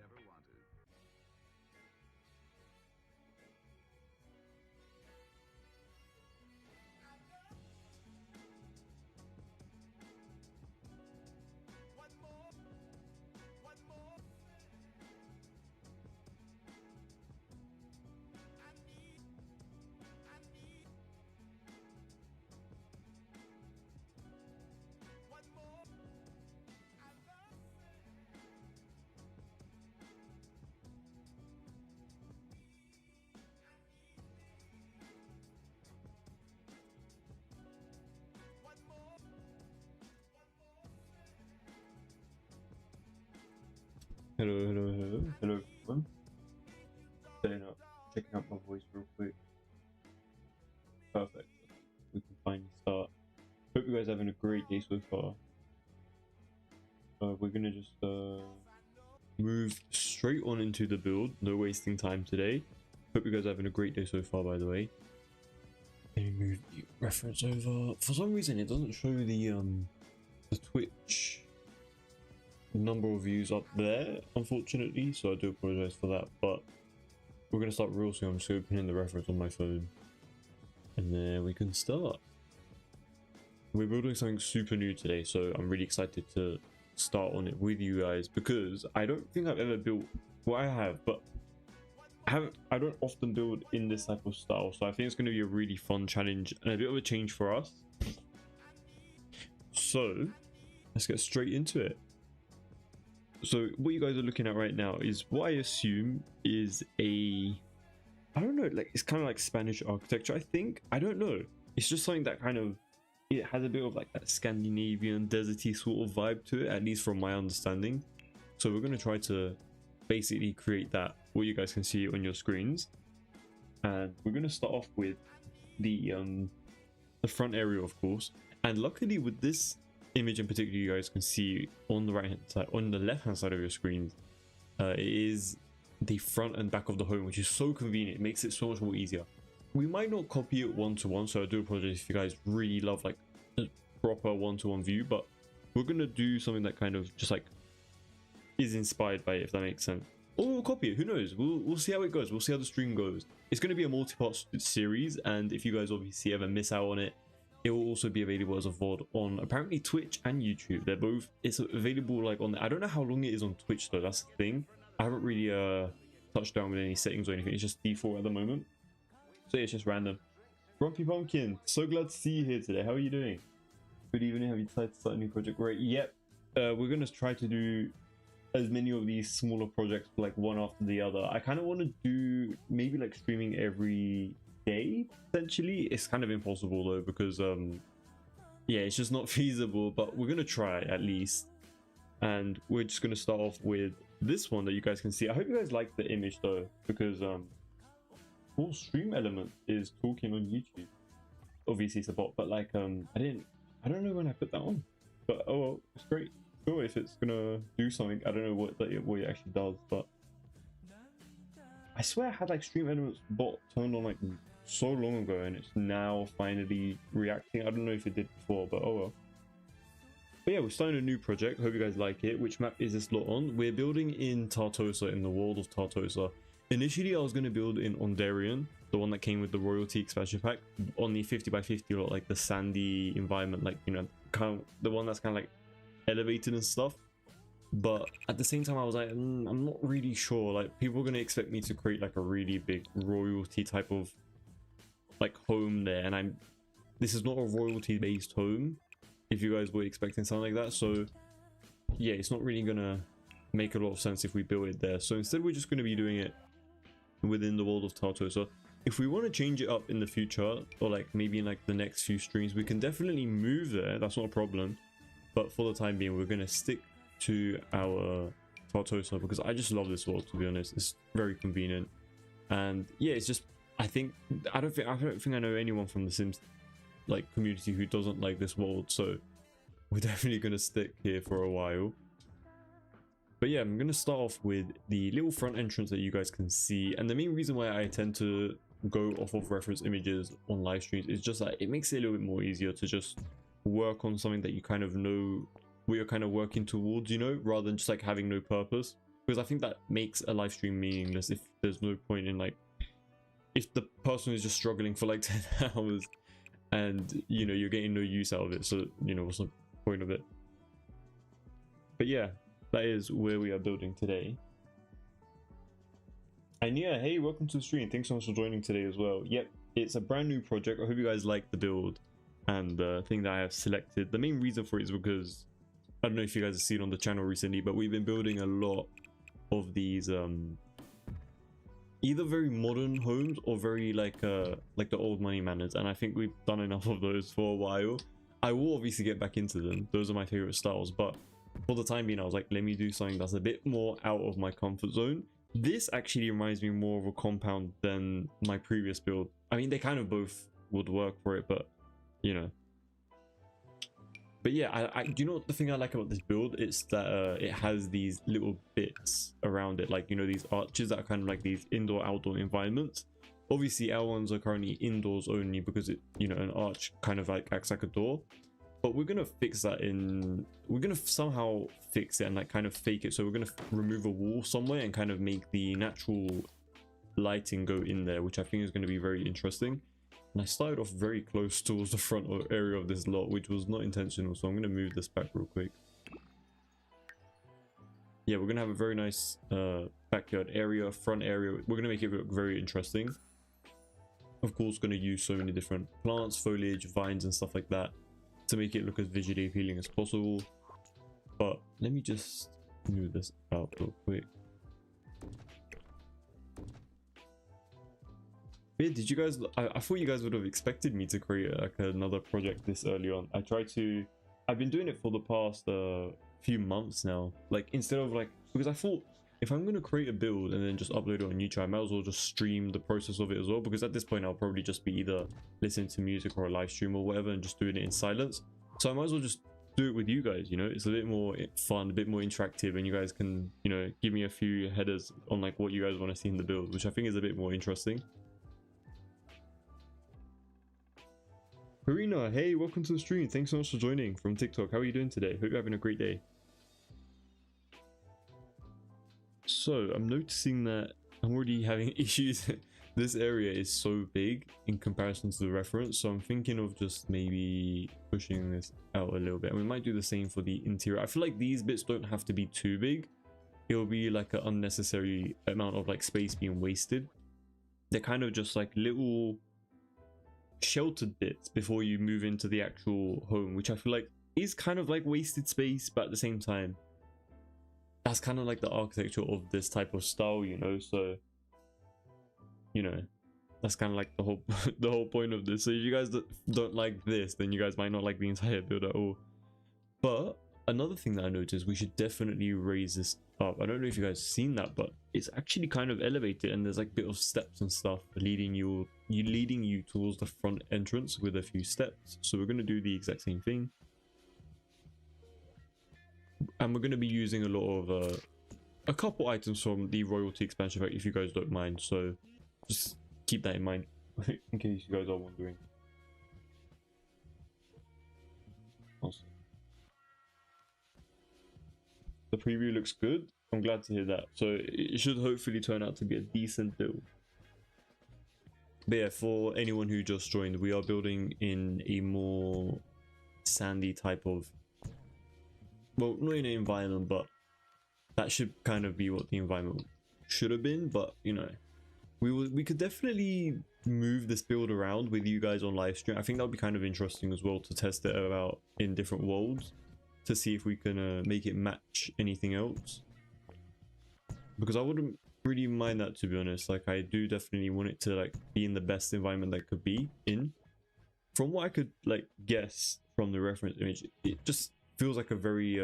ever wanted. Hello, hello, hello, hello everyone. Setting up, checking out my voice real quick. Perfect. We can finally start. Hope you guys are having a great day so far. We're gonna just move straight on into the build. No wasting time today. Hope you guys are having a great day so far, by the way. Let me move the reference over. For some reason, it doesn't show the Twitch number of views up there, unfortunately, so I do apologize for that, but we're gonna start real soon. I'm just opening the reference on my phone and then we can start. We're building something super new today, so I'm really excited to start on it with you guys, because I don't think I've ever built, well, I have, but I don't often build in this type of style, so I think it's going to be a really fun challenge and a bit of a change for us. So let's get straight into it. So what you guys are looking at right now is what I assume is I don't know, like it's kind of like Spanish architecture, I think. I don't know. It's just something that kind of, it has a bit of like that Scandinavian deserty sort of vibe to it, at least from my understanding. So we're going to try to basically create that, what you guys can see on your screens. And we're going to start off with the front area, of course. And luckily with this image in particular, you guys can see on the right hand side, on the left hand side of your screen, it is the front and back of the home, which is so convenient. It makes it so much more easier. We might not copy it one-to-one, so I do apologize if you guys really love like a proper one-to-one view, but we're gonna do something that kind of just like is inspired by it, if that makes sense. Or we'll copy it, who knows. We'll see how it goes. We'll see how the stream goes. It's going to be a multi-part series, and if you guys obviously ever miss out on it, it will also be available as a VOD on apparently Twitch and YouTube. They're both, it's available like on, I don't know how long it is on Twitch though, that's the thing. I haven't really touched down with any settings or anything. It's just default at the moment, so it's just random. Grumpy Pumpkin, so glad to see you here today. How are you doing? Good evening. Have you decided to start a new project? Great. Yep. We're gonna try to do as many of these smaller projects like one after the other. I kind of want to do maybe like streaming every day essentially. It's kind of impossible though, because yeah, it's just not feasible, but we're gonna try at least. And we're just gonna start off with this one that you guys can see. I hope you guys like the image though, because full stream element is talking on YouTube. Obviously it's a bot, but like I don't know when I put that on, but oh well, it's great. Sure, if it's gonna do something. I don't know what it actually does, but I swear I had like stream elements bot turned on like so long ago, and it's now finally reacting. I don't know if it did before, but oh well. But yeah, we're starting a new project. Hope you guys like it. Which map is this lot on? We're building in Tartosa, in the world of Tartosa. Initially I was going to build in Ondarian, the one that came with the royalty expansion pack, on the 50x50 lot, like the sandy environment, like, you know, kind of the one that's kind of like elevated and stuff. But at the same time I was like, I'm not really sure, like people are going to expect me to create like a really big royalty type of like home there, and this is not a royalty based home if you guys were expecting something like that. So yeah, it's not really gonna make a lot of sense if we build it there. So instead we're just going to be doing it within the world of Tartosa. If we want to change it up in the future, or like maybe in like the next few streams, we can definitely move there. That's not a problem. But for the time being, we're going to stick to our Tartosa, because I just love this world, to be honest. It's very convenient. And yeah, it's just, I don't think I know anyone from the Sims like community who doesn't like this world, so we're definitely going to stick here for a while. But yeah, I'm going to start off with the little front entrance that you guys can see. And the main reason why I tend to go off of reference images on live streams is just that it makes it a little bit more easier to just work on something that you kind of know what you're kind of working towards, you know, rather than just like having no purpose. because I think that makes a live stream meaningless if there's no point in like, if the person is just struggling for like 10 hours and you know you're getting no use out of it, so you know what's the point of it. But yeah, that is where we are building today. And yeah, hey, welcome to the stream. Thanks so much for joining today as well. Yep, it's a brand new project. I hope you guys like the build and the thing that I have selected. The main reason for it is because I don't know if you guys have seen on the channel recently, but we've been building a lot of these either very modern homes or very like the old money manors, and I think we've done enough of those for a while. I will obviously get back into them. Those are my favorite styles, but for the time being I was like, let me do something that's a bit more out of my comfort zone. This actually reminds me more of a compound than my previous build. I mean, they kind of both would work for it, but you know. But yeah, I do you know what the thing I like about this build? It's that it has these little bits around it, like, you know, these arches that are kind of like these indoor outdoor environments. Obviously our ones are currently indoors only because it, you know, an arch kind of like acts like a door. But we're gonna fix that in, we're gonna somehow fix it and like kind of fake it. So we're gonna remove a wall somewhere and kind of make the natural lighting go in there, which I think is going to be very interesting. And I started off very close towards the front area of this lot, which was not intentional, so I'm going to move this back real quick. Yeah, we're going to have a very nice backyard area, front area. We're going to make it look very interesting. Of course, going to use so many different plants, foliage, vines and stuff like that to make it look as visually appealing as possible. But let me just move this out real quick. Yeah, did you guys, I thought you guys would have expected me to create like another project this early on. I've been doing it for the past few months now, like instead of like, because I thought if I'm going to create a build and then just upload it on YouTube, I might as well just stream the process of it as well, because at this point I'll probably just be either listening to music or a live stream or whatever and just doing it in silence. So I might as well just do it with you guys, you know. It's a bit more fun, a bit more interactive, and you guys can, you know, give me a few headers on like what you guys want to see in the build, which I think is a bit more interesting. Karina, hey, welcome to the stream. Thanks so much for joining from TikTok. How are you doing today? Hope you're having a great day. So I'm noticing that I'm already having issues. This area is so big in comparison to the reference, so I'm thinking of just maybe pushing this out a little bit, and we might do the same for the interior. I feel like these bits don't have to be too big. It'll be like an unnecessary amount of like space being wasted. They're kind of just like little sheltered bits before you move into the actual home, which I feel like is kind of like wasted space, but at the same time that's kind of like the architecture of this type of style, you know. So, you know, that's kind of like the whole the whole point of this. So if you guys don't like this, then you guys might not like the entire build at all. But another thing that I noticed, we should definitely raise this up. I don't know if you guys have seen that, but it's actually kind of elevated, and there's like a bit of steps and stuff leading you towards the front entrance with a few steps. So we're going to do the exact same thing, and we're going to be using a lot of a couple items from the royalty expansion pack, if you guys don't mind. So just keep that in mind in case you guys are wondering. Awesome. The preview looks good. I'm glad to hear that. So it should hopefully turn out to be a decent build. But yeah, for anyone who just joined, we are building in a more sandy type of, well, not in an environment, but that should kind of be what the environment should have been. But you know, we could definitely move this build around with you guys on live stream. I think that would be kind of interesting as well to test it out in different worlds, to see if we can make it match anything else, because I wouldn't really mind that, to be honest. Like, I do definitely want it to like be in the best environment that could be in. From what I could like guess from the reference image, it just feels like a very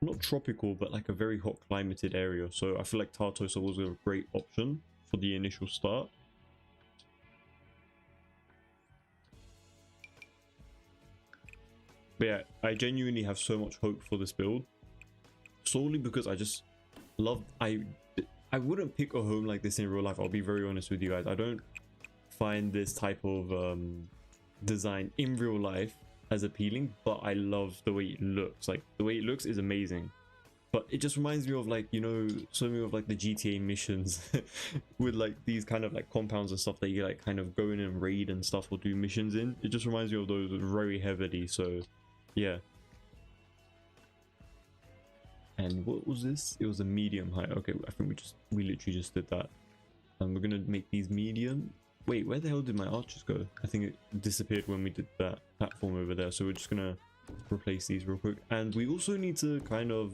not tropical, but like a very hot climated area. So I feel like Tartos was a great option for the initial start. But yeah, I genuinely have so much hope for this build, solely because I just love, I wouldn't pick a home like this in real life. I'll be very honest with you guys. I don't find this type of design in real life as appealing, but I love the way it looks. Like, the way it looks is amazing. But it just reminds me of, like, you know, so many of like the GTA missions with like these kind of like compounds and stuff that you like kind of go in and raid and stuff or do missions in. It just reminds me of those very heavily. So yeah. And what was this? It was a medium height. Okay, I think we literally just did that. And we're gonna make these medium. Wait, where the hell did my archers go? I think it disappeared when we did that platform over there. So we're just gonna replace these real quick. And we also need to kind of,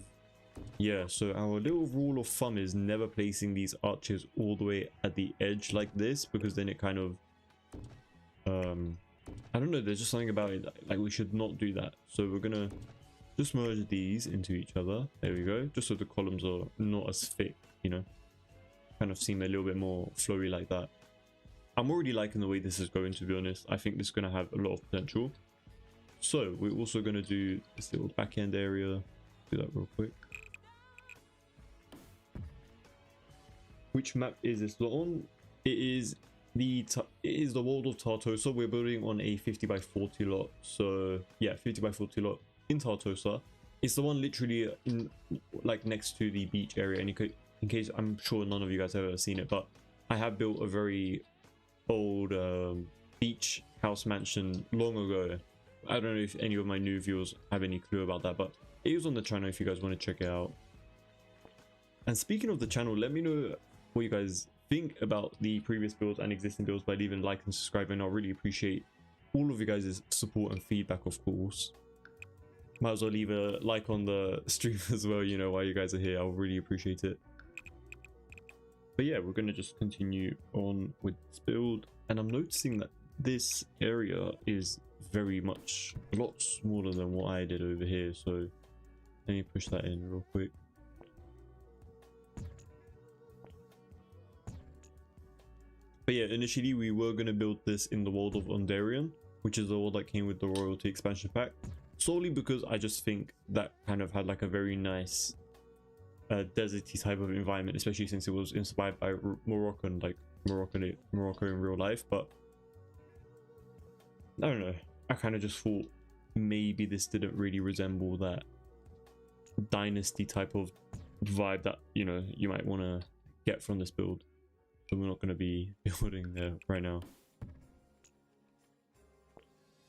yeah, so our little rule of thumb is never placing these arches all the way at the edge like this, because then it kind of I don't know, there's just something about it like we should not do that. So we're gonna just merge these into each other. There we go, just so the columns are not as thick, you know, kind of seem a little bit more flowy like that. I'm already liking the way this is going, to be honest. I think this is going to have a lot of potential. So we're also going to do this little back end area. Do that real quick. Which map is this on? It is the world of Tartosa. We're building on a 50 by 40 lot. So yeah, 50 by 40 lot in Tartosa. It's the one literally in like next to the beach area. And you could, in case, I'm sure none of you guys have ever seen it, but I have built a very old beach house mansion long ago. I don't know if any of my new viewers have any clue about that, but it is on the channel if you guys want to check it out. And speaking of the channel, let me know what you guys think about the previous builds and existing builds by leaving a like and subscribing. I'll really appreciate all of you guys' support and feedback, of course. Might as well leave a like on the stream as well, you know, while you guys are here. I'll really appreciate it. But yeah, we're going to just continue on with this build. And I'm noticing that this area is very much a lot smaller than what I did over here. So let me push that in real quick. But yeah, initially we were going to build this in the world of Ondarian, which is the world that came with the Royalty expansion pack. Solely because I just think that kind of had like a very nice deserty type of environment, especially since it was inspired by Moroccan, like Morocco in real life. But I don't know, I kind of just thought maybe this didn't really resemble that dynasty type of vibe that, you know, you might want to get from this build. So we're not going to be building there right now.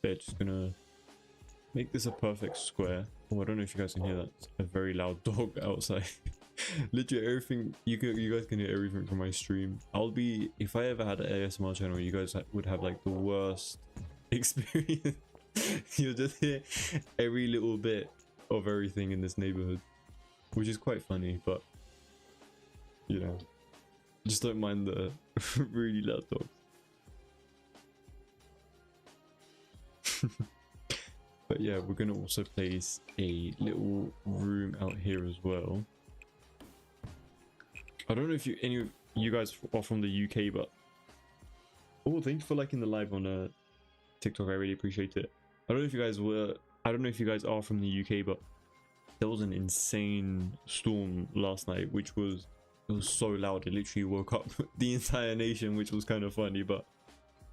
They're just gonna make this a perfect square. Oh, I don't know if you guys can hear that. It's a very loud dog outside. Literally everything, you guys can hear everything from my stream. If I ever had an ASMR channel, you guys would have like the worst experience. You'll just hear every little bit of everything in this neighborhood, which is quite funny, but you know, just don't mind the really loud dogs. But yeah, we're gonna also place a little room out here as well. I don't know if any of you guys are from the UK, but oh, thank you for liking the live on TikTok. I really appreciate it. I don't know if you guys are from the UK, but there was an insane storm last night, it was so loud it literally woke up the entire nation, which was kind of funny. But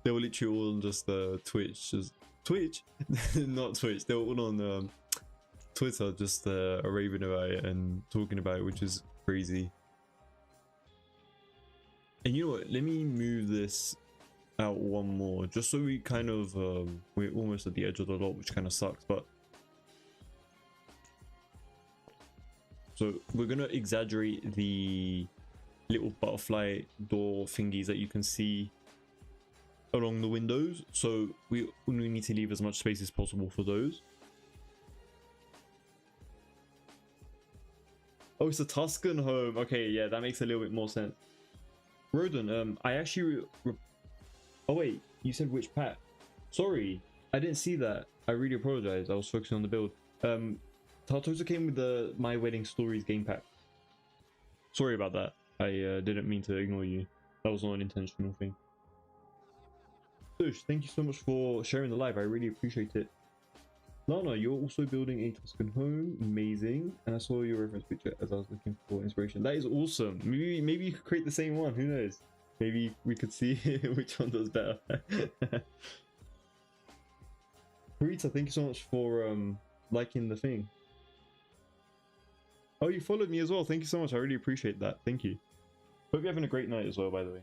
they were literally all on just Twitch not Twitch, they were all on Twitter just raving about it and talking about it, which is crazy. And you know what, let me move this out one more just so we kind of we're almost at the edge of the lot, which kind of sucks. But so we're gonna exaggerate the little butterfly door thingies that you can see along the windows, so we only need to leave as much space as possible for those. Oh, it's a Tuscan home. Okay, yeah, that makes a little bit more sense. Roden, I actually oh wait, you said which pack? Sorry, I didn't see that. I really apologize, I was focusing on the build. Tartosa came with the My Wedding Stories game pack. Sorry about that. I didn't mean to ignore you. That was not an intentional thing. Tush, thank you so much for sharing the live. I really appreciate it. Lana, you're also building a Tuscan home. Amazing. And I saw your reference picture as I was looking for inspiration. That is awesome. Maybe you could create the same one. Who knows? Maybe we could see which one does better. Rita, thank you so much for liking the thing. Oh, you followed me as well. Thank you so much. I really appreciate that. Thank you. Hope you're having a great night as well, by the way.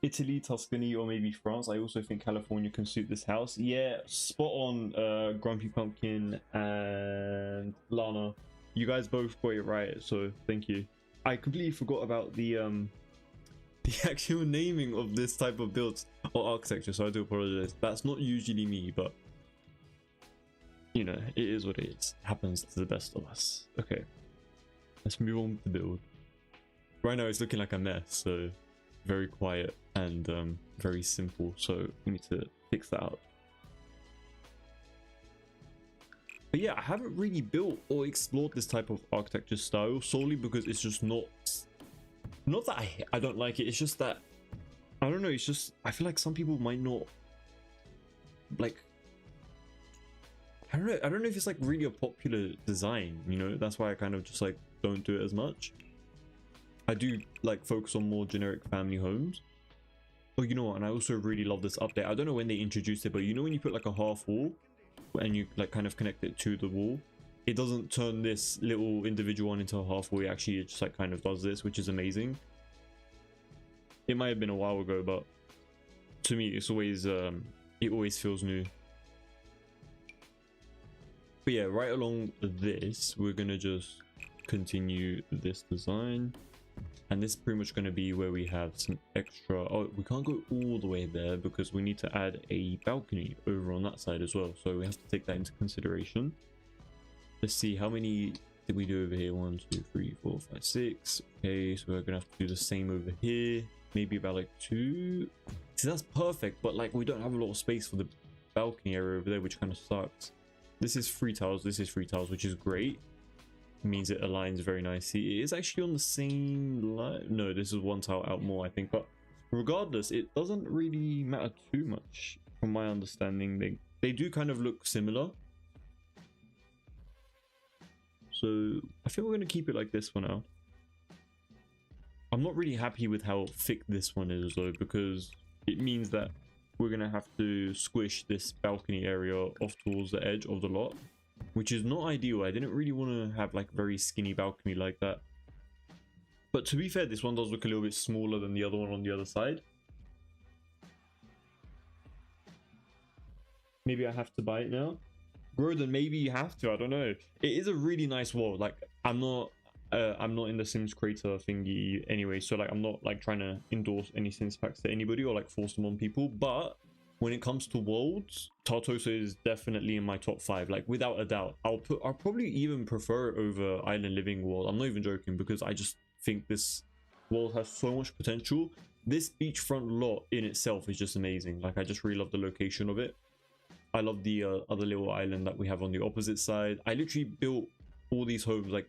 Italy, Tuscany, or maybe France. I also think California can suit this house. Yeah, spot on, Grumpy Pumpkin and Lana. You guys both got it right, so thank you. I completely forgot about the actual naming of this type of build or architecture, so I do apologize. That's not usually me, but you know, it is what it is. It happens to the best of us. Okay, let's move on with the build. Right now it's looking like a mess, so very quiet and very simple, so we need to fix that up. But yeah, I haven't really built or explored this type of architecture style solely because it's just not that I don't like it, it's just that I don't know, it's just I feel like some people might not like, I don't know if it's like really a popular design, you know. That's why I kind of just like don't do it as much. I do like focus on more generic family homes. Oh, you know what, and I also really love this update. I don't know when they introduced it, but you know when you put like a half wall and you like kind of connect it to the wall, it doesn't turn this little individual one into a half wall. Actually, it just like kind of does this, which is amazing. It might have been a while ago, but to me it's always it always feels new. But yeah, right along this we're gonna just continue this design, and this is pretty much going to be where we have some extra. Oh, we can't go all the way there because we need to add a balcony over on that side as well, so we have to take that into consideration. Let's see, how many did we do over here? 1 2 3 4 5 6. Okay, so we're gonna have to do the same over here, maybe about like 2. See, that's perfect, but like we don't have a lot of space for the balcony area over there, which kind of sucks. This is 3 tiles, this is 3 tiles, which is great. It means it aligns very nicely. It is actually on the same line. No, this is 1 tile out more, I think, but regardless, it doesn't really matter too much from my understanding. They do kind of look similar, so I think we're going to keep it like this for now. I'm not really happy with how thick this one is though, because it means that we're going to have to squish this balcony area off towards the edge of the lot, which is not ideal. I didn't really want to have like very skinny balcony like that, but to be fair, this one does look a little bit smaller than the other one on the other side. Maybe I have to buy it now, bro. Then maybe you have to. I don't know. It is a really nice wall. Like I'm not in the Sims creator thingy anyway, so like I'm not like trying to endorse any Sims packs to anybody or like force them on people, but when it comes to worlds, Tartosa is definitely in my top 5, like without a doubt. I'll probably even prefer it over Island Living World. I'm not even joking, because I just think this world has so much potential. This beachfront lot in itself is just amazing. Like I just really love the location of it. I love the other little island that we have on the opposite side. I literally built all these homes, like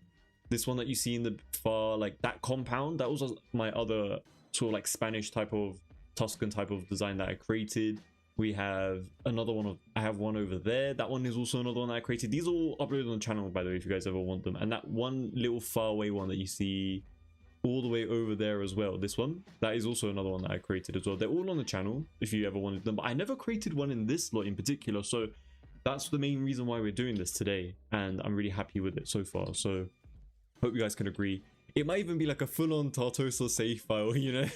this one that you see in the far, like that compound, that was my other sort of like Spanish type of Tuscan type of design that I created. We have another one I have one over there. That one is also another one that I created. These are all uploaded on the channel, by the way, if you guys ever want them. And that one little far away one that you see all the way over there as well, this one, that is also another one that I created as well. They're all on the channel if you ever wanted them, but I never created one in this lot in particular, so that's the main reason why we're doing this today, and I'm really happy with it so far. So hope you guys can agree. It might even be like a full-on Tartosa save file, you know,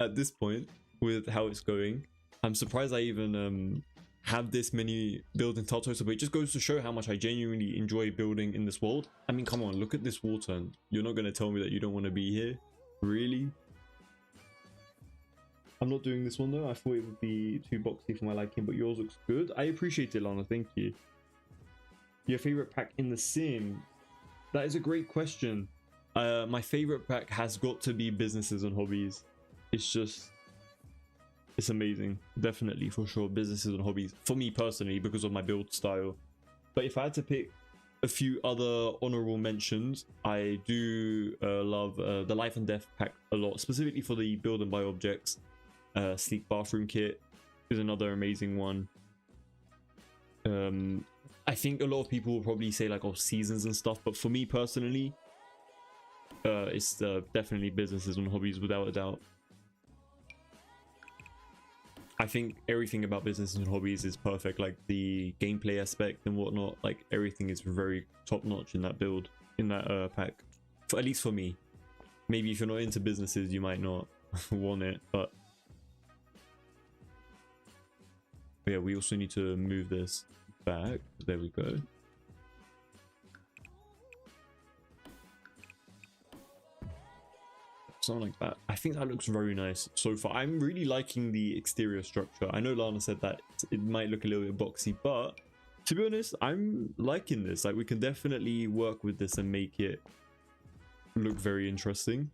at this point with how it's going. I'm surprised I even have this many builds in Tartosa, but it just goes to show how much I genuinely enjoy building in this world. I mean, come on, look at this water, and you're not going to tell me that you don't want to be here? Really? I'm not doing this one though. I thought it would be too boxy for my liking, but yours looks good. I appreciate it, Lana. Thank you. Your favorite pack in the sim? That is a great question. My favorite pack has got to be businesses and hobbies. It's amazing. Definitely, for sure, businesses and hobbies for me personally, because of my build style. But if I had to pick a few other honorable mentions, I do love the Life and Death pack a lot, specifically for the build and buy objects. Sleek bathroom kit is another amazing one. I think a lot of people will probably say like, oh, seasons and stuff, but for me personally, it's definitely businesses and hobbies without a doubt. I think everything about business and hobbies is perfect. Like the gameplay aspect and whatnot, like everything is very top notch in that build, in that pack. For at least for me. Maybe if you're not into businesses, you might not want it, but yeah, we also need to move this back. There we go. Something like that. I think that looks very nice so far. I'm really liking the exterior structure. I know Lana said that it might look a little bit boxy, but to be honest, I'm liking this. Like, we can definitely work with this and make it look very interesting.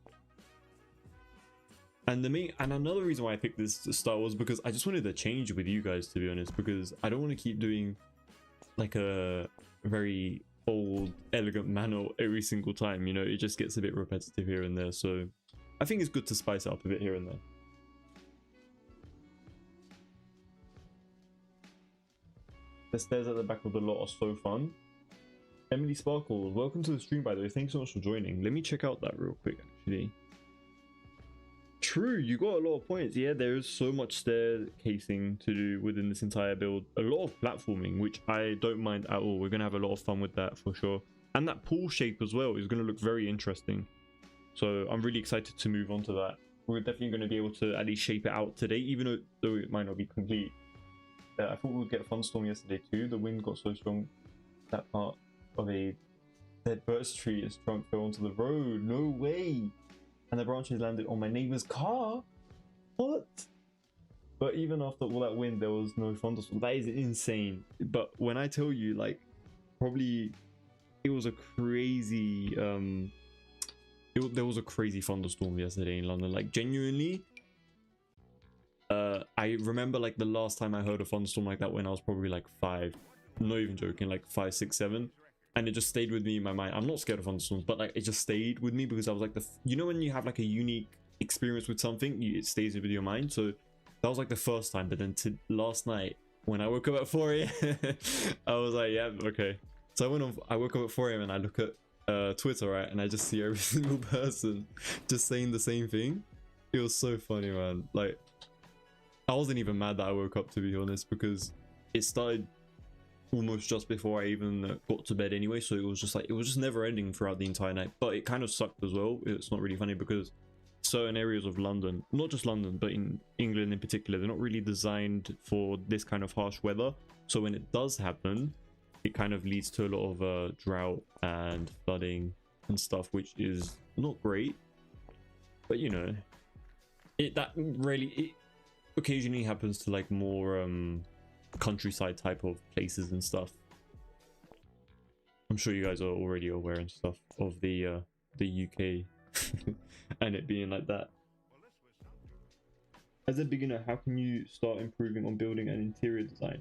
And another reason why I picked this style was because I just wanted to change with you guys, to be honest, because I don't want to keep doing like a very old elegant manner every single time, you know. It just gets a bit repetitive here and there, so I think it's good to spice it up a bit here and there. The stairs at the back of the lot are so fun. Emily Sparkles, welcome to the stream, by the way. Thanks so much for joining. Let me check out that real quick, actually. True, you got a lot of points. Yeah, there is so much staircasing to do within this entire build. A lot of platforming, which I don't mind at all. We're going to have a lot of fun with that for sure. And that pool shape as well is going to look very interesting. So I'm really excited to move on to that. We're definitely going to be able to at least shape it out today, even though it might not be complete. I thought we would get a fun storm yesterday too. The wind got so strong that part of a dead birch tree, its trunk fell onto the road. No way! And the branches landed on my neighbor's car. What? But even after all that wind, there was no thunderstorm. That is insane. But when I tell you, like, probably it was a crazy there was a crazy thunderstorm yesterday in London. Like, genuinely, I remember like the last time I heard a thunderstorm like that when I was probably like 5. Not even joking, like 5, 6, 7. And it just stayed with me in my mind. I'm not scared of thunderstorms, but like it just stayed with me because I was like, you know, when you have like a unique experience with something, it stays with your mind. So that was like the first time. But then last night when I woke up at 4 a.m, I was like, yeah, okay. So I woke up at 4 a.m and I look at Twitter, right, and I just see every single person just saying the same thing. It was so funny, man. Like, I wasn't even mad that I woke up, to be honest, because it started almost just before I even got to bed anyway, so it was just never ending throughout the entire night. But it kind of sucked as well. It's not really funny because certain areas of London, not just London but in England in particular, they're not really designed for this kind of harsh weather. So when it does happen, it kind of leads to a lot of drought and flooding and stuff, which is not great. But you know, it occasionally happens to like more countryside type of places and stuff. I'm sure you guys are already aware and stuff of the UK and it being like that. As a beginner, how can you start improving on building and interior design?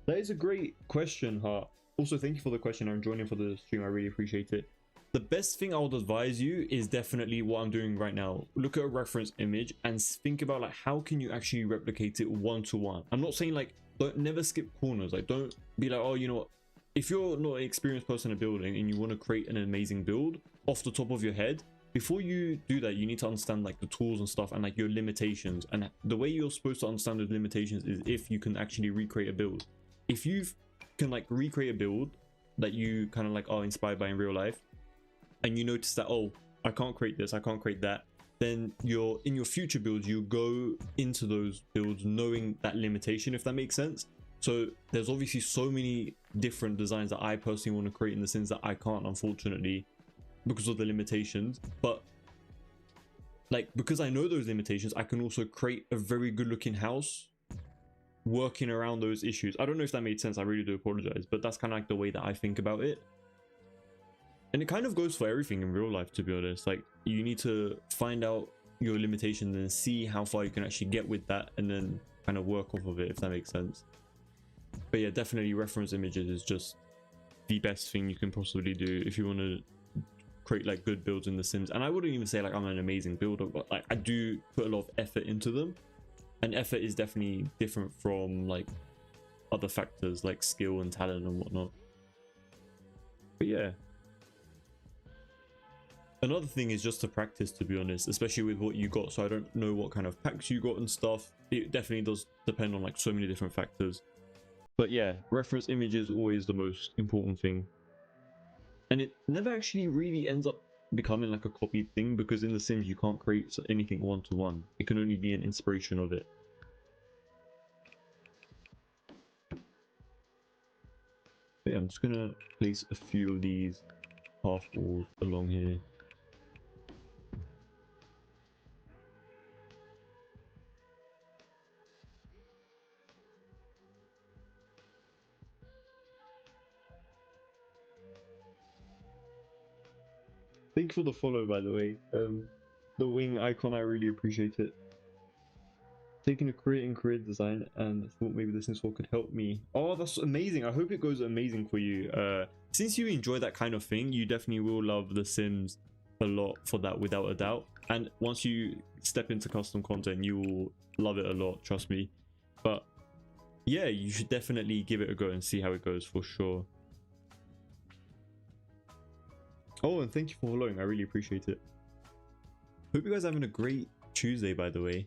That is a great question, Hart. Also, thank you for the question. I'm joining for the stream. I really appreciate it. The best thing I would advise you is definitely what I'm doing right now. Look at a reference image and think about like how can you actually replicate it one-to-one. I'm not saying like never skip corners. Like, don't be like, oh, you know what, if you're not an experienced person in building and you want to create an amazing build off the top of your head, before you do that, you need to understand like the tools and stuff and like your limitations. And the way you're supposed to understand those limitations is if you can actually recreate a build. If you can like recreate a build that you kind of like are inspired by in real life, and you notice that, oh, I can't create this, I can't create that, then in your future builds, you go into those builds knowing that limitation, if that makes sense. So there's obviously so many different designs that I personally want to create in the sense that I can't, unfortunately, because of the limitations. But like, because I know those limitations, I can also create a very good looking house working around those issues. I don't know if that made sense. I really do apologize, but that's kind of like the way that I think about it. And it kind of goes for everything in real life, to be honest. Like, you need to find out your limitations and see how far you can actually get with that, and then kind of work off of it, if that makes sense. But yeah, definitely reference images is just the best thing you can possibly do if you want to create like good builds in The Sims. And I wouldn't even say like I'm an amazing builder, but like I do put a lot of effort into them, and effort is definitely different from like other factors like skill and talent and whatnot. But yeah, Another thing is just to practice, to be honest, especially with what you got. So I don't know what kind of packs you got and stuff. It definitely does depend on like so many different factors. But yeah, reference image is always the most important thing. And it never actually really ends up becoming like a copied thing, because in The Sims you can't create anything one-to-one. It can only be an inspiration of it. But yeah, I'm just gonna place a few of these half walls along here. Thank you for the follow, by the way. The wing icon, I really appreciate it. Taking a career in career design and thought maybe The Sims 4 could help me. Oh, that's amazing. I hope it goes amazing for you. Since you enjoy that kind of thing, you definitely will love The Sims a lot for that, without a doubt. And once you step into custom content, you will love it a lot, trust me. But yeah, you should definitely give it a go and see how it goes for sure. Oh, and thank you for following. I really appreciate it. Hope you guys are having a great Tuesday, by the way.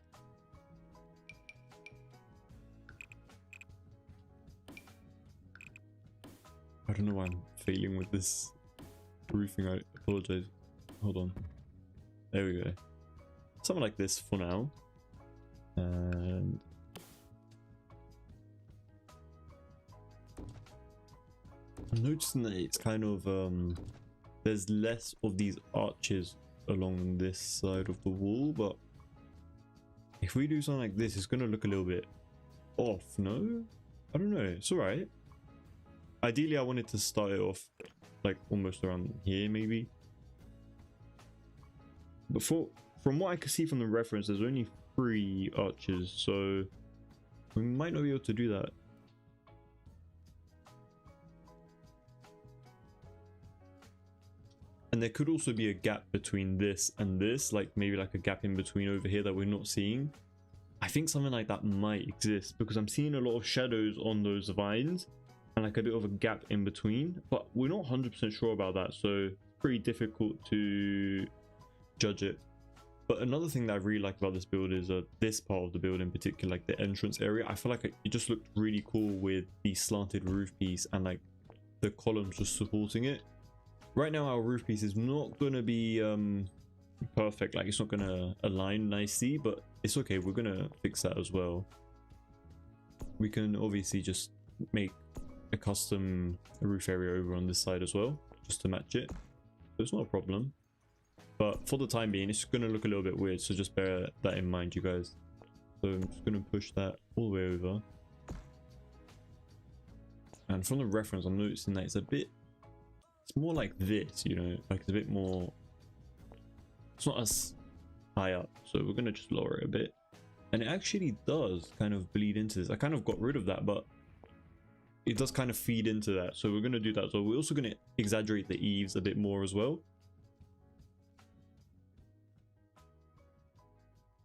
I don't know why I'm failing with this roofing. I apologize. Hold on. There we go. Something like this for now. And I'm noticing that it's kind of there's less of these arches along this side of the wall, but if we do something like this, it's gonna look a little bit off. No, I don't know, it's all right. Ideally I wanted to start it off like almost around here maybe, but from what I can see from the reference, there's only 3 arches, so we might not be able to do that. And there could also be a gap between this and this, like maybe like a gap in between over here that we're not seeing. I think something like that might exist, because I'm seeing a lot of shadows on those vines and like a bit of a gap in between, but we're not 100% sure about that, so it's pretty difficult to judge it. But another thing that I really like about this build is this part of the build in particular, like the entrance area. I feel like it just looked really cool with the slanted roof piece and like the columns just supporting it. Right now our roof piece is not going to be perfect, like it's not going to align nicely, but it's okay, we're going to fix that as well. We can obviously just make a custom roof area over on this side as well, just to match it, so it's not a problem. But for the time being, it's going to look a little bit weird, so just bear that in mind, you guys. So I'm just going to push that all the way over. And from the reference, I'm noticing that it's more like this, you know, like it's a bit more, it's not as high up, so we're going to just lower it a bit. And it actually does kind of bleed into this. I kind of got rid of that, but it does kind of feed into that, so we're going to do that. So we're also going to exaggerate the eaves a bit more as well.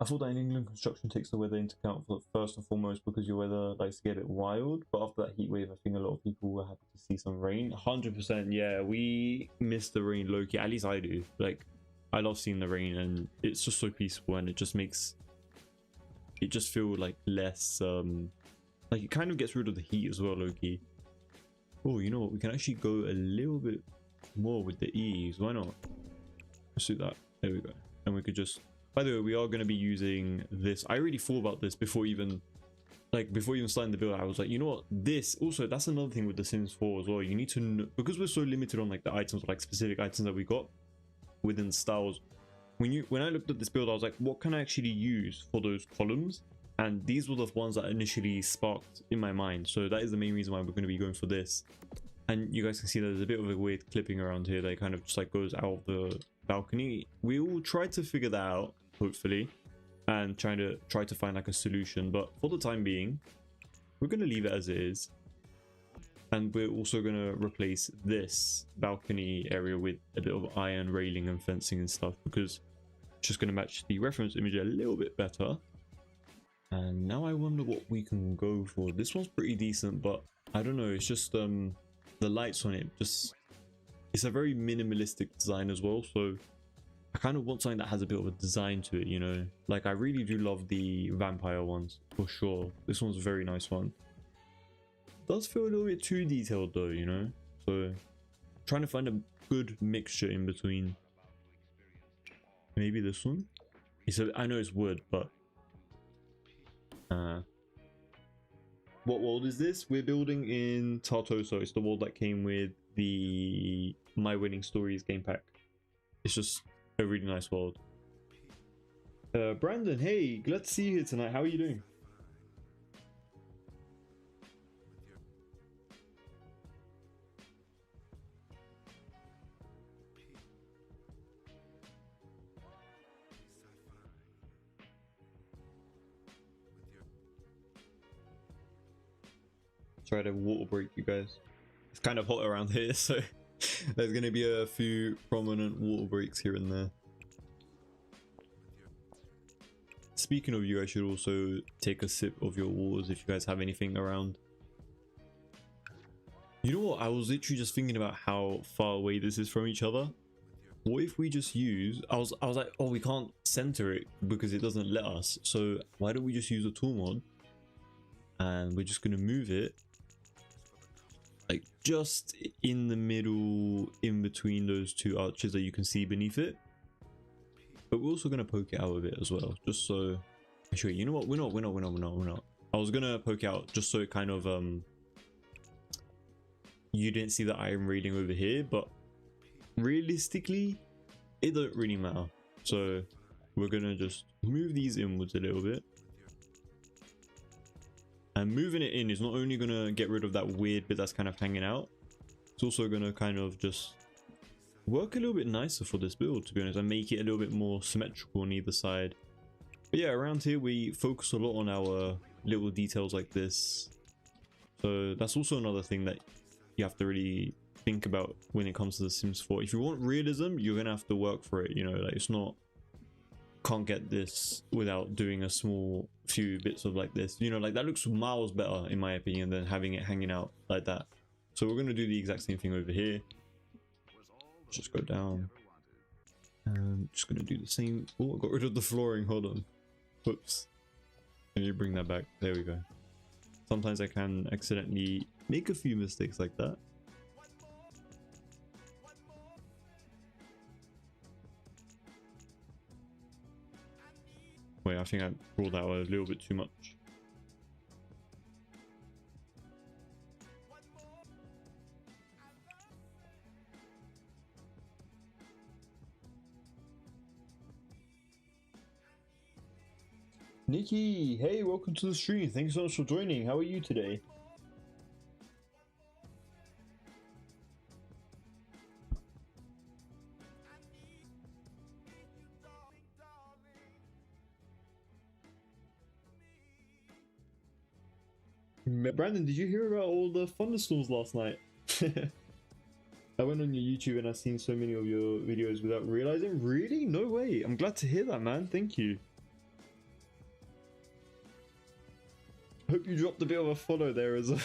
I thought that in England, construction takes the weather into account for first and foremost, because your weather likes to get a bit wild. But after that heat wave, I think a lot of people were happy to see some rain. 100%, yeah, we miss the rain low-key. At least I do. Like, I love seeing the rain, and it's just so peaceful, and it just makes it just feel like less like it kind of gets rid of the heat as well, low-key. Oh, you know what? We can actually go a little bit more with the eaves. Why not? Let's do that. There we go. And we could just. By the way, we are going to be using this. I already thought about this before even starting the build. I was like, you know what, this also, that's another thing with The Sims 4 as well. You need to know, because we're so limited on like the items, like specific items that we got within styles. When I looked at this build, I was like, what can I actually use for those columns? And these were the ones that initially sparked in my mind. So that is the main reason why we're going to be going for this. And you guys can see that there's a bit of a weird clipping around here that kind of just like goes out of the balcony. We will try to figure that out, hopefully, and try to find like a solution. But for the time being, we're going to leave it as it is, and we're also going to replace this balcony area with a bit of iron railing and fencing and stuff, because it's just going to match the reference image a little bit better. And now I wonder what we can go for. This one's pretty decent, but I don't know, it's just the lights on it, just, it's a very minimalistic design as well, so I kind of want something that has a bit of a design to it, you know? Like, I really do love the vampire ones, for sure. This one's a very nice one. Does feel a little bit too detailed though, you know? So, trying to find a good mixture in between. Maybe this one? I know it's wood, but... What world is this? We're building in Tartoso. It's the world that came with the My Winning Stories game pack. It's just a really nice world. Brandon, hey, glad to see you here tonight. How are you doing? Try to water break, you guys. It's kind of hot around here, so there's going to be a few prominent water breaks here and there. Speaking of you, I should also take a sip of your waters if you guys have anything around. You know what? I was literally just thinking about how far away this is from each other. What if we just use... I was like, oh, we can't center it because it doesn't let us. So why don't we just use a tool mod? And we're just going to move it. Like just in the middle, in between those two arches that you can see beneath it. But we're also gonna poke it out a bit as well, just so. Actually, you know what? We're not. I was gonna poke it out just so it kind of you didn't see the iron rating over here, but realistically, it don't really matter. So we're gonna just move these inwards a little bit. And moving it in is not only going to get rid of that weird bit that's kind of hanging out, it's also going to kind of just work a little bit nicer for this build, to be honest, and make it a little bit more symmetrical on either side. But yeah, around here we focus a lot on our little details like this. So that's also another thing that you have to really think about when it comes to The Sims 4. If you want realism, you're going to have to work for it, you know, like it's not... Can't get this without doing a small few bits of like this, you know, like that looks miles better in my opinion than having it hanging out like that. So we're going to do the exact same thing over here. Just go down and just going to do the same. Oh, I got rid of the flooring, hold on, whoops, can you bring that back? There we go. Sometimes I can accidentally make a few mistakes like that. Wait, I think I rolled out a little bit too much. Nikki, hey, welcome to the stream. Thank you so much for joining. How are you today? Brandon, did you hear about all the thunderstorms last night? I went on your YouTube and I've seen so many of your videos without realizing. Really? No way. I'm glad to hear that, man. Thank you. Hope you dropped a bit of a follow there as well.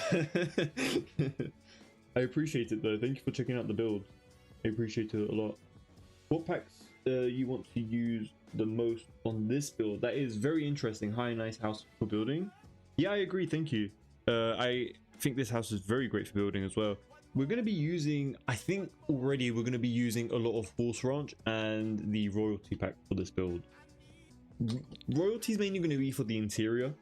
I appreciate it though. Thank you for checking out the build. I appreciate it a lot. What packs you want to use the most on this build? That is very interesting. Hi, nice house for building. Yeah, I agree. Thank you. I think this house is very great for building as well. We're going to be using, I think already we're going to be using a lot of Horse Ranch and the Royalty pack for this build. Royalty is mainly going to be for the interior.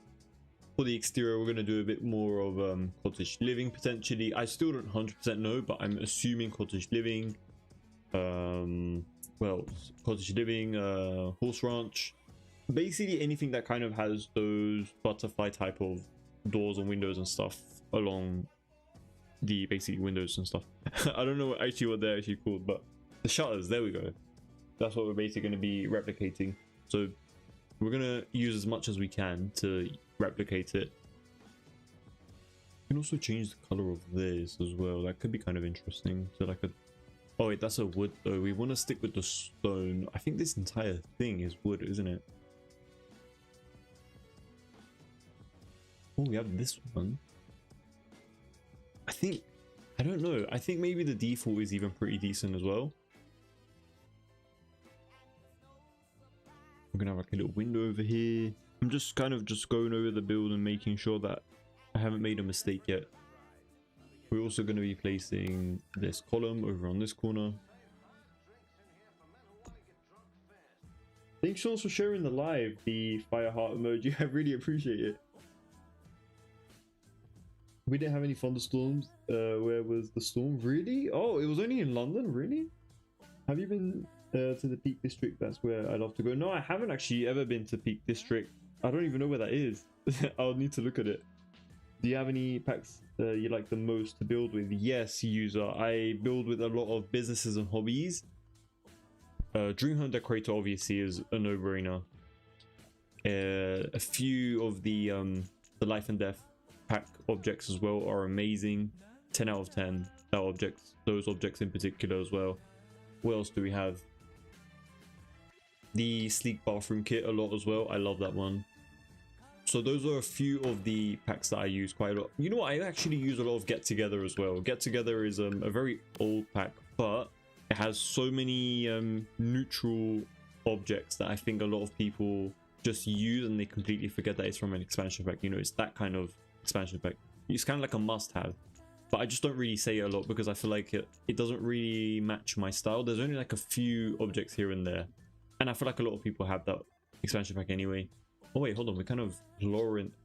For the exterior, we're going to do a bit more of cottage living potentially. I still don't 100% know, but I'm assuming cottage living. Well, cottage living, Horse Ranch. Basically anything that kind of has those butterfly type of doors and windows and stuff along the basically windows and stuff. I don't know what they're actually called, but the shutters, there we go. That's what we're basically going to be replicating. So we're going to use as much as we can to replicate it. You can also change the color of this as well. That could be kind of interesting. So like a... Oh wait, that's a wood though. We want to stick with the stone. I think this entire thing is wood, isn't it? Oh, we have this one. I don't know. I think maybe the default is even pretty decent as well. We're gonna have like a little window over here. I'm just kind of just going over the build and making sure that I haven't made a mistake yet. We're also going to be placing this column over on this corner. Thanks so much for sharing the live, the fire heart emoji. I really appreciate it. We didn't have any thunderstorms. Where was the storm? Really? Oh, it was only in London? Really? Have you been to the Peak District? That's where I'd love to go. No, I haven't actually ever been to Peak District. I don't even know where that is. I'll need to look at it. Do you have any packs you like the most to build with? Yes, user. I build with a lot of businesses and hobbies. Dream Home Decorator obviously is a no-brainer. A few of the Life and Death pack objects as well are amazing. 10 out of 10. Those objects in particular as well. What else do we have? The Sleek Bathroom Kit a lot as well. I love that one. So those are a few of the packs that I use quite a lot. You know what? I actually use a lot of Get Together as well. Get Together is a very old pack, but it has so many neutral objects that I think a lot of people just use and they completely forget that it's from an expansion pack. You know, it's that kind of expansion pack. It's kind of like a must-have. But I just don't really say it a lot because I feel like it doesn't really match my style. There's only like a few objects here and there. And I feel like a lot of people have that expansion pack anyway. Oh wait, hold on. We're kind of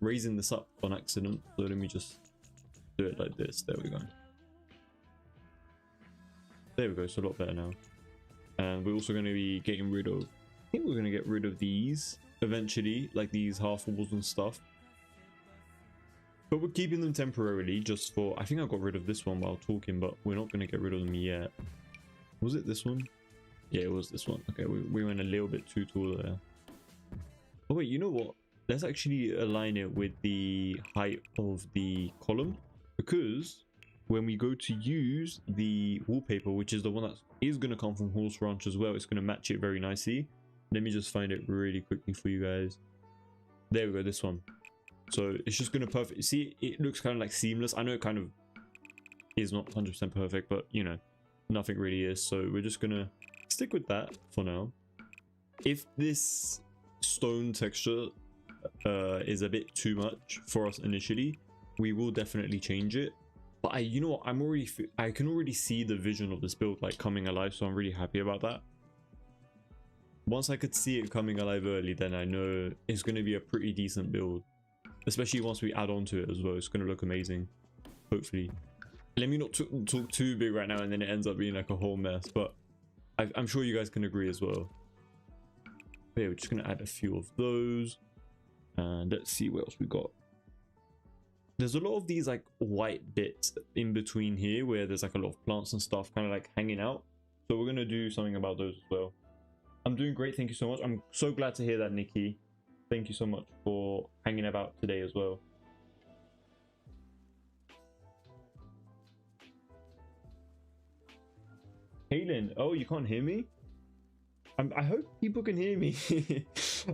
raising this up on accident. So let me just do it like this. There we go. There we go. It's a lot better now. And we're also going to be getting rid of... I think we're going to get rid of these eventually. Like these half walls and stuff. But we're keeping them temporarily just for... I think I got rid of this one while talking, but we're not going to get rid of them yet. Was it this one? Yeah, it was this one. Okay, we went a little bit too tall there. Oh wait, you know what? Let's actually align it with the height of the column. Because when we go to use the wallpaper, which is the one that is going to come from Horse Ranch as well, it's going to match it very nicely. Let me just find it really quickly for you guys. There we go, this one. So it's just going to perfect. See, it looks kind of like seamless. I know it kind of is not 100% perfect, but you know, nothing really is. So we're just going to stick with that for now. If this stone texture is a bit too much for us initially, we will definitely change it. But you know what, I can already see the vision of this build like coming alive, so I'm really happy about that. Once I could see it coming alive early, then I know it's going to be a pretty decent build, especially once we add on to it as well. It's going to look amazing, hopefully. Let me not talk too big right now and then it ends up being like a whole mess, but I'm sure you guys can agree as well. But yeah, we're just going to add a few of those. And let's see what else we got. There's a lot of these like white bits in between here where there's like a lot of plants and stuff kind of like hanging out. So we're going to do something about those as well. I'm doing great. Thank you so much. I'm so glad to hear that, Nikki. Thank you so much for hanging about today as well. Kaylin, oh, you can't hear me? I hope people can hear me.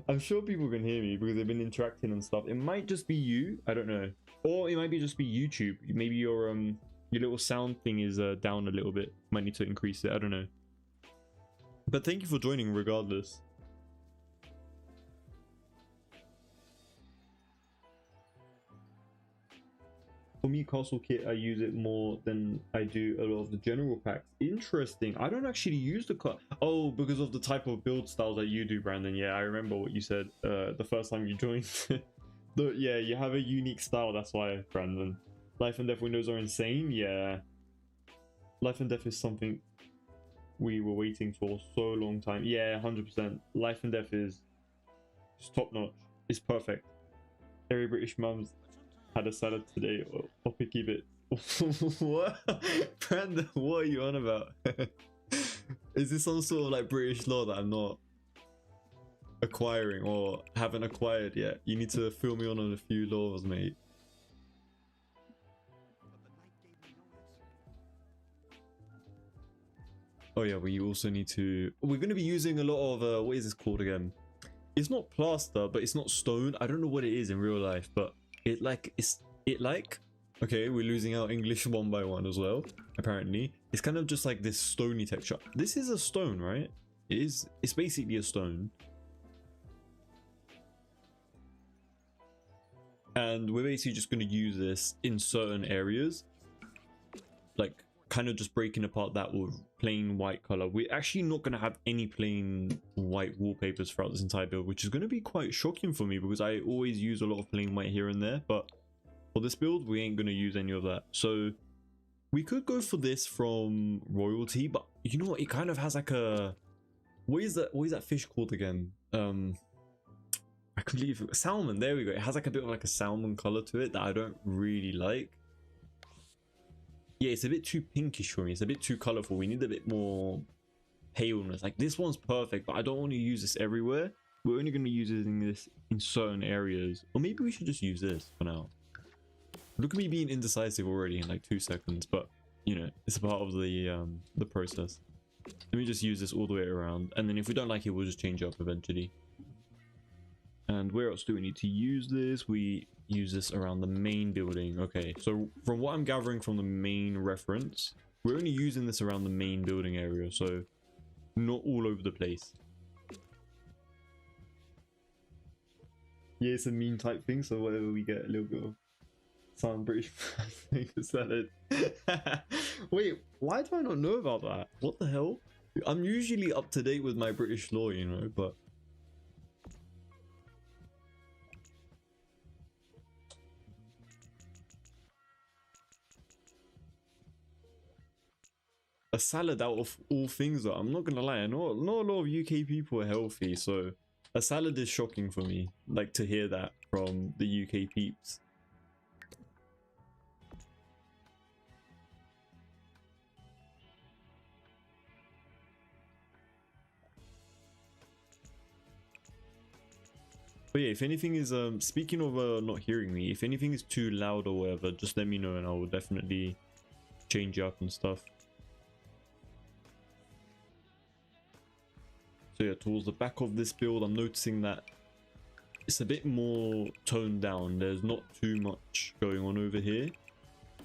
I'm sure people can hear me because they've been interacting and stuff. It might just be you. I don't know. Or it might be just be YouTube. Maybe your little sound thing is down a little bit. Might need to increase it. I don't know. But thank you for joining regardless. For me, Castle Kit, I use it more than I do a lot of the general packs. Interesting. I don't actually use the cut. Oh, because of the type of build styles that you do, Brandon. Yeah, I remember what you said the first time you joined. Yeah, you have a unique style. That's why, Brandon. Life and Death windows are insane. Yeah. Life and Death is something we were waiting for so long time. Yeah, 100%. Life and Death is top notch. It's perfect. Every British mums had a salad today or picky bit. What? Brandon, what are you on about? Is this some sort of like British law that I'm not acquiring or haven't acquired yet? You need to fill me on a few laws, mate. Oh yeah, we also need to... We're going to be using a lot of... what is this called again? It's not plaster, but it's not stone. I don't know what it is in real life, but it like... Okay, we're losing out English one by one as well, apparently. It's kind of just like this stony texture. This is a stone, right? It's basically a stone. and we're basically just going to use this in certain areas, like kind of just breaking apart that with plain white color. We're actually not going to have any plain white wallpapers throughout this entire build, which is going to be quite shocking for me because I always use a lot of plain white here and there, but for this build we ain't going to use any of that. So we could go for this from Royalty, but you know what, it kind of has like a, what is that fish called again? I could leave salmon. There we go. It has like a bit of like a salmon color to it that I don't really like. Yeah, it's a bit too pinkish for me. It's a bit too colorful. We need a bit more paleness. Like this one's perfect, but I don't want to use this everywhere. We're only going to be using this in certain areas, or maybe we should just use this for now. Look at me being indecisive already in like 2 seconds, but you know, it's a part of the process. Let me just use this all the way around, and then if we don't like it, we'll just change it up eventually. And where else do we need to use this? We use this around the main building. Okay, so from what I'm gathering from the main reference, we're only using this around the main building area, so not all over the place. Yeah, it's a meme type thing, so whatever we get a little bit of some British salad. Wait, why do I not know about that? What the hell? I'm usually up to date with my British law, you know, but a salad out of all things, though. I'm not gonna lie, not a lot of UK people are healthy, so a salad is shocking for me, like to hear that from the UK peeps. But yeah, if anything is speaking of not hearing me, if anything is too loud or whatever, just let me know and I will definitely change it up and stuff. So yeah, towards the back of this build, I'm noticing that it's a bit more toned down. There's not too much going on over here.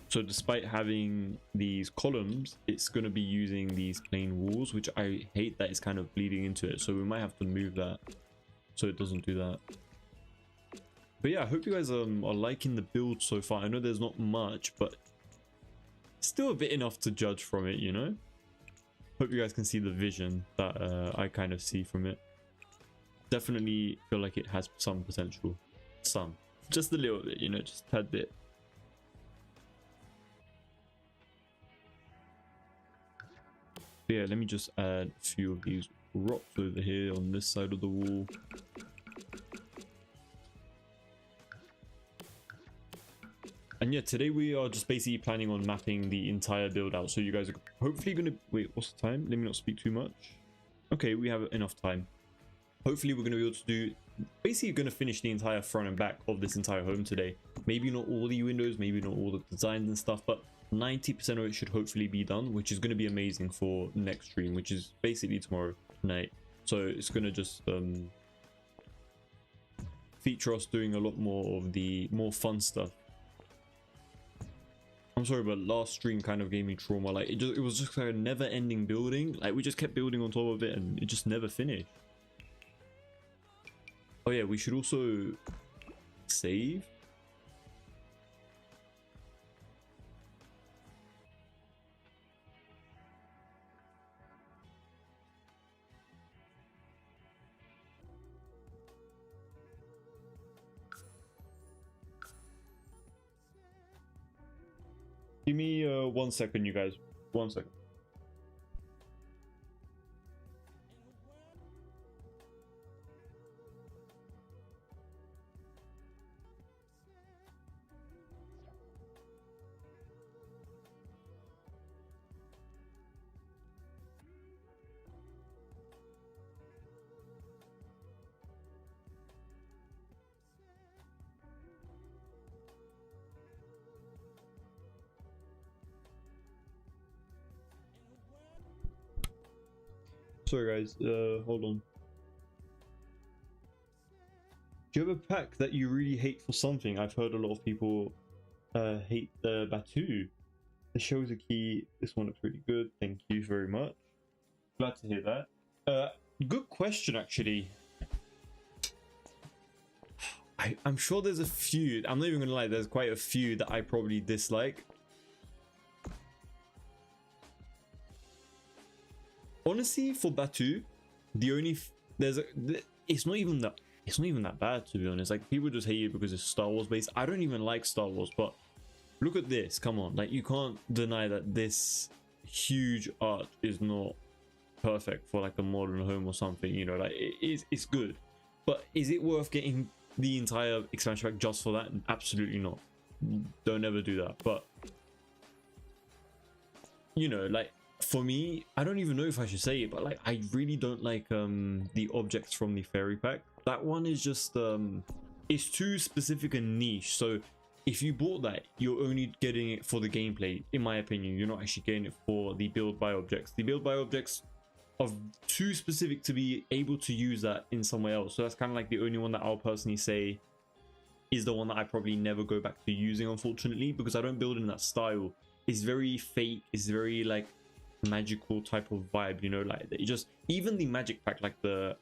So despite having these columns, it's going to be using these plain walls, which I hate that it's kind of bleeding into it. So we might have to move that so it doesn't do that. But yeah, I hope you guys are liking the build so far. I know there's not much, but still a bit enough to judge from it, you know? Hope you guys can see the vision that I kind of see from it. Definitely feel like it has some potential. Some. Just a little bit, you know, just a tad bit. But yeah, let me just add a few of these rocks over here on this side of the wall. And yeah, today we are just basically planning on mapping the entire build out. So you guys are hopefully going to... Wait, what's the time? Let me not speak too much. Okay, we have enough time. Hopefully we're going to be able to do... Basically going to finish the entire front and back of this entire home today. Maybe not all the windows, maybe not all the designs and stuff, but 90% of it should hopefully be done, which is going to be amazing for next stream, which is basically tomorrow night. So it's going to just feature us doing a lot more of the more fun stuff. I'm sorry, but last stream kind of gave me trauma. Like it was just like a never-ending building. Like we just kept building on top of it, and it just never finished. Oh yeah, we should also save. Give me 1 second, you guys. 1 second. Sorry guys, hold on. Do you have a pack that you really hate for something? I've heard a lot of people hate the Batu. The show's a key. This one looks really good. Thank you very much. Glad to hear that. Good question, actually. I'm sure there's a few. I'm not even gonna lie, there's quite a few that I probably dislike. Honestly, for Batu, the only it's not even that bad, to be honest. Like, people just hate it because it's Star Wars based. I don't even like Star Wars, but look at this. Come on, like, you can't deny that this huge art is not perfect for like a modern home or something, you know. Like, it's good, but is it worth getting the entire expansion pack just for that? Absolutely not. Don't ever do that. But you know, like, for me, I don't even know if I should say it, but like, I really don't like the objects from the fairy pack. That one is just it's too specific and niche. So if you bought that, you're only getting it for the gameplay, in my opinion. You're not actually getting it for the build by objects. The build by objects are too specific to be able to use that in somewhere else. So that's kind of like the only one that I'll personally say is the one that I probably never go back to using, unfortunately, because I don't build in that style. It's very fake. It's very like magical type of vibe, you know. Like, it just, even the magic pack, like the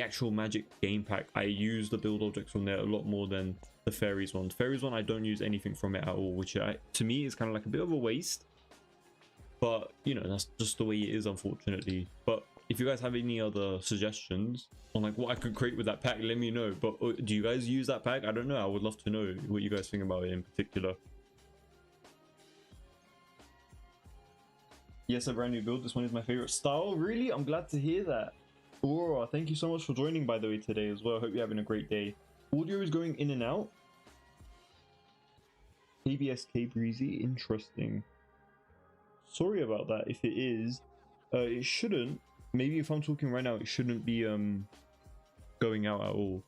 actual magic game pack, I use the build objects from there a lot more than the fairies one. The fairies one, I don't use anything from it at all, which to me is kind of like a bit of a waste. But you know, that's just the way it is, unfortunately. But if you guys have any other suggestions on like what I could create with that pack, let me know. But do you guys use that pack? I don't know. I would love to know what you guys think about it in particular. Yes, a brand new build. This one is my favorite style. Really? I'm glad to hear that. Aurora, thank you so much for joining, by the way, today as well. Hope you're having a great day. Audio is going in and out. ABSK Breezy, interesting. Sorry about that if it is. It shouldn't. Maybe if I'm talking right now, it shouldn't be going out at all.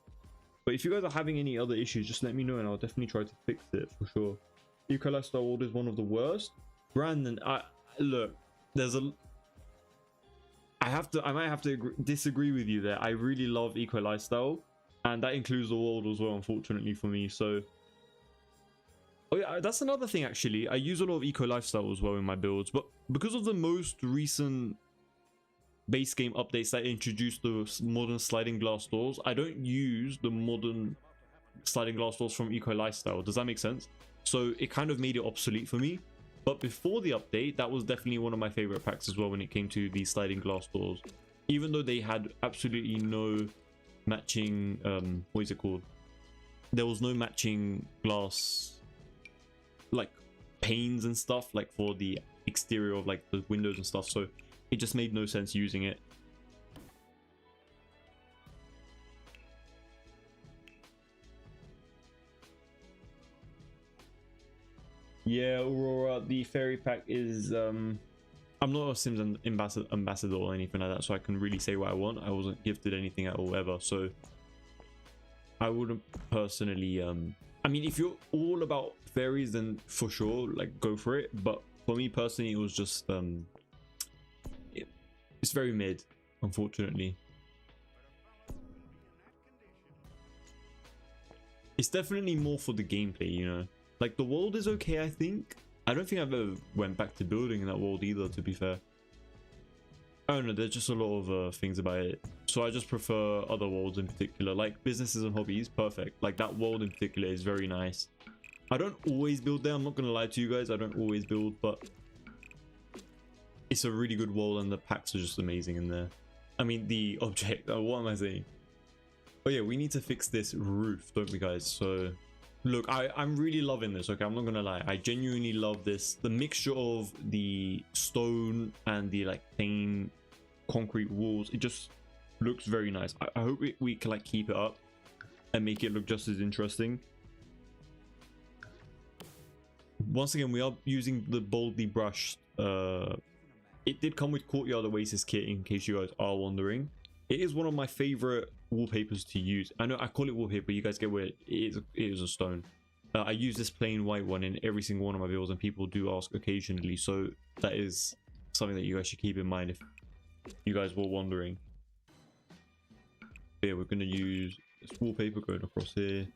But if you guys are having any other issues, just let me know and I'll definitely try to fix it for sure. Eco Star Wars is one of the worst. Brandon, look, I might have to disagree with you there. I really love Eco Lifestyle, and that includes the world as well, unfortunately for me. So, oh yeah, that's another thing actually. I use a lot of Eco Lifestyle as well in my builds, but because of the most recent base game updates that introduced the modern sliding glass doors, I don't use the modern sliding glass doors from Eco Lifestyle. Does that make sense? So it kind of made it obsolete for me. But before the update, that was definitely one of my favorite packs as well when it came to the sliding glass doors. Even though they had absolutely no matching, what is it called? There was no matching glass, like, panes and stuff, like for the exterior of like the windows and stuff. So it just made no sense using it. Yeah, Aurora, the fairy pack is I'm not a Sims ambassador or anything like that, so I can really say what I want. I wasn't gifted anything at all ever, so I wouldn't personally I mean, if you're all about fairies, then for sure, like, go for it. But for me personally, it was just it's very mid, unfortunately. It's definitely more for the gameplay, you know. Like, the world is okay, I think. I don't think I've ever went back to building in that world either, to be fair. I don't know, there's just a lot of things about it. So I just prefer other worlds in particular. Like, businesses and hobbies, perfect. Like, that world in particular is very nice. I don't always build there, I'm not going to lie to you guys. I don't always build, but it's a really good world and the packs are just amazing in there. I mean, the object, what am I saying? Oh yeah, we need to fix this roof, don't we, guys? So look, I'm really loving this, okay? I'm not gonna lie, I genuinely love this. The mixture of the stone and the like plain concrete walls, it just looks very nice. I hope we can like keep it up and make it look just as interesting. Once again, we are using the boldly brushed. It did come with Courtyard Oasis kit, in case you guys are wondering. It is one of my favorite wallpapers to use. I know I call it wallpaper, you guys get where it is a stone. I use this plain white one in every single one of my builds, and people do ask occasionally, so that is something that you guys should keep in mind if you guys were wondering. Yeah, we're going to use this wallpaper going across here.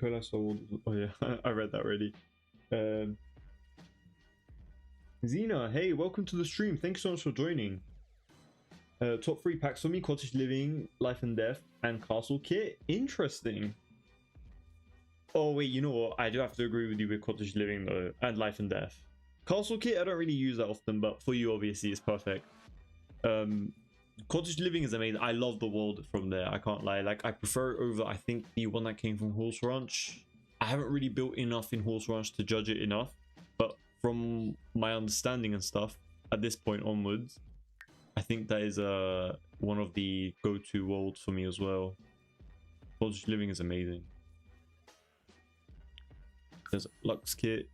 Nicolas sold. Oh yeah, I read that already. Zena, hey, welcome to the stream. Thanks so much for joining. Top 3 packs for me: Cottage Living, Life and Death, and Castle Kit. Interesting. Oh wait, you know what? I do have to agree with you with Cottage Living though, and Life and Death. Castle Kit I don't really use that often, but for you obviously it's perfect. Cottage Living is amazing. I love the world from there. I can't lie. Like I prefer it over, I think, the one that came from Horse Ranch. I haven't really built enough in Horse Ranch to judge it enough, but from my understanding and stuff at this point onwards, I think that is one of the go-to worlds for me as well. Cottage Living is amazing. There's Lux Kit.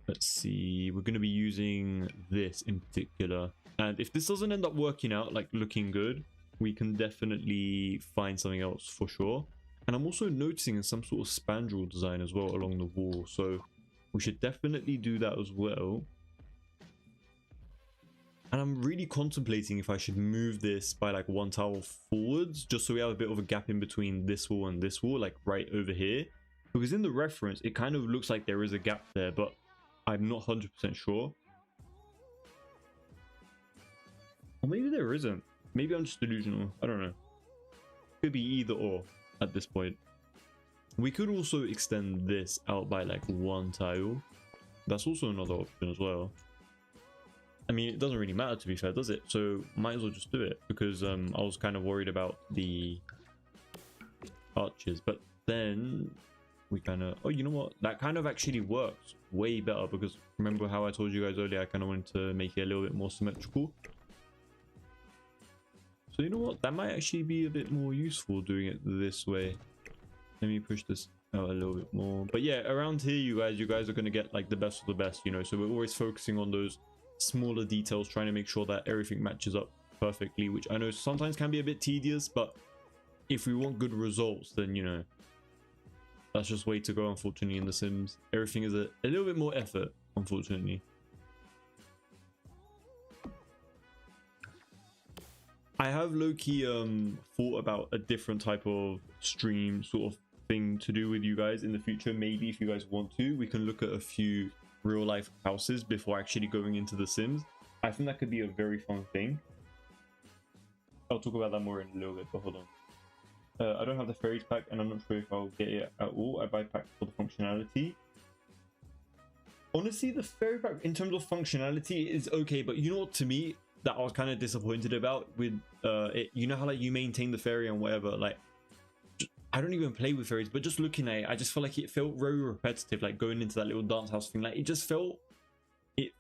Let's see, we're going to be using this in particular, and if this doesn't end up working out, like looking good, we can definitely find something else for sure. And I'm also noticing some sort of spandrel design as well along the wall, so we should definitely do that as well. And I'm really contemplating if I should move this by like 1 tile forwards, just so we have a bit of a gap in between this wall and this wall, like right over here, because in the reference it kind of looks like there is a gap there, but I'm not 100% sure. Or maybe there isn't. Maybe I'm just delusional. I don't know. Could be either or at this point. We could also extend this out by like 1 tile. That's also another option as well. I mean, it doesn't really matter to be fair, does it? So might as well just do it, because I was kind of worried about the arches, but then we kind of, oh, you know what, that kind of actually works way better, because remember how I told you guys earlier I kind of wanted to make it a little bit more symmetrical. So you know what, that might actually be a bit more useful doing it this way. Let me push this out a little bit more. But yeah, around here you guys are going to get like the best of the best, you know, so we're always focusing on those smaller details, trying to make sure that everything matches up perfectly, which I know sometimes can be a bit tedious, but if we want good results, then you know, that's just way to go, unfortunately. In The Sims, everything is a little bit more effort, unfortunately. I have low-key thought about a different type of stream sort of thing to do with you guys in the future. Maybe if you guys want to, we can look at a few real life houses before actually going into The Sims. I think that could be a very fun thing. I'll talk about that more in a little bit, but hold on. I don't have the fairies pack, and I'm not sure if I'll get it at all. I buy packs for the functionality. Honestly, the fairy pack in terms of functionality is okay, but you know what, to me, that I was kind of disappointed about with it. You know how like you maintain the fairy and whatever, like I don't even play with fairies, but just looking at it, I just felt like it felt very repetitive, like going into that little dance house thing. Like it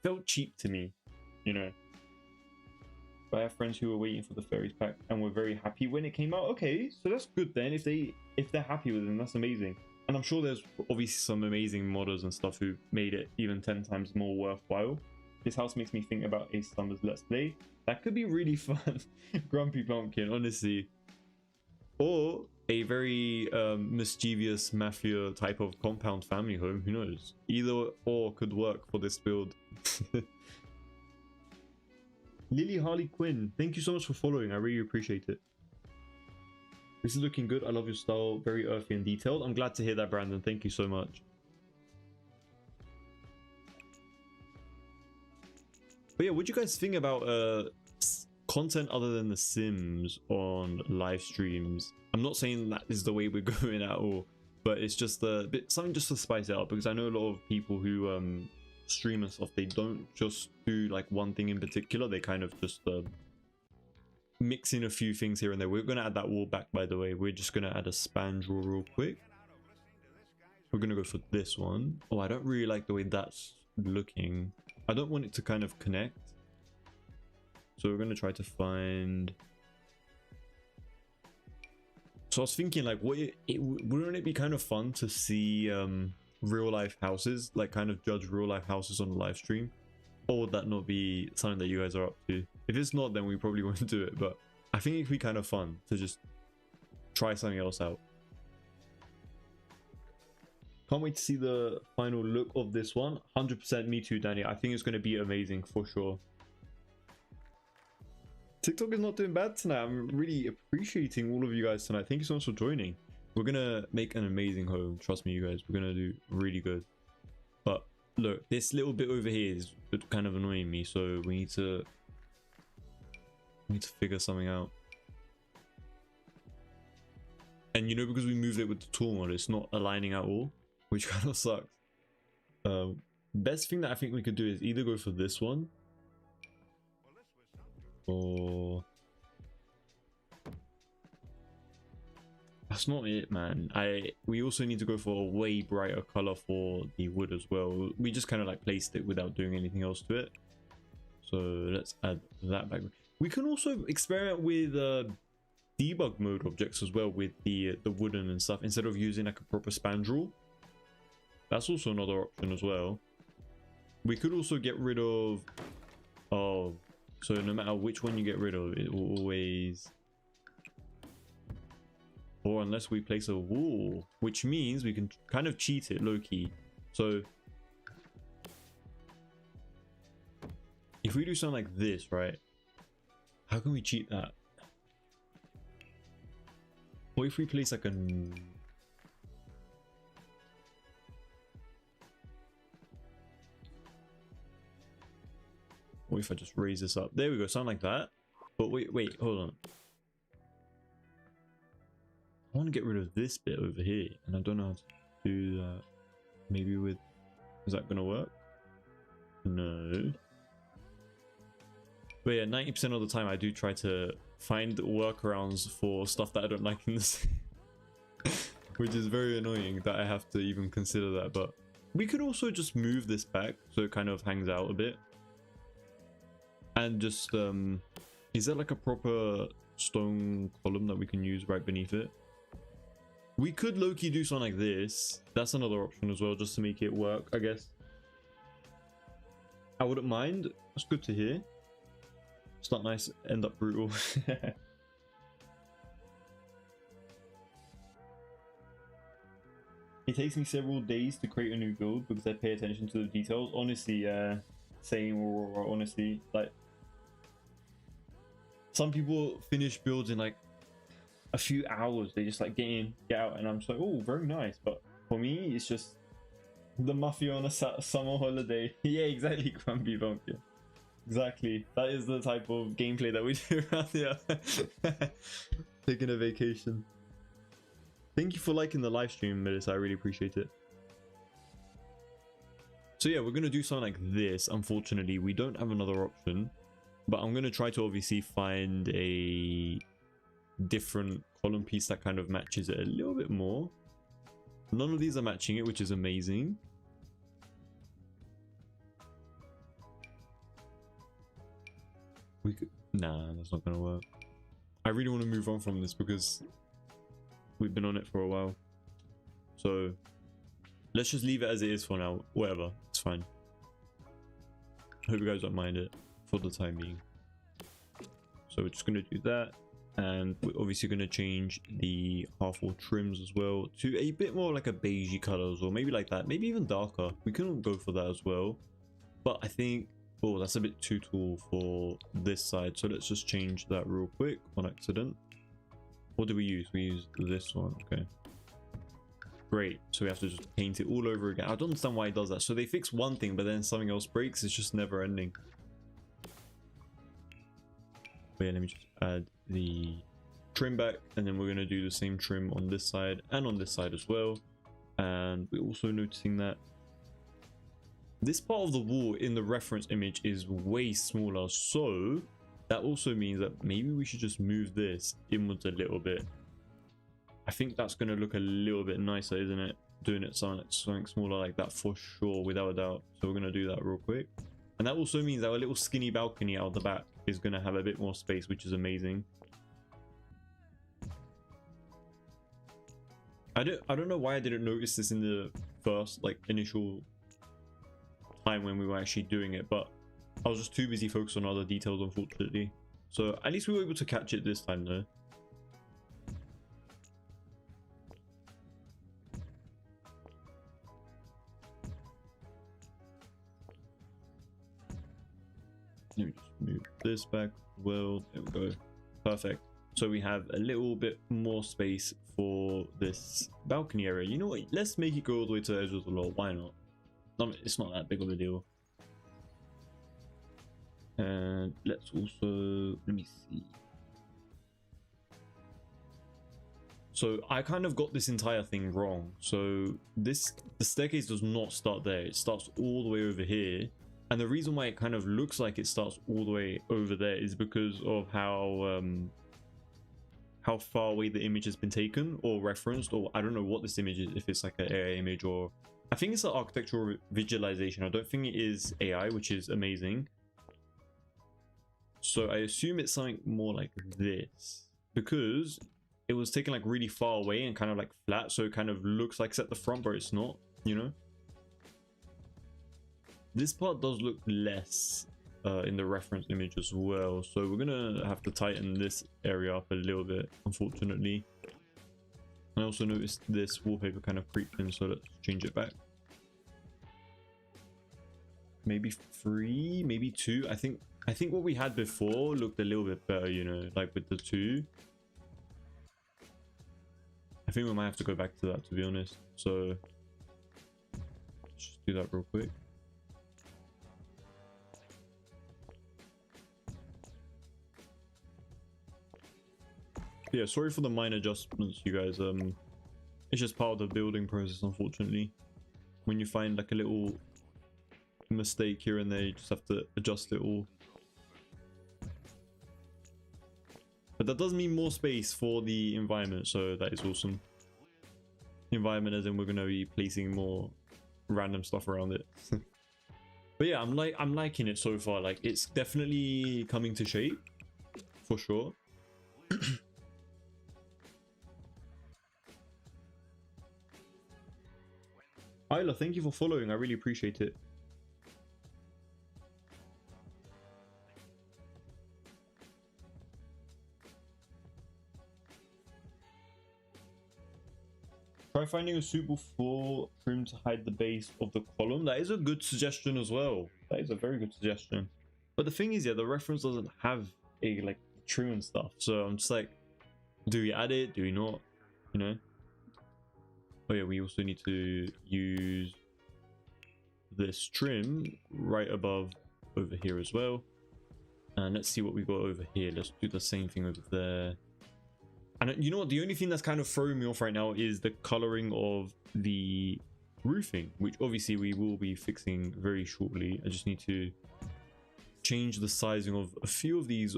felt cheap to me, you know. But I have friends who were waiting for the fairies pack and were very happy when it came out. Okay, so that's good then. If they're happy with it, that's amazing. And I'm sure there's obviously some amazing modders and stuff who made it even 10 times more worthwhile. This house makes me think about Ace Summer's Let's Play. That could be really fun. Grumpy Pumpkin, honestly. Or a very mischievous mafia type of compound family home. Who knows? Either or could work for this build. Lily Harley Quinn, thank you so much for following. I really appreciate it. This is looking good. I love your style. Very earthy and detailed. I'm glad to hear that, Brandon. Thank you so much. But yeah, what do you guys think about content other than The Sims on live streams? I'm not saying that is the way we're going at all, but it's just a bit something just to spice it up, because I know a lot of people who stream and stuff, they don't just do like one thing in particular. They kind of just mix in a few things here and there. We're going to add that wall back, by the way. We're just going to add a spandrel real quick. We're going to go for this one. Oh, I don't really like the way that's looking. I don't want it to kind of connect, so we're going to try to find. So I was thinking, like, wouldn't it be kind of fun to see real life houses, like kind of judge real life houses on the live stream? Or would that not be something that you guys are up to? If it's not, then we probably won't do it, but I think it could be kind of fun to just try something else out. Can't wait to see the final look of this one. 100% me too, Danny. I think it's going to be amazing for sure. TikTok is not doing bad tonight. I'm really appreciating all of you guys tonight. Thank you so much for joining. We're gonna make an amazing home. Trust me, you guys. We're gonna do really good. But look, this little bit over here is kind of annoying me. So we need to figure something out. And you know, because we moved it with the tool mod, it's not aligning at all, which kind of sucks. Best thing that I think we could do is either go for this one, or that's not it, man. We also need to go for a way brighter color for the wood as well. We just kind of like placed it without doing anything else to it. So let's add that back. We can also experiment with debug mode objects as well with the wooden and stuff, instead of using like a proper spandrel. That's also another option as well. We could also get rid of, oh, so no matter which one you get rid of, it will always, or unless we place a wall, which means we can kind of cheat it low-key. So if we do something like this, right, how can we cheat that? What if we place like a, what if I just raise this up? There we go, something like that. But wait, hold on. I want to get rid of this bit over here, and I don't know how to do that. Maybe with, is that gonna work? No. But yeah, 90% of the time I do try to find workarounds for stuff that I don't like in this, which is very annoying that I have to even consider that. But we could also just move this back so it kind of hangs out a bit, and just is there like a proper stone column that we can use right beneath it? We could low-key do something like this. That's another option as well, just to make it work, I guess. I wouldn't mind. That's good to hear. Start nice, end up brutal. It takes me several days to create a new build because I pay attention to the details. Honestly, same, or honestly, like, some people finish builds in like a few hours. They just like get in, get out, and I'm just like, oh, very nice. But for me, it's just the mafia on a summer holiday. Yeah, exactly, Grumpy Bump. Yeah, exactly. That is the type of gameplay that we do around here. Taking a vacation. Thank you for liking the live stream, Melissa. I really appreciate it. So yeah, we're gonna do something like this. Unfortunately, we don't have another option, but I'm gonna try to obviously find a different column piece that kind of matches it a little bit more. None of these are matching it, which is amazing. We could, nah, that's not gonna work. I really want to move on from this because we've been on it for a while. So let's just leave it as it is for now. Whatever, it's fine. Hope you guys don't mind it for the time being. So we're just gonna do that. And we're obviously going to change the half-wall trims as well to a bit more like a beigey color as well. Maybe like that, maybe even darker. We can go for that as well. But I think, oh, that's a bit too tall for this side. So let's just change that real quick on accident. What did we use? We used this one. Okay. Great. So we have to just paint it all over again. I don't understand why it does that. So they fix one thing, but then something else breaks. It's just never ending. But yeah, let me just add the trim back, and then we're going to do the same trim on this side and on this side as well. And we're also noticing that this part of the wall in the reference image is way smaller, so that also means that maybe we should just move this inwards a little bit. I think that's going to look a little bit nicer, isn't it? Doing it something smaller like that for sure, without a doubt. So we're going to do that real quick. And that also means our little skinny balcony out the back is going to have a bit more space, which is amazing. I don't know why I didn't notice this in the first like initial time when we were actually doing it, but I was just too busy focused on other details, unfortunately. So at least we were able to catch it this time though. Let me just move this back. Well, there we go. Perfect. so we have a little bit more space for this balcony area. You know what, let's make it go all the way to the edge of the law. Why not? It's not that big of a deal. And let's also, let me see. So I kind of got this entire thing wrong. So the staircase does not start there. It starts all the way over here. And the reason why it kind of looks like it starts all the way over there is because of how far away the image has been taken or referenced, or I don't know what this image is, if it's like an AI image, or I think it's an architectural visualization. I don't think it is AI, which is amazing. So I assume it's something more like this, because it was taken like really far away and kind of like flat, so it kind of looks like it's at the front, but it's not, you know. This part does look less in the reference image as well, so we're gonna have to tighten this area up a little bit, unfortunately. I also noticed this wallpaper kind of creeped in, so let's change it back. Maybe 3, maybe 2. I think what we had before looked a little bit better, you know, like with the 2. I think we might have to go back to that, to be honest. So let's just do that real quick. Yeah, sorry for the minor adjustments, you guys. It's just part of the building process, unfortunately. When you find like a little mistake here and there, you just have to adjust it all. But that does mean more space for the environment, so that is awesome. Environment as in we're going to be placing more random stuff around it. But yeah, I'm liking it so far. Like, it's definitely coming to shape for sure. Isla, thank you for following. I really appreciate it. Try finding a suitable floor trim to hide the base of the column. That is a good suggestion as well. That is a very good suggestion. But the thing is, yeah, the reference doesn't have a like trim and stuff. So I'm just like, do we add it? Do we not? You know? Oh yeah, we also need to use this trim right above over here as well. And let's see what we got over here. Let's do the same thing over there. And you know what, the only thing that's kind of throwing me off right now is the coloring of the roofing, which obviously we will be fixing very shortly. I just need to change the sizing of a few of these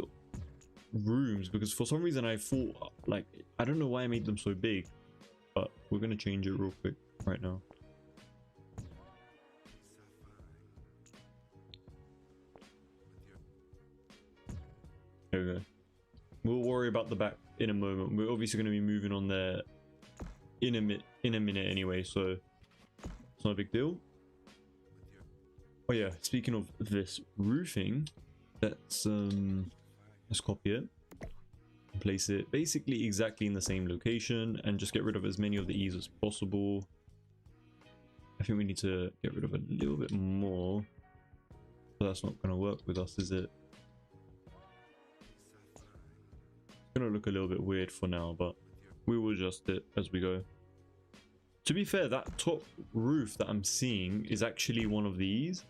rooms, because for some reason I thought, like, I don't know why I made them so big, but we're going to change it real quick right now. There we go. We'll worry about the back in a moment. We're obviously going to be moving on there in a minute anyway, so it's not a big deal. Oh yeah, speaking of this roofing, let's copy it and place it basically exactly in the same location and just get rid of as many of the E's as possible. I think we need to get rid of a little bit more, but that's not going to work with us, is it? Gonna look a little bit weird for now, but we will adjust it as we go. To be fair, that top roof that I'm seeing is actually one of these,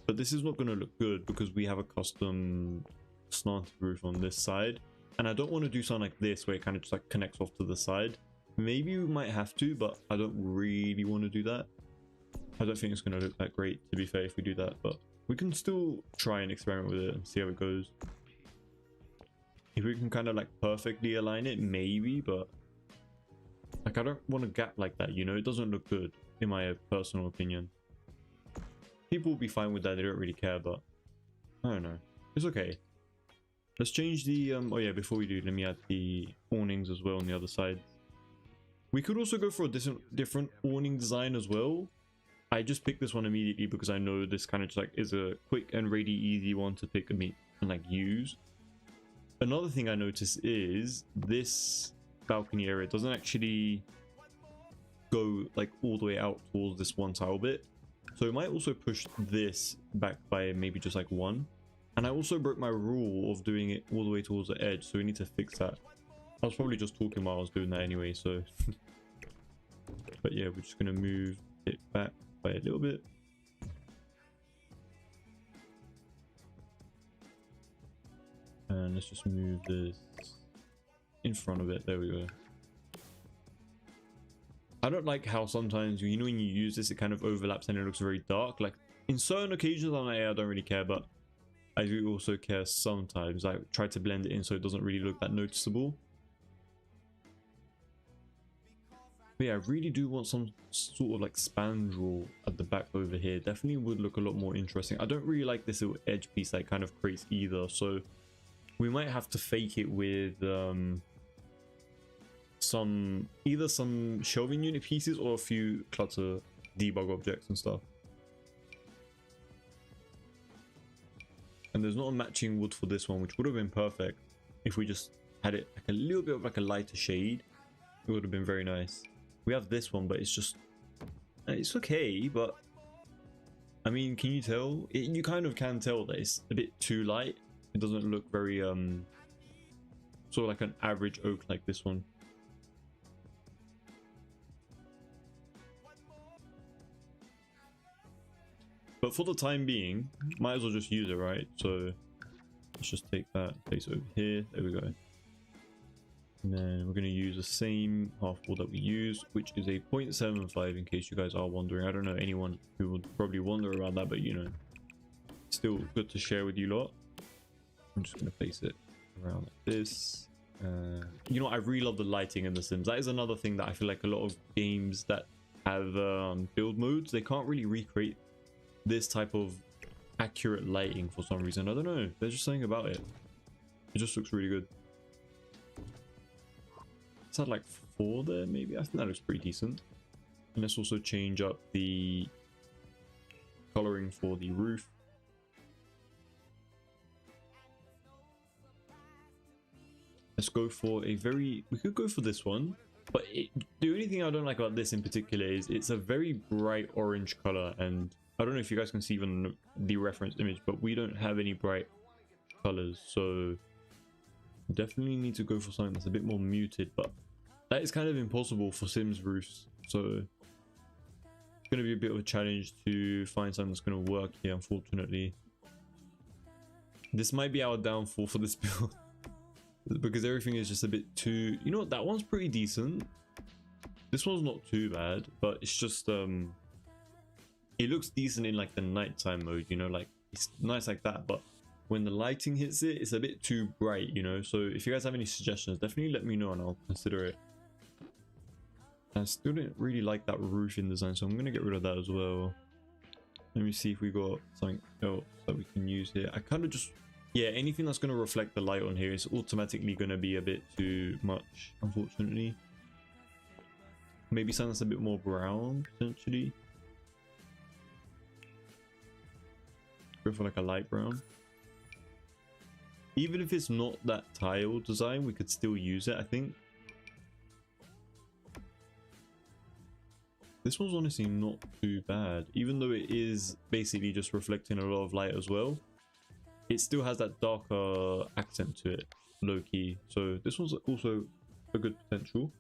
but this is not going to look good because we have a custom slanted roof on this side, and I don't want to do something like this where it kind of just like connects off to the side. Maybe we might have to, but I don't really want to do that. I don't think it's going to look that great, to be fair, if we do that, but we can still try and experiment with it and see how it goes. If we can kind of like perfectly align it, maybe, but like I don't want a gap like that, you know? It doesn't look good, in my personal opinion. People will be fine with that, they don't really care, but I don't know. It's okay. Let's change the, oh yeah, before we do, let me add the awnings as well on the other side. We could also go for a different awning design as well. I just picked this one immediately because I know this kind of just like is a quick and ready, easy one to pick and like use. Another thing I noticed is this balcony area doesn't actually go like all the way out towards this one tile bit. So it might also push this back by maybe just like 1. And I also broke my rule of doing it all the way towards the edge, so we need to fix that. I was probably just talking while I was doing that anyway, so... But yeah, we're just going to move it back by a little bit. And let's just move this in front of it. There we go. I don't like how sometimes, you know, when you use this, it kind of overlaps and it looks very dark. Like, in certain occasions, I'm like, yeah, I don't really care, but I do also care sometimes. I try to blend it in so it doesn't really look that noticeable. But yeah, I really do want some sort of like spandrel at the back over here. Definitely would look a lot more interesting. I don't really like this little edge piece that kind of creates either, so we might have to fake it with either some shelving unit pieces or a few clutter debug objects and stuff. And there's not a matching wood for this one, which would have been perfect if we just had it like a little bit of like a lighter shade. It would have been very nice. We have this one, but it's just, it's okay, but I mean, can you tell? You kind of can tell that it's a bit too light. It doesn't look very sort of like an average oak like this one. But for the time being, might as well just use it, right? So let's just take that place over here. There we go. And then we're going to use the same half wall that we used, which is a 0.75 in case you guys are wondering. I don't know anyone who would probably wonder about that, but you know, still good to share with you lot. I'm just going to place it around like this. You know, I really love the lighting in The Sims. That is another thing that I feel like a lot of games that have build modes, they can't really recreate this type of accurate lighting for some reason. I don't know, there's just something about it. It just looks really good. It's had like 4 there maybe. I think that looks pretty decent. And let's also change up the coloring for the roof. Let's go for a very, we could go for this one, but the only thing I don't like about this in particular is it's a very bright orange color, and I don't know if you guys can see even the reference image, but we don't have any bright colors, so definitely need to go for something that's a bit more muted. But that is kind of impossible for Sims roofs, so it's going to be a bit of a challenge to find something that's going to work here, unfortunately. This might be our downfall for this build because everything is just a bit too, you know what, that one's pretty decent. This one's not too bad, but it's just it looks decent in like the nighttime mode, you know, like it's nice like that, but when the lighting hits it, it's a bit too bright, you know. So if you guys have any suggestions, definitely let me know and I'll consider it. I still didn't really like that roofing design, so I'm gonna get rid of that as well. Let me see if we got something else that we can use here. I kind of just, yeah, anything that's going to reflect the light on here is automatically going to be a bit too much, unfortunately. Maybe something that's a bit more brown, potentially. Go for like a light brown. Even if it's not that tile design, we could still use it, I think. This one's honestly not too bad, even though it is basically just reflecting a lot of light as well. It still has that darker accent to it, low-key. So this one's also a good potential.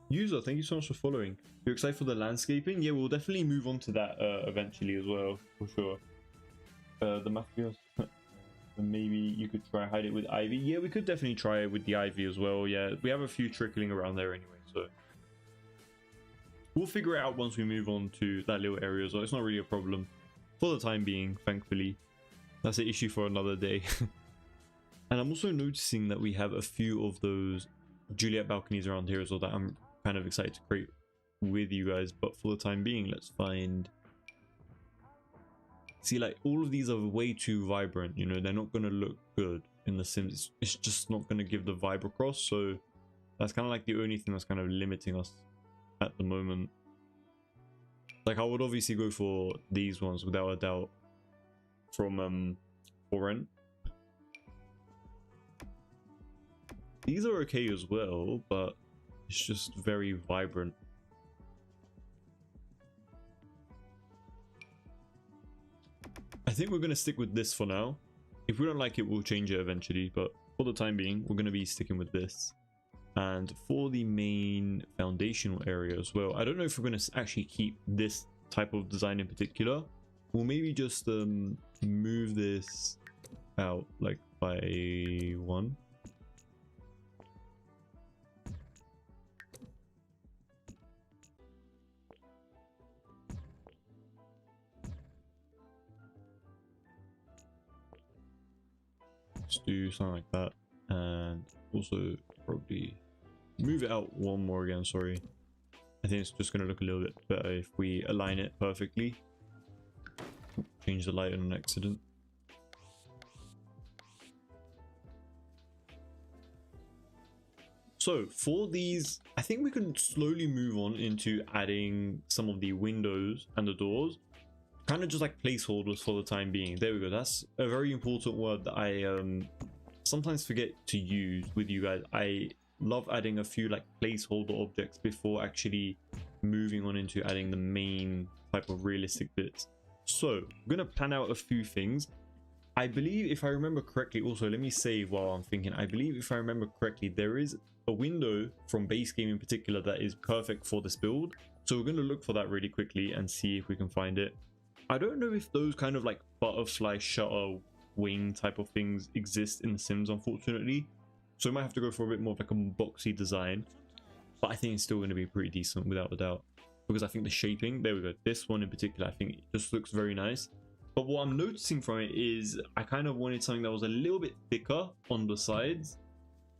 User, thank you so much for following. You're excited for the landscaping? Yeah, we'll definitely move on to that eventually as well, for sure. The Mafias, maybe you could try hide it with ivy. Yeah, we could definitely try it with the ivy as well. Yeah, we have a few trickling around there anyway, so we'll figure it out once we move on to that little area as well. It's not really a problem for the time being, thankfully. That's an issue for another day. And I'm also noticing that we have a few of those Juliet balconies around here as well that I'm kind of excited to create with you guys. But for the time being, let's find... See, like, all of these are way too vibrant, you know, they're not going to look good in The Sims. It's just not going to give the vibe across, so that's kind of like the only thing that's kind of limiting us at the moment. Like, I would obviously go for these ones without a doubt from For Rent. These are okay as well, but it's just very vibrant. I think we're going to stick with this for now. If we don't like it, we'll change it eventually, but for the time being, we're going to be sticking with this. And for the main foundational area as well, I don't know if we're going to actually keep this type of design in particular. We'll maybe just move this out like by 1. Let's do something like that, and also probably move it out 1 more again. Sorry, I think it's just going to look a little bit better if we align it perfectly. Change the light on an accident. So for these, I think we can slowly move on into adding some of the windows and the doors, kind of just like placeholders for the time being. There we go. That's a very important word that I sometimes forget to use with you guys. I love adding a few like placeholder objects before actually moving on into adding the main type of realistic bits. So I'm gonna plan out a few things. I believe, if I remember correctly, also let me save while I'm thinking. I believe if I remember correctly, there is a window from base game in particular that is perfect for this build. So we're going to look for that really quickly and see if we can find it. I don't know if those kind of like butterfly shutter wing type of things exist in The Sims, unfortunately. So we might have to go for a bit more of like a boxy design. But I think it's still going to be pretty decent without a doubt. Because I think the shaping, there we go. This one in particular, I think it just looks very nice. But what I'm noticing from it is I kind of wanted something that was a little bit thicker on the sides.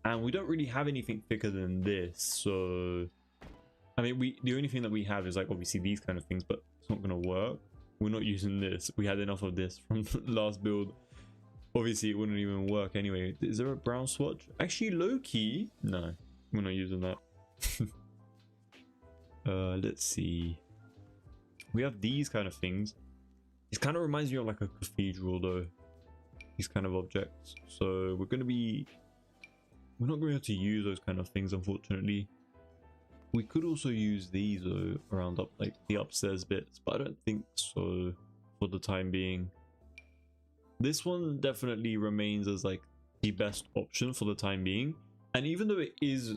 And we don't really have anything thicker than this. So, I mean, the only thing that we have is like obviously these kind of things, but it's not going to work. We're not using this. We had enough of this from the last build. Obviously, it wouldn't even work anyway. Is there a brown swatch? Actually, low key. No, we're not using that. Let's see. We have these kind of things. It kind of reminds me of like a cathedral though. These kind of objects. So we're not going to be able to use those kind of things, unfortunately. We could also use these though around up like the upstairs bits, but I don't think so for the time being. This one definitely remains as like the best option for the time being. And even though it is,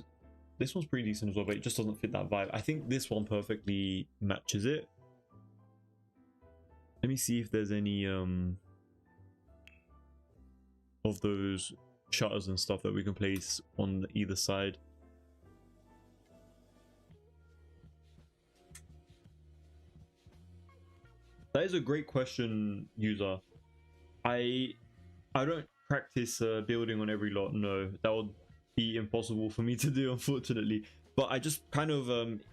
this one's pretty decent as well, but it just doesn't fit that vibe. I think this one perfectly matches it. Let me see if there's any of those shutters and stuff that we can place on either side. That is a great question, user. I don't practice building on every lot. No, that would be impossible for me to do, unfortunately. But I just kind of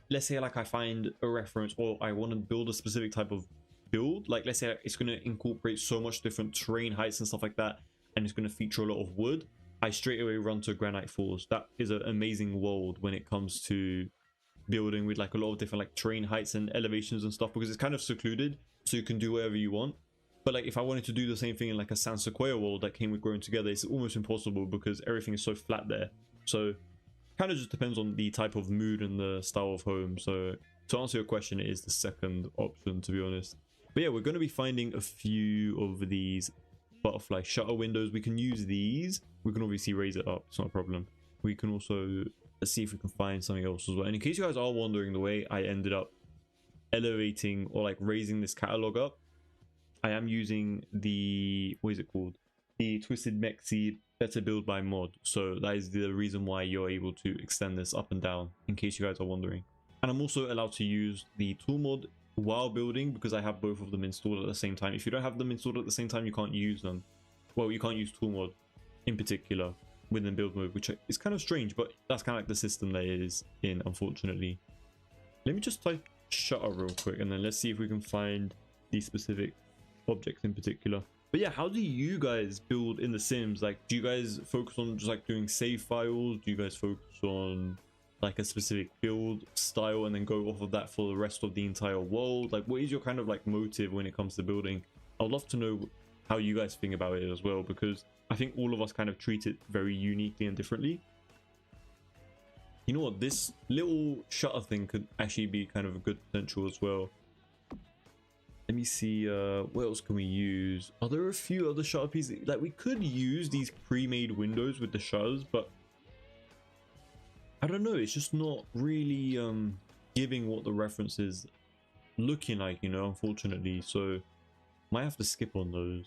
let's say like I find a reference or I want to build a specific type of build. Like let's say it's going to incorporate so much different terrain heights and stuff like that, and it's going to feature a lot of wood. I straight away run to Granite Falls. That is an amazing world when it comes to building with like a lot of different like terrain heights and elevations and stuff, because it's kind of secluded, so you can do whatever you want. But like if I wanted to do the same thing in like a San Sequoia world that came with Growing Together, it's almost impossible because everything is so flat there. So kind of just depends on the type of mood and the style of home. So to answer your question, it is the second option, to be honest. But yeah, we're going to be finding a few of these butterfly shutter windows. We can use these. We can obviously raise it up, it's not a problem. We can also see if we can find something else as well. And in case you guys are wondering the way I ended up elevating or like raising this catalog up, I am using the, what is it called, the Twisted Mech Seed Better Build by Mod. So that is the reason why you're able to extend this up and down, in case you guys are wondering. And I'm also allowed to use the tool mod while building because I have both of them installed at the same time. If you don't have them installed at the same time, you can't use them. Well, you can't use tool mod in particular within build mode, which is kind of strange, but that's kind of like the system that it is in, unfortunately. Let me just type shutter real quick and then let's see if we can find these specific objects in particular. But yeah, how do you guys build in The Sims? Like, do you guys focus on just like doing save files? Do you guys focus on like a specific build style and then go off of that for the rest of the entire world? Like, what is your kind of like motive when it comes to building? I'd love to know how you guys think about it as well, because I think all of us kind of treat it very uniquely and differently. You know what, this little shutter thing could actually be kind of a good potential as well. Let me see, what else can we use? Are there a few other shutter pieces? Like, we could use these pre-made windows with the shutters, but I don't know, it's just not really giving what the reference is looking like, you know, unfortunately. So might have to skip on those.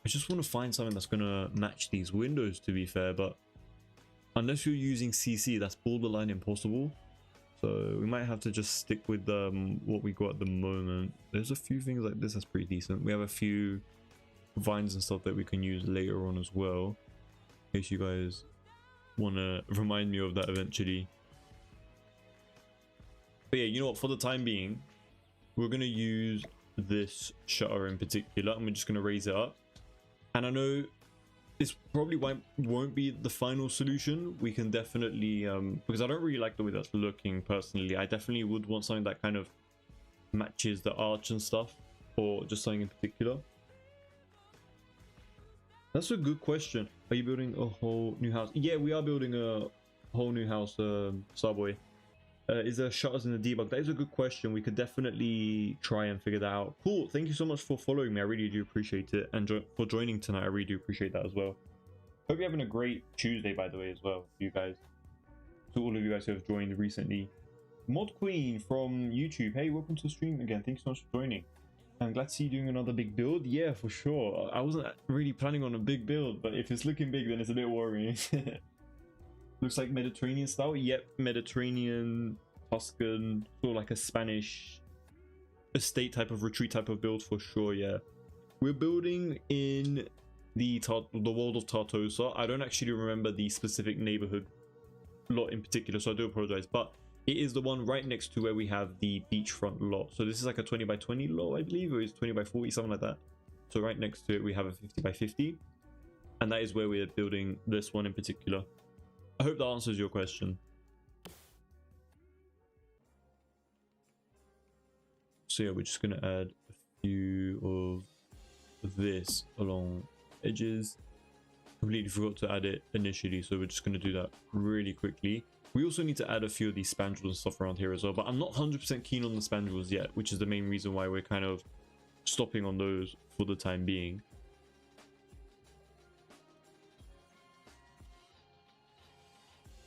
I just want to find something that's gonna match these windows, to be fair, but unless you're using CC, that's borderline impossible. So we might have to just stick with what we got at the moment. There's a few things like this that's pretty decent. We have a few vines and stuff that we can use later on as well, in case you guys want to remind me of that eventually. But yeah, you know what, for the time being, we're going to use this shutter in particular, and we're just going to raise it up. And I know this probably won't be the final solution. We can definitely, because I don't really like the way that's looking personally, I definitely would want something that kind of matches the arch and stuff, or just something in particular. That's a good question. Are you building a whole new house? Yeah, we are building a whole new house, Starboy. Is there shutters in the debug? That is a good question. We could definitely try and figure that out. Cool. Thank you so much for following me. I really do appreciate it. And for joining tonight, I really do appreciate that as well. Hope you're having a great Tuesday, by the way, as well, you guys. To all of you guys who have joined recently. Mod Queen from YouTube. Hey, welcome to the stream again. Thanks so much for joining. I'm glad to see you doing another big build. Yeah, for sure. I wasn't really planning on a big build, but if it's looking big, then it's a bit worrying. Looks like Mediterranean style. Yep, Mediterranean, Tuscan, sort of like a Spanish estate type of retreat type of build for sure. Yeah, we're building in the world of Tartosa. I don't actually remember the specific neighborhood lot in particular, so I do apologize, but it is the one right next to where we have the beachfront lot. So this is like a 20 by 20 lot, I believe, or it's 20 by 40, something like that. So right next to it we have a 50 by 50, and that is where we're building this one in particular. I hope that answers your question. So yeah, we're just gonna add a few of this along edges. Completely forgot to add it initially, so we're just gonna do that really quickly. We also need to add a few of these spandrels and stuff around here as well, but I'm not 100% keen on the spandrels yet, which is the main reason why we're kind of stopping on those for the time being.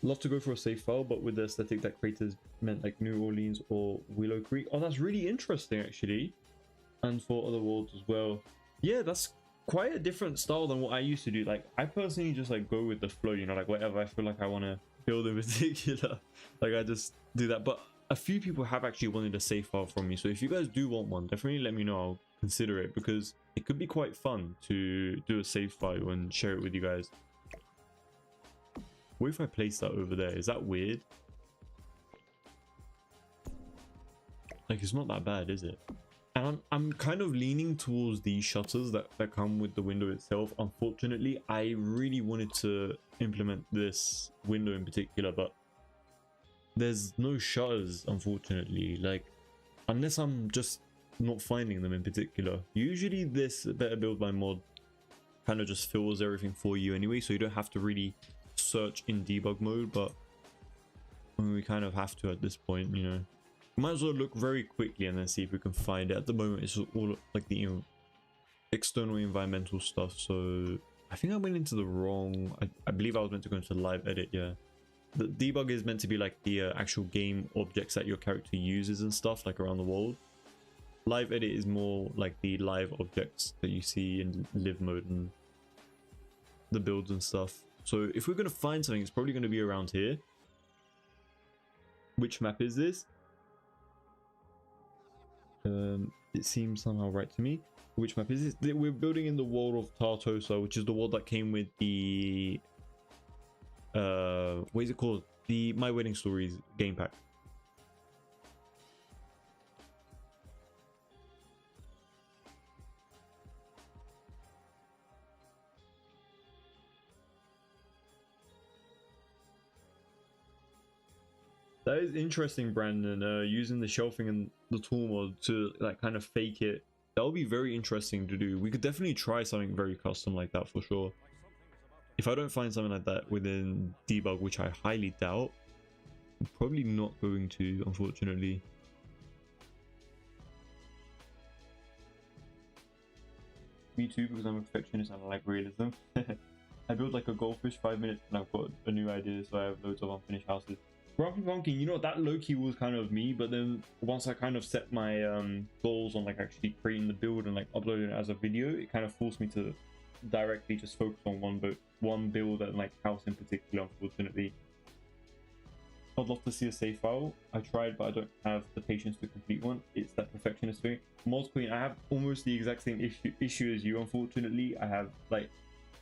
Love to go for a safe file, but with the aesthetic that creators meant, like New Orleans or Willow Creek. Oh, that's really interesting actually. And for other worlds as well. Yeah, that's quite a different style than what I used to do. Like, I personally just like go with the flow, you know, like whatever I feel like I want to build in particular. Like, I just do that. But a few people have actually wanted a safe file from me. So if you guys do want one, definitely let me know. I'll consider it, because it could be quite fun to do a save file and share it with you guys. What if I place that over there? Is that weird? Like, it's not that bad, is it? And I'm kind of leaning towards the shutters that come with the window itself. Unfortunately, I really wanted to implement this window in particular, but there's no shutters, unfortunately. Like, unless I'm just not finding them in particular. Usually this Better Build by Mod kind of just fills everything for you anyway, so you don't have to really search in debug mode, but we kind of have to at this point, you know. Might as well look very quickly and then see if we can find it. At the moment it's all like the, you know, external environmental stuff, so I think I went into the wrong, I believe I was meant to go into live edit. Yeah, the debug is meant to be like the actual game objects that your character uses and stuff, like around the world. Live edit is more like the live objects that you see in live mode and the builds and stuff. So if we're going to find something, it's probably going to be around here. Which map is this? It seems somehow right to me. Which map is this? We're building in the world of Tartosa, which is the world that came with the what is it called? The My Wedding Stories game pack. That is interesting, Brandon. Using the shelving and the tool mod to like kind of fake it. That would be very interesting to do. We could definitely try something very custom like that for sure. If I don't find something like that within debug, which I highly doubt, I'm probably not going to, unfortunately. me too, because I'm a perfectionist and I like realism. I build like a goldfish 5 minutes and I've got a new idea, so I have loads of unfinished houses. Grumpy Pumpkin, you know, that low-key was kind of me, but then once I kind of set my goals on like actually creating the build and like uploading it as a video, it kind of forced me to directly just focus on one build and like house in particular, unfortunately. I'd love to see a save file. I tried, but I don't have the patience to complete one. It's that perfectionist thing. Moz Queen, I have almost the exact same issue as you, unfortunately. I have like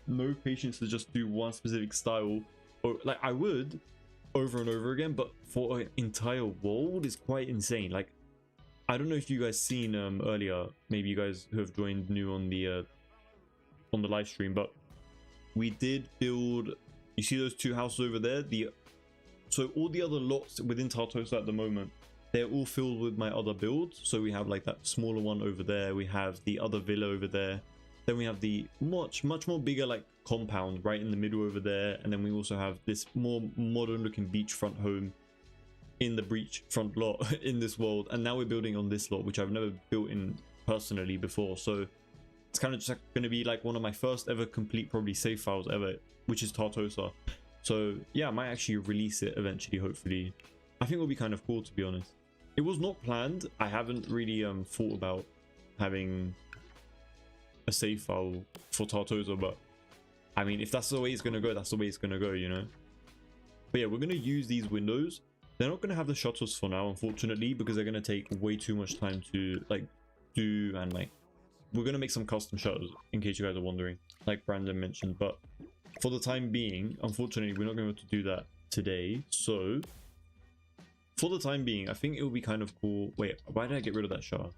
no patience to just do one specific style, or like I would over and over again, but for an entire world is quite insane. Like, I don't know if you guys seen earlier, maybe you guys who have joined new on the live stream, but we did build, you see those two houses over there, so all the other lots within Tartosa at the moment, they're all filled with my other builds. So we have like that smaller one over there, we have the other villa over there, then we have the much more bigger like compound right in the middle over there, and then we also have this more modern looking beachfront home in the beachfront lot in this world, and now we're building on this lot, which I've never built in personally before. So it's kind of just going to be like one of my first ever complete probably save files ever, which is Tartosa. So yeah, I might actually release it eventually, hopefully. I think it'll be kind of cool, to be honest. It was not planned. I haven't really thought about having a save file for Tartosa, but I mean, if that's the way it's going to go, that's the way it's going to go, you know? But yeah, we're going to use these windows. They're not going to have the shutters for now, unfortunately, because they're going to take way too much time to like do, and like we're going to make some custom shutters, in case you guys are wondering, like Brandon mentioned. But for the time being, unfortunately, we're not going to be able to do that today. So for the time being, I think it would be kind of cool. Wait, why did I get rid of that shutter?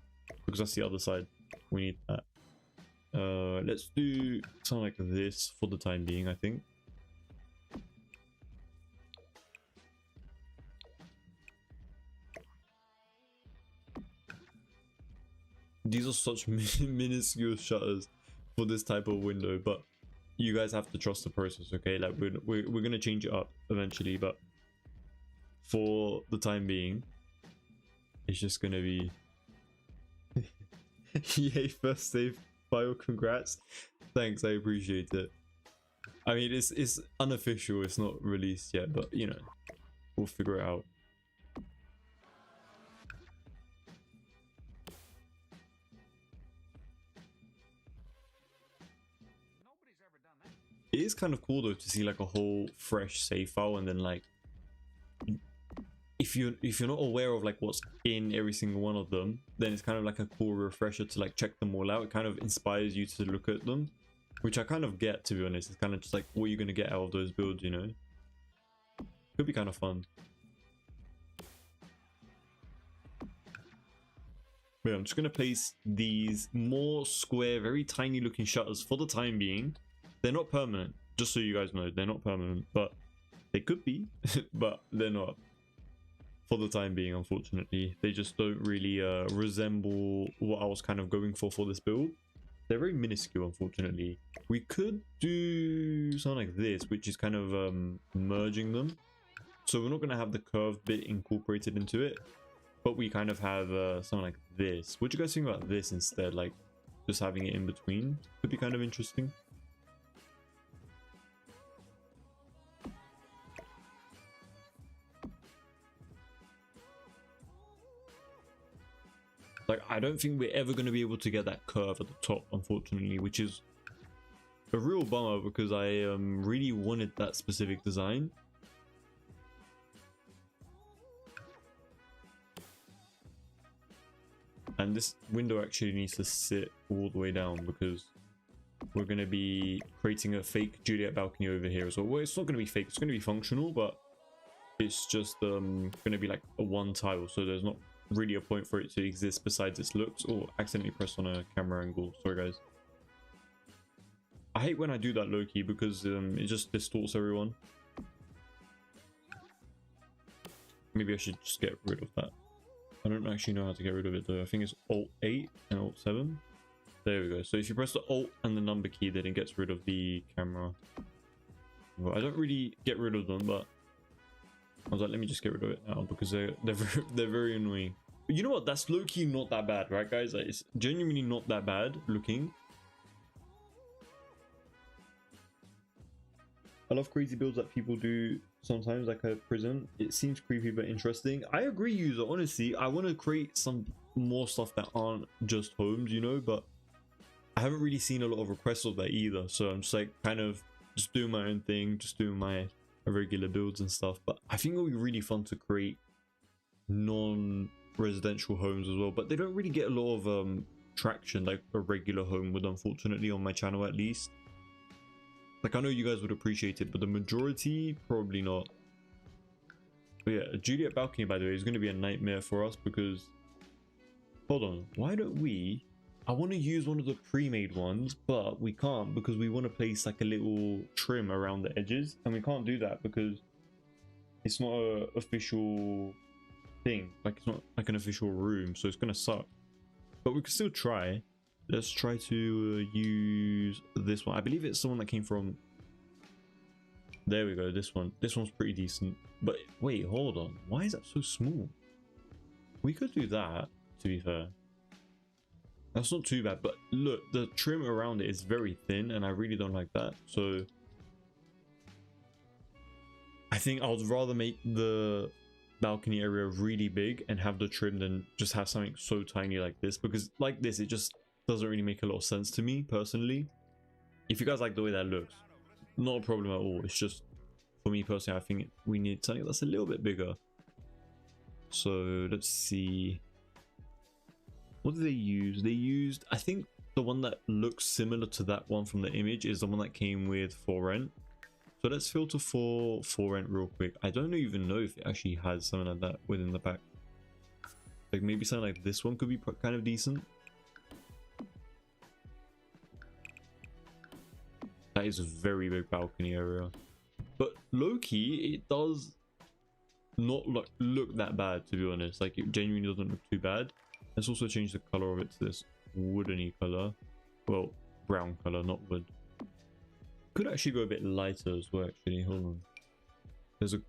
Because that's the other side. We need that. Let's do something like this for the time being, I think. These are such minuscule shutters for this type of window, but you guys have to trust the process, okay? Like we're gonna change it up eventually, but for the time being, it's just gonna be yay, first save file, congrats. Thanks, I appreciate it. I mean, it's unofficial, it's not released yet, but you know, we'll figure it out. It is kind of cool though to see like a whole fresh save file, and then like if you're not aware of like what's in every single one of them, then it's kind of like a cool refresher to like check them all out. It kind of inspires you to look at them, which I kind of get, to be honest. It's kind of just like what you're gonna get out of those builds, you know? Could be kind of fun. But yeah, I'm just gonna place these more square, very tiny looking shutters for the time being. They're not permanent, just so you guys know. They're not permanent, but they could be, but they're not for the time being, unfortunately. They just don't really resemble what I was kind of going for this build. They're very minuscule, unfortunately. We could do something like this, which is kind of merging them. So we're not going to have the curved bit incorporated into it, but we kind of have something like this. What do you guys think about this instead? Like just having it in between could be kind of interesting. Like, I don't think we're ever going to be able to get that curve at the top, unfortunately, which is a real bummer because I really wanted that specific design. And this window actually needs to sit all the way down because we're going to be creating a fake Juliet balcony over here as well. Well, it's not going to be fake, it's going to be functional, but it's just going to be like a one tile, so there's not really a point for it to exist besides its looks. Or accidentally pressed on a camera angle, sorry guys. I hate when I do that low-key because it just distorts everyone. Maybe I should just get rid of that. I don't actually know how to get rid of it though. I think it's Alt 8 and Alt 7. There we go. So if you press the Alt and the number key, then it gets rid of the camera. Well, I don't really get rid of them, but I was like, let me just get rid of it now because they're very annoying. But you know what? That's low-key not that bad, right, guys? Like, it's genuinely not that bad looking. I love crazy builds that people do sometimes, like a prison. It seems creepy but interesting. I agree, user. Honestly, I want to create some more stuff that aren't just homes, you know, but I haven't really seen a lot of requests of that either. So I'm just like kind of just doing my own thing, just doing my regular builds and stuff. But I think it'll be really fun to create non-residential homes as well. But they don't really get a lot of traction like a regular home would, unfortunately, on my channel at least. Like, I know you guys would appreciate it, but the majority, probably not. But yeah, a Juliet balcony, by the way, is going to be a nightmare for us because... Hold on, why don't we... I want to use one of the pre-made ones, but we can't because we want to place like a little trim around the edges. And we can't do that because it's not an official thing. Like, it's not like an official room, so it's going to suck. But we can still try. Let's try to use this one. I believe it's the one that came from... There we go, this one. This one's pretty decent. But wait, hold on. Why is that so small? We could do that, to be fair. That's not too bad. But look, the trim around it is very thin, and I really don't like that. So I think I would rather make the balcony area really big and have the trim than just have something so tiny like this. Because like this, it just doesn't really make a lot of sense to me personally. If you guys like the way that looks, not a problem at all. It's just for me personally, I think we need something that's a little bit bigger. So let's see, what did they use? They used, I think the one that looks similar to that one from the image is the one that came with For Rent. So let's filter for rent real quick. I don't even know if it actually has something like that within the back. Like maybe something like this one could be kind of decent. That is a very big balcony area. But low-key, it does not look that bad, to be honest. Like, it genuinely doesn't look too bad. Let's also change the color of it to this woodeny color. Well, brown color, not wood. Could actually go a bit lighter as well, actually. Hold on. There's a...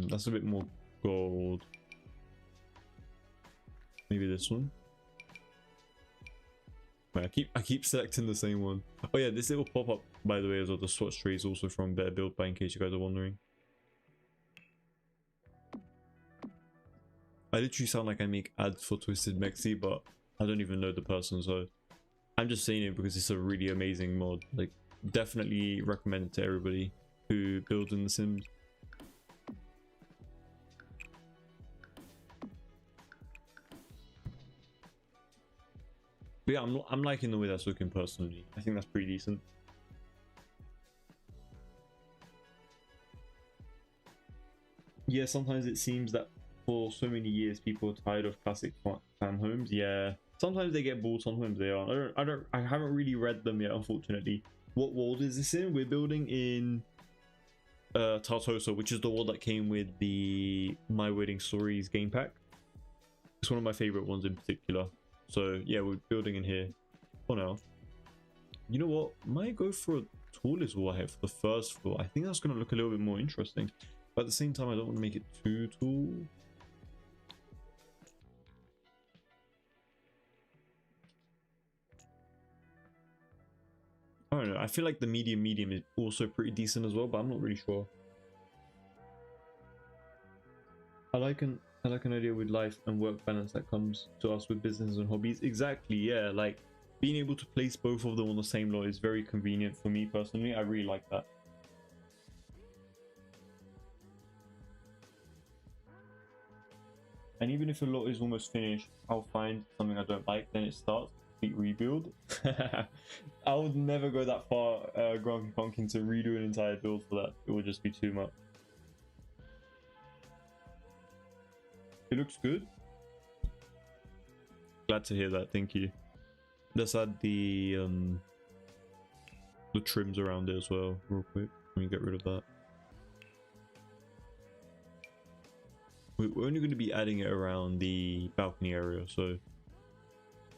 that's a bit more gold. Maybe this one. Wait, I keep selecting the same one. Oh yeah, this little pop-up, by the way, as well, the swatch tray is also from Better Build By, in case you guys are wondering. I literally sound like I make ads for Twisted Mexi, but I don't even know the person, so I'm just saying it because it's a really amazing mod. Like, definitely recommend it to everybody who builds in The Sims. But yeah, I'm liking the way that's looking personally. I think that's pretty decent. Yeah, sometimes it seems that for so many years people are tired of classic fan homes. Yeah, sometimes they get bored, sometimes they aren't. I haven't really read them yet, unfortunately. What world is this in? We're building in Tartosa, which is the world that came with the My Wedding Stories game pack. It's one of my favorite ones in particular. So yeah, we're building in here for now. You know what? Might go for a tallest wall here for the first floor. I think that's going to look a little bit more interesting. But at the same time, I don't want to make it too tall. I don't know. I feel like the medium is also pretty decent as well, but I'm not really sure. I like an idea with life and work balance that comes to us with business and hobbies. Exactly, yeah. Like being able to place both of them on the same lot is very convenient for me personally. I really like that. And even if a lot is almost finished, I'll find something I don't like, then it starts complete rebuild. I would never go that far, Grumpy Pumpkin, to redo an entire build for that. It would just be too much. It looks good. Glad to hear that, thank you. Let's add the trims around it as well, real quick. Let me get rid of that. We're only going to be adding it around the balcony area, so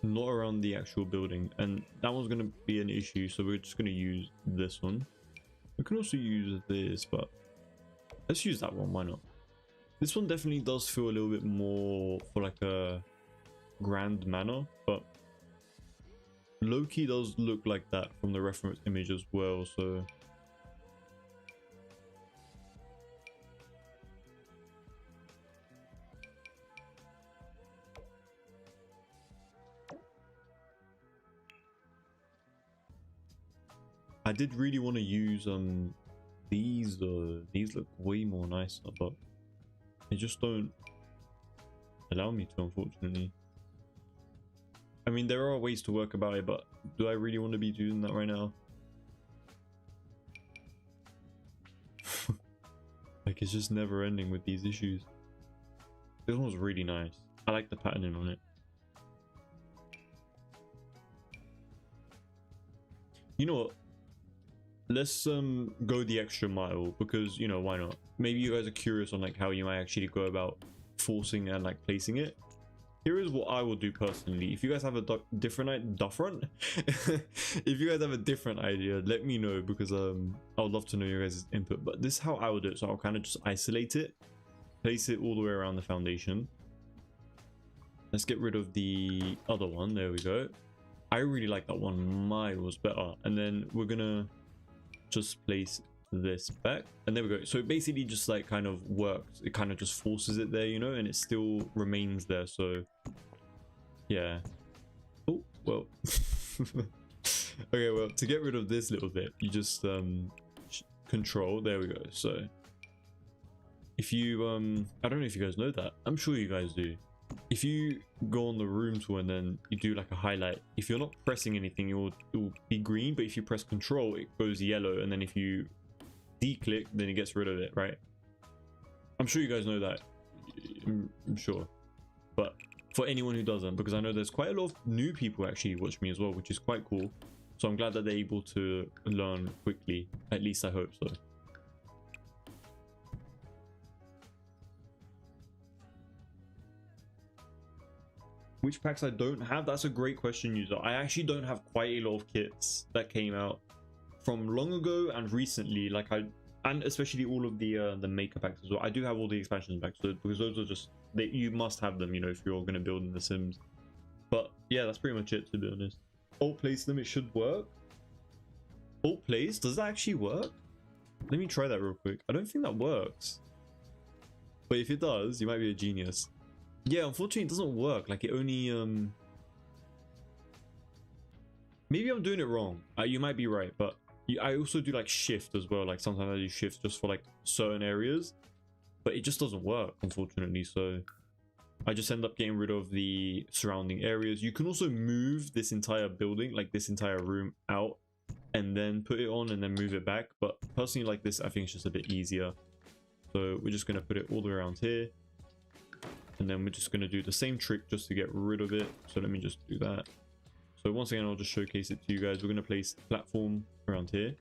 not around the actual building, and that one's going to be an issue, so we're just going to use this one. We can also use this, but let's use that one, why not? This one definitely does feel a little bit more for like a grand manor, but low-key does look like that from the reference image as well, so I did really want to use these though. These look way more nicer, but they just don't allow me to, unfortunately. I mean, there are ways to work about it, but do I really want to be doing that right now? Like, it's just never ending with these issues. This one's really nice. I like the patterning on it. You know what? Let's go the extra mile, because, you know, why not? Maybe you guys are curious on like how you might actually go about forcing and like placing it. Here is what I will do personally. If you guys have a different if you guys have a different idea, let me know, because I would love to know your guys' input. But this is how I would do it. So I'll kind of just isolate it, place it all the way around the foundation. Let's get rid of the other one. There we go. I really like that one miles better. And then we're gonna just place this back, and there we go. So it basically just like kind of works. It kind of just forces it there, you know, and it still remains there. So yeah. Oh well. Okay, well, to get rid of this little bit, you just control. There we go. So if you I don't know if you guys know that. I'm sure you guys do. If you go on the room tool and then you do like a highlight, if you're not pressing anything, it will be green, but if you press control, it goes yellow, and then if you declick, then it gets rid of it, right? I'm sure you guys know that. I'm sure. But for anyone who doesn't, because I know there's quite a lot of new people actually watch me as well, which is quite cool. So I'm glad that they're able to learn quickly. At least I hope so. Which packs I don't have? That's a great question, user. I actually don't have quite a lot of kits that came out from long ago and recently. Like and especially all of the maker packs as well. I do have all the expansion packs, so, because those are just you must have them, you know, if you're going to build in The Sims. But yeah, that's pretty much it, to be honest. Alt place them, it should work. Alt place, does that actually work? Let me try that real quick. I don't think that works, but if it does, you might be a genius. Yeah, unfortunately it doesn't work. Like, it only maybe I'm doing it wrong. You might be right, but I also do like shift as well. Like sometimes I do shift just for like certain areas, but it just doesn't work, unfortunately. So I just end up getting rid of the surrounding areas. You can also move this entire building, like this entire room, out and then put it on and then move it back. But personally, like this, I think it's just a bit easier. So we're just going to put it all the way around here. And then we're just going to do the same trick just to get rid of it. So let me just do that. So once again, I'll just showcase it to you guys. We're going to place a platform around here.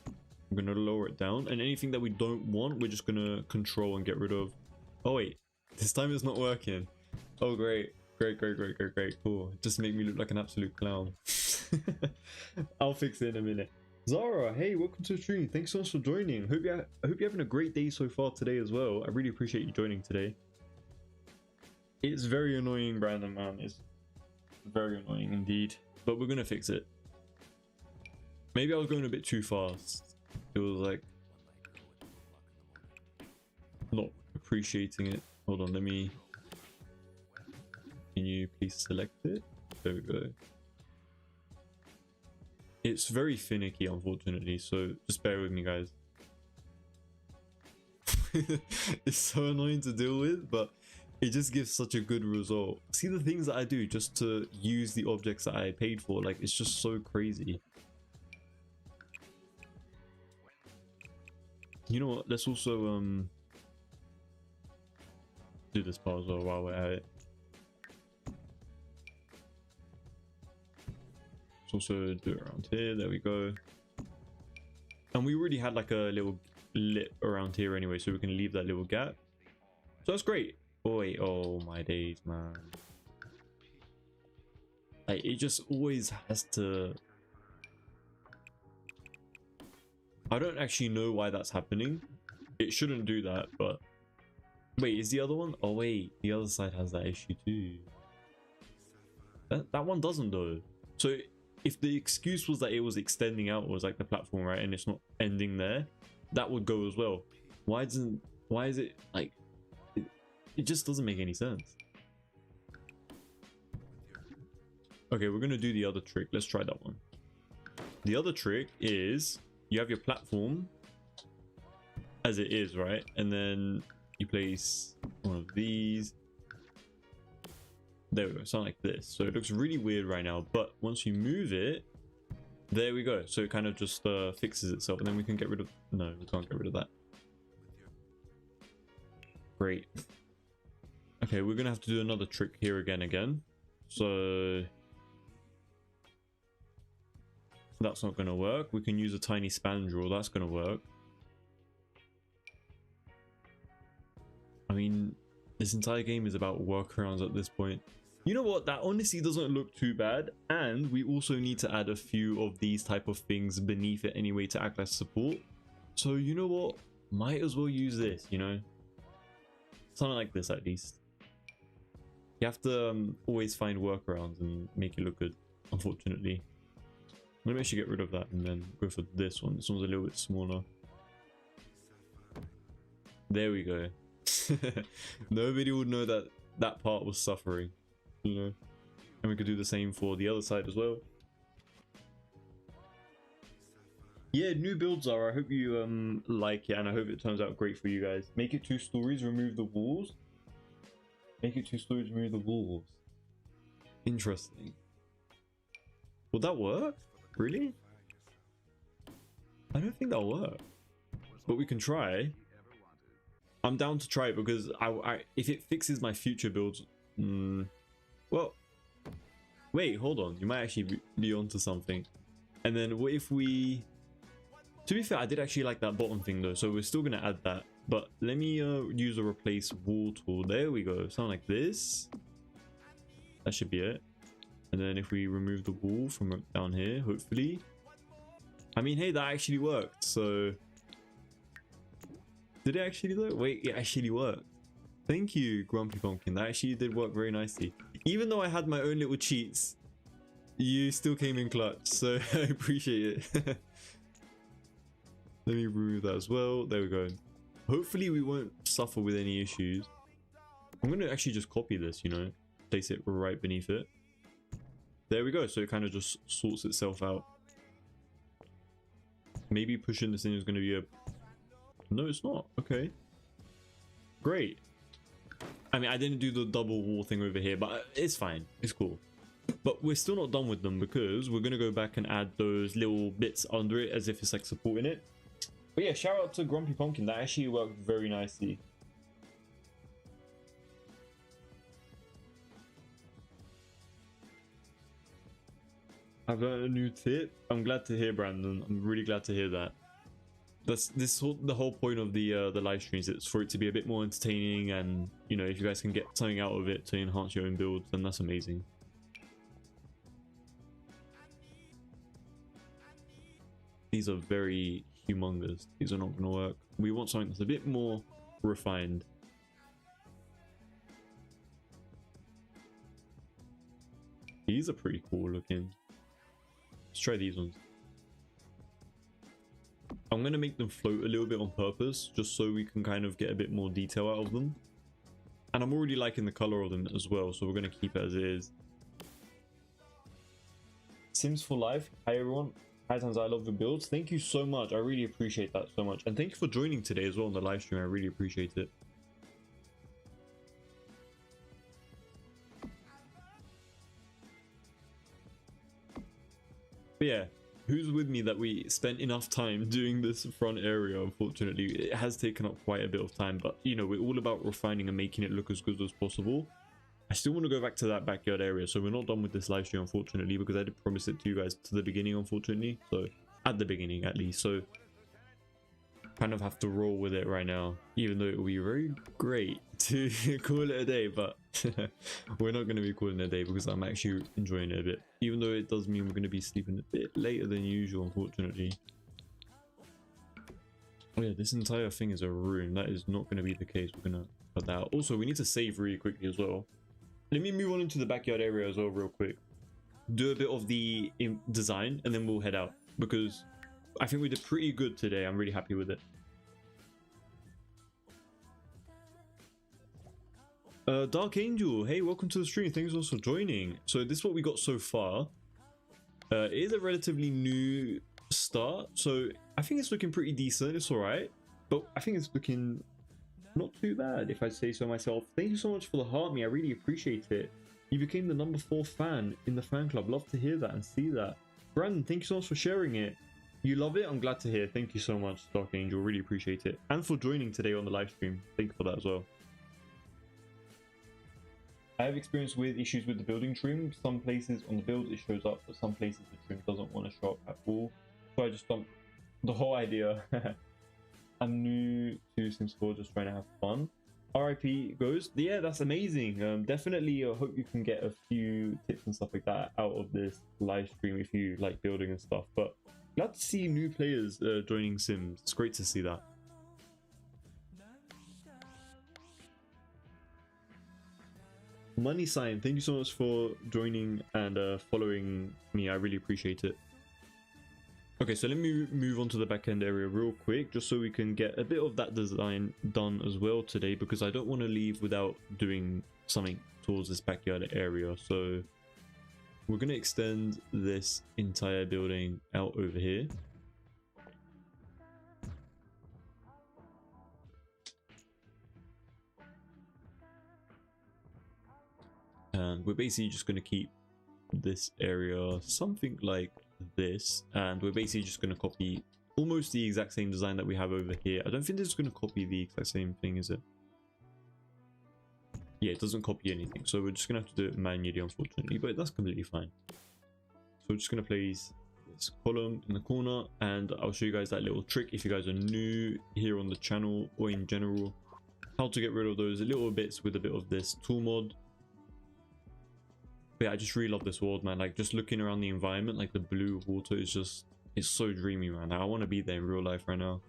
I'm going to lower it down. And anything that we don't want, we're just going to control and get rid of. Oh, wait. This time it's not working. Oh, great. Great. Cool. Just make me look like an absolute clown. I'll fix it in a minute. Zara, hey, welcome to the stream. Thanks so much for joining. I hope you're having a great day so far today as well. I really appreciate you joining today. It's very annoying, Brandon, man. It's very annoying indeed. But we're gonna fix it. Maybe I was going a bit too fast. It was like not appreciating it. Hold on, let me. Can you please select it? There we go. It's very finicky, unfortunately, so just bear with me, guys. It's so annoying to deal with, but it just gives such a good result. See the things that I do just to use the objects that I paid for, like, it's just so crazy. You know what, let's also do this part as well while we're at it. Also do it around here. There we go. And we already had like a little lip around here anyway, so we can leave that little gap. So that's great. Oh wait, oh my days, man. Like, it just always has to. I don't actually know why that's happening. It shouldn't do that, but wait, is the other one? Oh wait, the other side has that issue too. That one doesn't though. So if the excuse was that it was extending outwards like the platform, right, and it's not ending there, that would go as well. Why is it like it just doesn't make any sense. Okay, we're gonna do the other trick. Let's try that one. The other trick is you have your platform as it is, right? And then you place one of these. There we go, something like this. So it looks really weird right now, but once you move it, there we go. So it kind of just fixes itself, and then we can get rid of, no, we can't get rid of that. Great. Okay, we're gonna have to do another trick here again. So that's not gonna work. We can use a tiny spandrel, that's gonna work. I mean, this entire game is about workarounds at this point. You know what, that honestly doesn't look too bad, and we also need to add a few of these type of things beneath it anyway to act as support. So you know what, might as well use this, you know, something like this at least. You have to always find workarounds and make it look good, unfortunately. I'm gonna actually get rid of that and then go for this one. This one's a little bit smaller. There we go. Nobody would know that that part was suffering, you know. And we could do the same for the other side as well. Yeah, new builds are. I hope you like it, and I hope it turns out great for you guys. Make it 2 stories, remove the walls. Make it 2 stories, remove the walls. Interesting. Will that work? Really? I don't think that'll work. But we can try. I'm down to try it because if it fixes my future builds, well, wait, hold on. You might actually be onto something. And then what if we? To be fair, I did actually like that bottom thing though, so we're still gonna add that. But let me use a replace wall tool. There we go. Something like this. That should be it. And then if we remove the wall from down here, hopefully. I mean, hey, that actually worked. So did it actually work? Wait, it actually worked. Thank you, Grumpy Pumpkin. That actually did work very nicely. Even though I had my own little cheats, you still came in clutch. So I appreciate it. Let me remove that as well. There we go. Hopefully we won't suffer with any issues. I'm going to actually just copy this, you know, place it right beneath it. There we go. So it kind of just sorts itself out. Maybe pushing this in is going to be a... No, it's not. Okay. Great. I mean, I didn't do the double wall thing over here, but it's fine. It's cool. But we're still not done with them because we're going to go back and add those little bits under it as if it's like supporting it. But yeah, shout out to Grumpy Pumpkin. That actually worked very nicely. I've learned a new tip. I'm glad to hear, Brandon. I'm really glad to hear that. That's the whole point of the live streams. It's for it to be a bit more entertaining, and you know, if you guys can get something out of it to enhance your own builds, then that's amazing. These are very humongous. These are not going to work. We want something that's a bit more refined. These are pretty cool looking. Let's try these ones. I'm going to make them float a little bit on purpose, just so we can kind of get a bit more detail out of them. And I'm already liking the color of them as well, so we're going to keep it as it is. Sims for Life. Hi everyone. Hi Tans, I love the builds. Thank you so much. I really appreciate that so much. And thank you for joining today as well on the live stream. I really appreciate it. But yeah, who's with me that we spent enough time doing this front area? Unfortunately, it has taken up quite a bit of time, but you know, we're all about refining and making it look as good as possible. I still want to go back to that backyard area, so we're not done with this live stream, unfortunately, because I did promise it to you guys to the beginning, unfortunately. So at the beginning at least, so kind of have to roll with it right now, even though it will be very great to call it a day, but we're not going to be calling it a day because I'm actually enjoying it a bit, even though it does mean we're going to be sleeping a bit later than usual, unfortunately. Oh yeah, this entire thing is a room. That is not going to be the case. We're going to cut that out. Also, we need to save really quickly as well. Let me move on into the backyard area as well real quick. Do a bit of the design and then we'll head out, because I think we did pretty good today. I'm really happy with it. Dark Angel, hey, welcome to the stream. Thanks also for joining. So this is what we got so far. It is a relatively new start, so I think it's looking pretty decent. It's all right, but I think it's looking not too bad, if I say so myself. Thank you so much for the heart, me. I really appreciate it. You became the #4 fan in the fan club. Love to hear that and see that. Brandon, thank you so much for sharing it. You love it? I'm glad to hear. Thank you so much, Dark Angel. Really appreciate it. And for joining today on the live stream. Thank you for that as well. I have experience with issues with the building trim. Some places on the build it shows up, but some places the trim doesn't want to show up at all. So I just dumped the whole idea. I'm new to Sims 4, just trying to have fun. RIP Ghost. Yeah, that's amazing. Definitely hope you can get a few tips and stuff like that out of this live stream if you like building and stuff. But glad to see new players joining Sims. It's great to see that. Money Sign, thank you so much for joining and following me. I really appreciate it. Okay, so let me move on to the back end area real quick, just so we can get a bit of that design done as well today, because I don't want to leave without doing something towards this backyard area. So we're going to extend this entire building out over here. And we're basically just going to keep this area something like this, and we're basically just going to copy almost the exact same design that we have over here. I don't think this is going to copy the exact same thing, is it? Yeah, it doesn't copy anything, so we're just going to have to do it manually, unfortunately, but that's completely fine. So we're just going to place this column in the corner, and I'll show you guys that little trick if you guys are new here on the channel or in general, how to get rid of those little bits with a bit of this tool mod. But yeah, I just really love this world, man. Like, just looking around the environment, like the blue water is just, it's so dreamy, man. I want to be there in real life right now.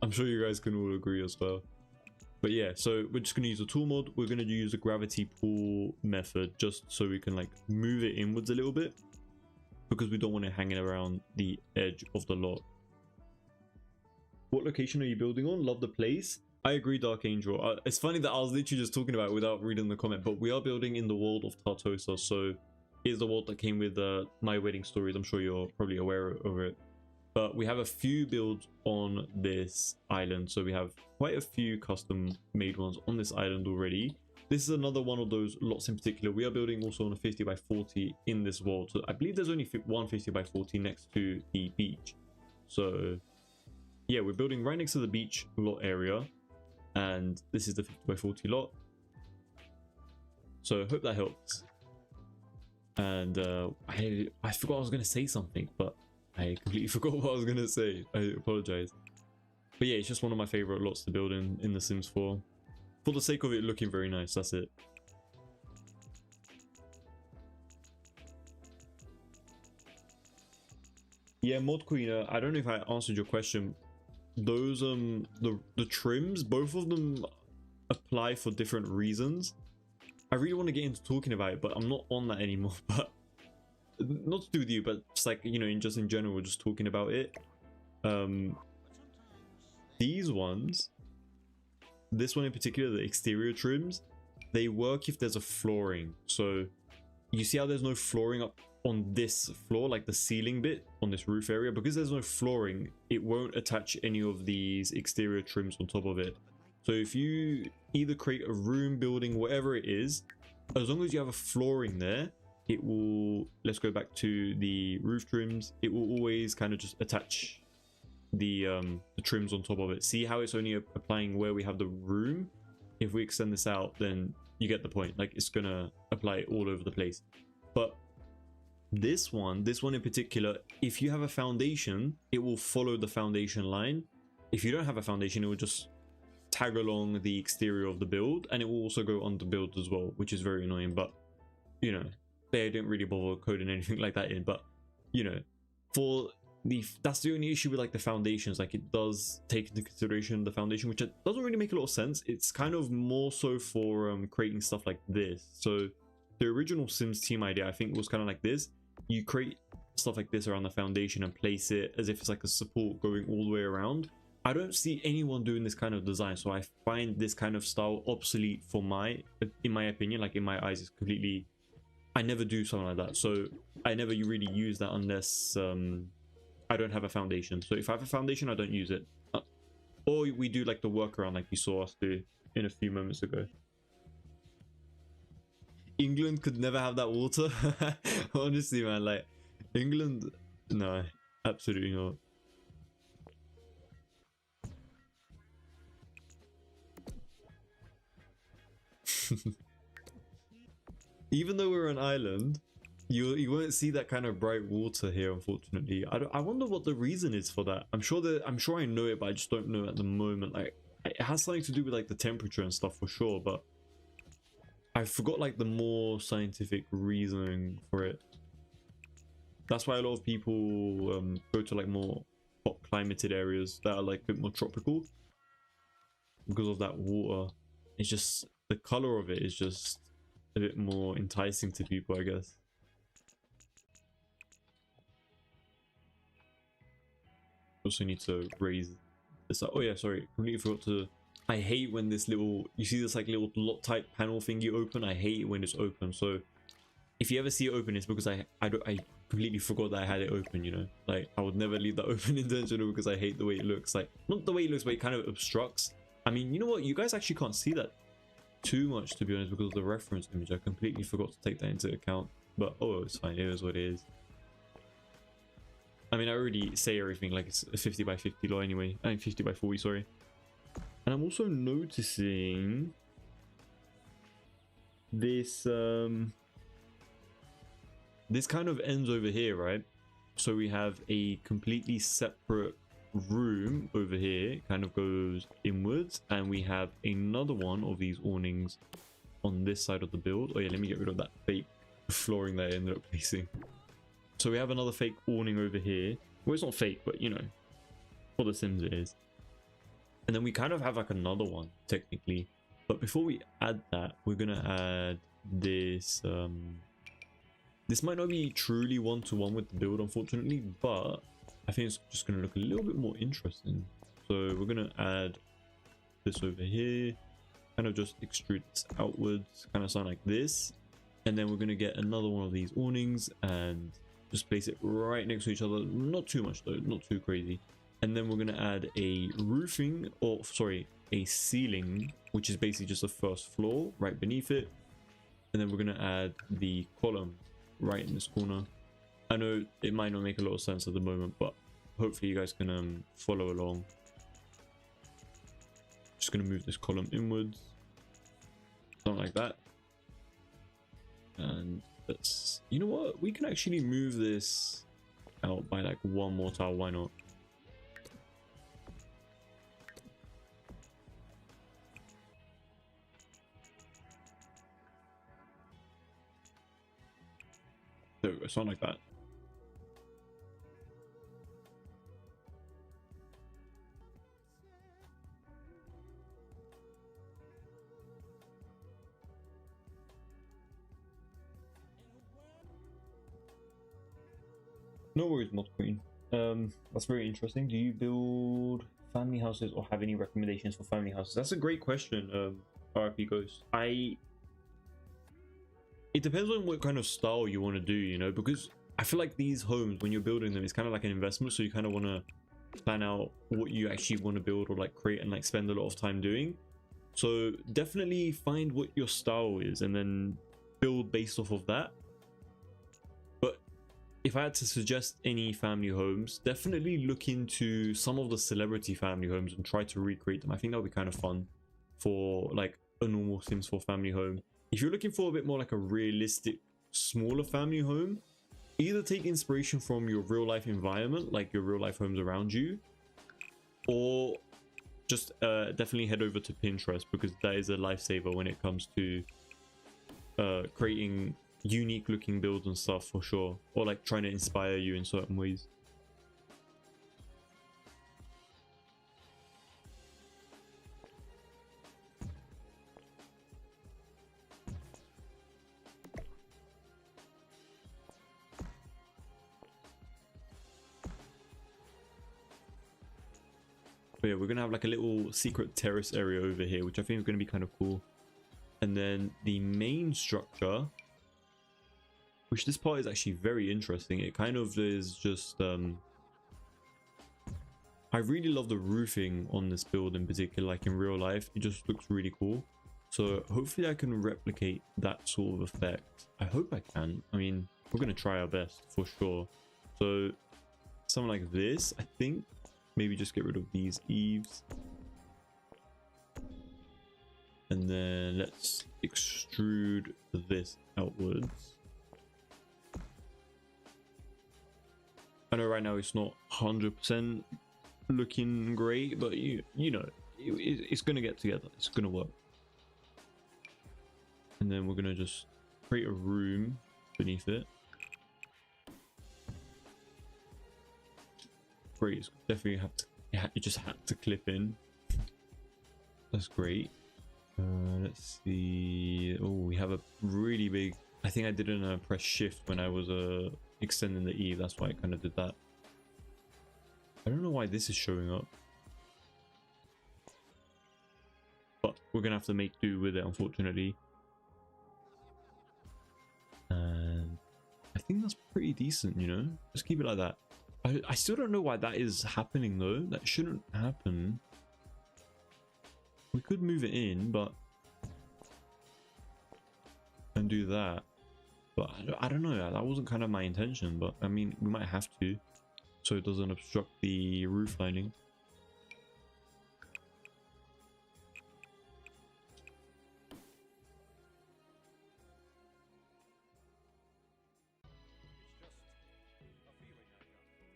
I'm sure you guys can all agree as well. But yeah, so we're just going to use a tool mod. We're going to use the gravity pull method just so we can like move it inwards a little bit, because we don't want it hanging around the edge of the lot. What location are you building on? Love the place. I agree, Dark Angel. It's funny that I was literally just talking about it without reading the comment, but we are building in the world of Tartosa, so it's the world that came with My Wedding Stories. I'm sure you're probably aware of it. But we have a few builds on this island, so we have quite a few custom made ones on this island already. This is another one of those lots in particular. We are building also on a 50 by 40 in this world, so I believe there's only one 50 by 40 next to the beach. So yeah, we're building right next to the beach lot area, and this is the 50 by 40 lot. So hope that helps. And I forgot I was going to say something, but I completely forgot what I was going to say. I apologize. But yeah, it's just one of my favorite lots to build in The Sims 4. For the sake of it looking very nice, that's it. Yeah, Mod Queen, I don't know if I answered your question. Those the trims, both of them apply for different reasons. I really want to get into talking about it, but I'm not on that anymore. But not to do with you, but just like, you know, just in general, just talking about it. These ones, this one in particular, the exterior trims, they work if there's a flooring. So you see how there's no flooring up on this floor, like the ceiling bit on this roof area? Because there's no flooring, it won't attach any of these exterior trims on top of it. So if you either create a room, building, whatever it is, as long as you have a flooring there, it will, let's go back to the roof trims, it will always kind of just attach the trims on top of it. See how it's only applying where we have the room? If we extend this out, then you get the point. Like, it's gonna apply all over the place. But this one in particular, if you have a foundation, it will follow the foundation line. If you don't have a foundation, it will just tag along the exterior of the build, and it will also go on the build as well, which is very annoying. But you know, they didn't really bother coding anything like that in. But you know, for the, that's the only issue with like the foundations. Like, it does take into consideration the foundation, which doesn't really make a lot of sense. It's kind of more so for creating stuff like this. So the original Sims team idea, I think, was kind of like this. You create stuff like this around the foundation and place it as if it's like a support going all the way around. I don't see anyone doing this kind of design, so I find this kind of style obsolete for in my opinion. Like, in my eyes, it's completely I never do something like that. So I never really use that unless I don't have a foundation. So if I have a foundation, I don't use it. Or we do like the workaround like you saw us do in a few moments ago. England could never have that water. Honestly, man, like England, no, absolutely not. Even though we're an island, you won't see that kind of bright water here, unfortunately. I wonder what the reason is for that. I'm sure I know it, but I just don't know at the moment. Like it has something to do with like the temperature and stuff for sure, but I forgot like the more scientific reasoning for it. That's why a lot of people go to like more hot climated areas that are like a bit more tropical because of that water. It's just the color of it is just a bit more enticing to people, I guess. Also need to raise this up. Oh yeah, sorry, completely forgot to. I hate when this little, you see this like little Loctite panel thingy open. I hate it when it's open. So if you ever see it open, it's because I completely forgot that I had it open, you know. Like I would never leave that open intentional because I hate the way it looks. Like not the way it looks, but it kind of obstructs. I mean, you know what, you guys actually can't see that too much, to be honest, because of the reference image. I completely forgot to take that into account, but oh, it's fine. It is what it is. I mean, I already say everything like it's a 50 by 50 law anyway. I mean 50 by 40, sorry. And I'm also noticing this this kind of ends over here, right? So we have a completely separate room over here, kind of goes inwards, and we have another one of these awnings on this side of the build. Oh yeah, let me get rid of that fake flooring that I ended up placing. So we have another fake awning over here. Well, it's not fake, but you know, for The Sims it is. And then we kind of have like another one technically, but before we add that, we're gonna add this this might not be truly one-to-one with the build, unfortunately, but I think it's just gonna look a little bit more interesting. So we're gonna add this over here, kind of just extrude this outwards, kind of sound like this, and then we're gonna get another one of these awnings and just place it right next to each other. Not too much though, not too crazy. And then we're gonna add a roofing, or sorry, a ceiling, which is basically just the first floor right beneath it. And then we're gonna add the column right in this corner. I know it might not make a lot of sense at the moment, but hopefully you guys can follow along. Just gonna move this column inwards, something like that. And let's, you know what, we can actually move this out by like one more tile. Why not? There we go, something like that. No worries, Mod Queen. That's very interesting. Do you build family houses or have any recommendations for family houses? That's a great question, RIP Ghost. It depends on what kind of style you want to do, you know, because I feel like these homes, when you're building them, it's kind of like an investment, so you kind of want to plan out what you actually want to build or like create and like spend a lot of time doing. So definitely find what your style is and then build based off of that. But if I had to suggest any family homes, definitely look into some of the celebrity family homes and try to recreate them. I think that would be kind of fun for like a normal Sims 4 family home. If you're looking for a bit more like a realistic, smaller family home, either take inspiration from your real life environment, like your real life homes around you, or just definitely head over to Pinterest, because that is a lifesaver when it comes to creating unique looking builds and stuff for sure, or like trying to inspire you in certain ways. But yeah, we're gonna have like a little secret terrace area over here, which I think is gonna be kind of cool. And then the main structure, which this part is actually very interesting. It kind of is just I really love the roofing on this build in particular, like in real life. It just looks really cool. So hopefully I can replicate that sort of effect. I hope I can. I mean, we're going to try our best for sure. So something like this, I think. Maybe just get rid of these eaves. And then let's extrude this outwards. I know right now it's not 100% looking great, but you know, it's gonna get together. It's gonna work. And then we're gonna just create a room beneath it. Great, it's definitely have to. You just had to clip in. That's great. Let's see. Oh, we have a really big. I think I didn't press shift when I was extending the eave. That's why I kind of did that. I don't know why this is showing up, but we're gonna have to make do with it, unfortunately. And I think that's pretty decent, you know. Just keep it like that. I still don't know why that is happening though. That shouldn't happen. We could move it in, but and do that. But I don't know. That wasn't kind of my intention. But I mean, we might have to, so it doesn't obstruct the roof lining.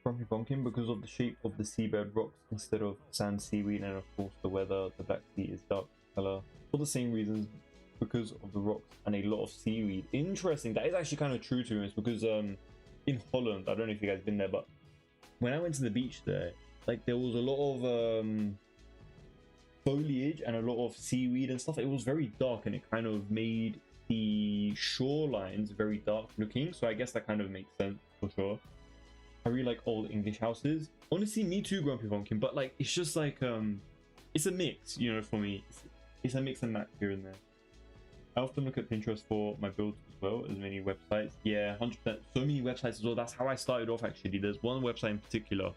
Grumpy Pumpkin, because of the shape of the seabed rocks instead of sand, seaweed, and of course the weather, the Black Sea is dark color. For the same reasons, because of the rocks and a lot of seaweed. Interesting. That is actually kind of true to us, because in Holland, I don't know if you guys been there, but when I went to the beach there, like there was a lot of foliage and a lot of seaweed and stuff. It was very dark, and it kind of made the shorelines very dark looking. So I guess that kind of makes sense for sure. I really like old English houses. Honestly, me too, Grumpy Pumpkin. But like, it's just like it's a mix, you know. For me, it's a mix and match here and there. I often look at Pinterest for my builds as well as many websites. Yeah, 100%. So many websites as well. That's how I started off actually. There's one website in particular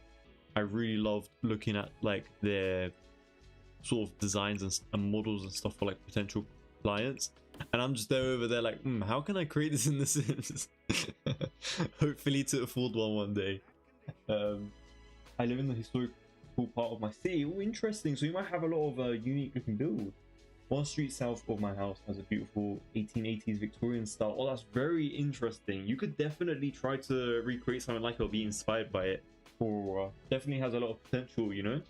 I really loved looking at, like their sort of designs and models and stuff for like potential clients. And I'm just there over there like, how can I create this in The Sims? Hopefully to afford one day. I live in the historical part of my city. Oh, interesting. So you might have a lot of unique looking builds. One street south of my house has a beautiful 1880s Victorian style. Oh, that's very interesting. You could definitely try to recreate something like it or be inspired by it. Or definitely has a lot of potential, you know?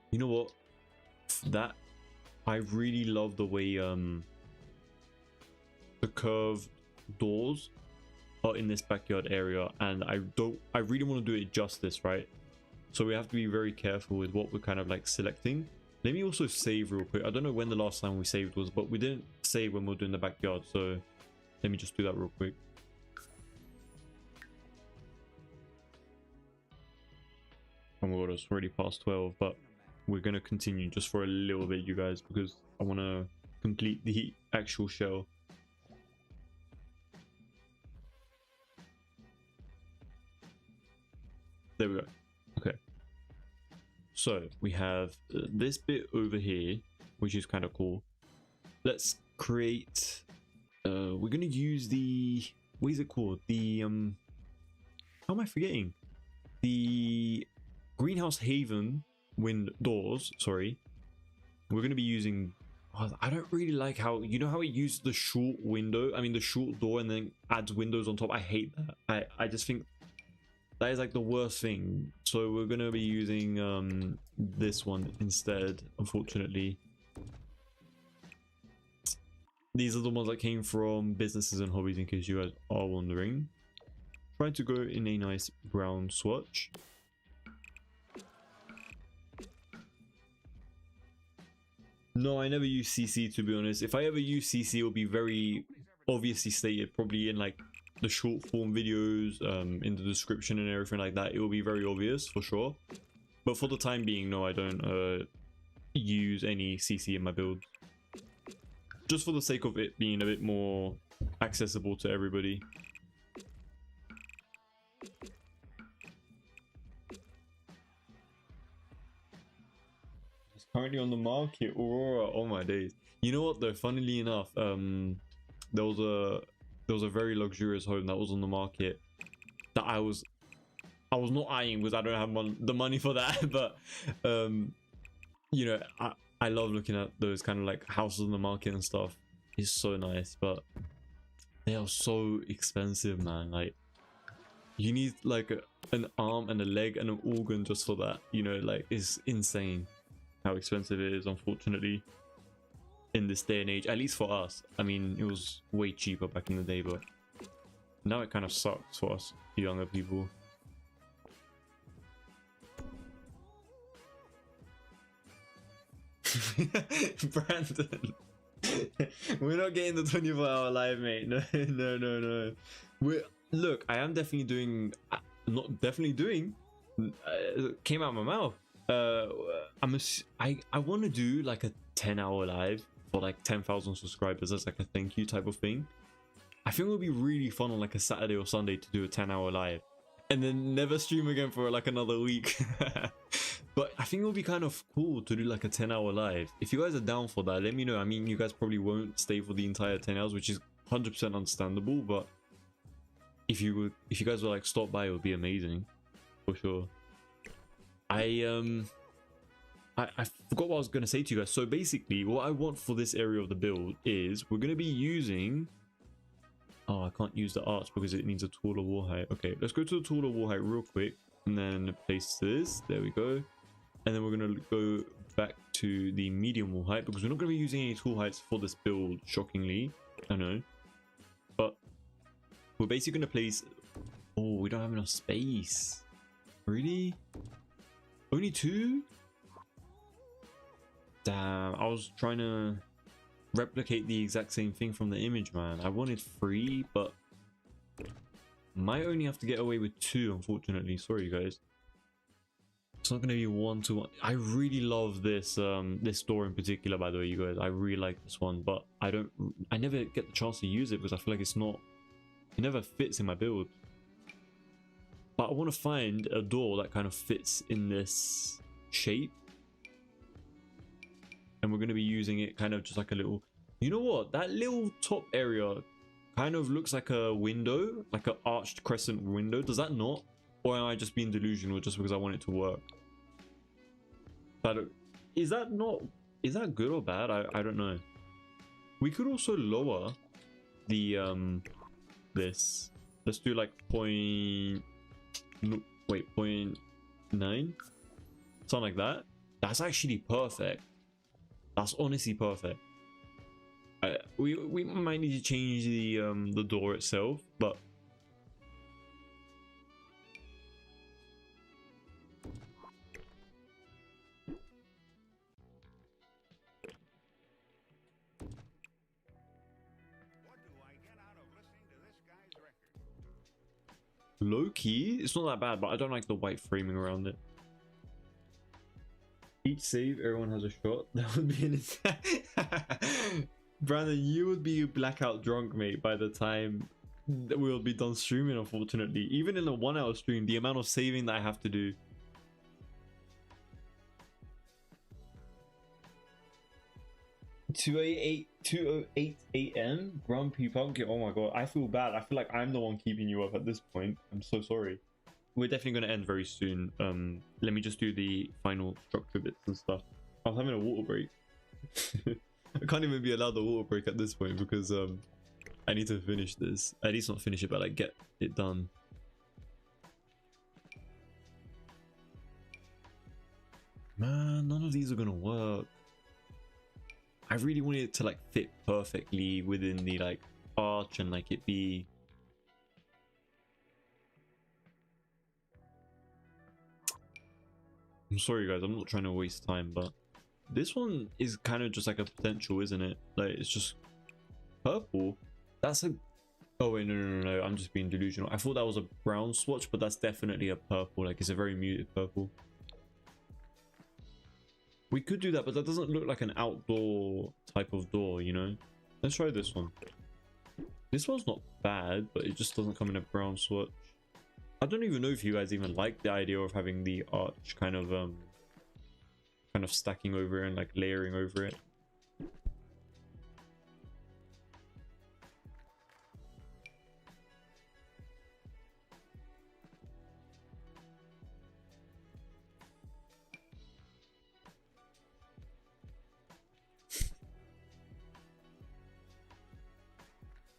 You know what? That I really love the way the curved doors are in this backyard area, and I really want to do it justice, right? So we have to be very careful with what we're kind of like selecting. Let me also save real quick. I don't know when the last time we saved was, but we didn't save when we were doing the backyard, so let me just do that real quick. Oh my god, it's already past 12, but we're going to continue just for a little bit, you guys, because I want to complete the actual shell. There we go. Okay. So we have this bit over here, which is kind of cool. Let's create... we're going to use the... What is it called? The... How am I forgetting? The Greenhouse Haven doors, sorry. We're going to be using... I don't really like how... You know how it uses the short window? I mean, the short door and then adds windows on top? I hate that. I just think that is like the worst thing. So we're going to be using this one instead, unfortunately. These are the ones that came from Businesses and Hobbies, in case you guys are wondering. Trying to go in a nice brown swatch. No, I never use CC, to be honest. If I ever use CC, it will be very obviously stated, probably in like the short form videos, in the description and everything like that. It will be very obvious for sure. But for the time being, no, I don't use any CC in my build, just for the sake of it being a bit more accessible to everybody. It's currently on the market, Aurora. Oh my days. You know what though, funnily enough, there was a very luxurious home that was on the market that I was not eyeing because I don't have the money for that. But you know, I love looking at those kind of like houses on the market and stuff. It's so nice, but they are so expensive, man. Like, you need like an arm and a leg and an organ just for that. You know, like, it's insane how expensive it is, unfortunately, in this day and age. At least for us. I mean, it was way cheaper back in the day, but now it kind of sucks for us younger people. Brandon, we're not getting the 24-hour live, mate. No, no, no, no. Look, I am definitely doing, not definitely doing, came out of my mouth. I want to do like a 10-hour live for like 10,000 subscribers as like a thank you type of thing. I think it would be really fun on like a Saturday or Sunday to do a 10-hour live and then never stream again for like another week. But I think it would be kind of cool to do like a 10-hour live. If you guys are down for that, let me know. I mean, you guys probably won't stay for the entire 10 hours, which is 100% understandable, but if you guys would like stop by, it would be amazing for sure. I forgot what I was going to say to you guys. So basically what I want for this area of the build is we're going to be using, oh, I can't use the arch because it needs a taller wall height. Okay, let's go to the taller wall height real quick and then place this. There we go. And then we're going to go back to the medium wall height because we're not going to be using any tall heights for this build, shockingly. I know. But we're basically going to place, oh, we don't have enough space. Really? Only 2? Damn, I was trying to replicate the exact same thing from the image, man. I wanted 3, but might only have to get away with 2, unfortunately. Sorry, guys. It's not going to be 1-to-1. I really love this this door in particular, by the way, you guys. I really like this one, but I never get the chance to use it because I feel like it never fits in my build. But I want to find a door that kind of fits in this shape. And we're going to be using it kind of just like a little, you know what, that little top area kind of looks like a window, like an arched crescent window. Does that not? Or am I just being delusional just because I want it to work? But is that good or bad? I don't know. We could also lower the this. Let's do like 0.9, something like that. That's actually perfect. That's honestly perfect. We might need to change the door itself, but low key, it's not that bad, but I don't like the white framing around it. Each save, everyone has a shot. That would be an Brandon, you would be blackout drunk, mate, by the time that we'll be done streaming, unfortunately. Even in a 1-hour stream, the amount of saving that I have to do. (2:08 a.m. Grumpy Pumpkin. Oh my god, I feel bad. I feel like I'm the one keeping you up at this point. I'm so sorry. We're definitely going to end very soon. Let me just do the final structure bits and stuff. I was having a water break. I can't even be allowed the water break at this point because I need to finish this. At least not finish it, but like get it done. Man, none of these are gonna work. I really wanted it to like fit perfectly within the like arch and like it be. I'm sorry guys, I'm not trying to waste time, but this one is kind of just like a potential, isn't it? Like it's just purple. That's a, oh wait, no, I'm just being delusional. I thought that was a brown swatch, but that's definitely a purple. Like it's a very muted purple. We could do that, but that doesn't look like an outdoor type of door, you know? Let's try this one. This one's not bad, but it just doesn't come in a brown swatch. I don't even know if you guys even like the idea of having the arch kind of stacking over and like layering over it.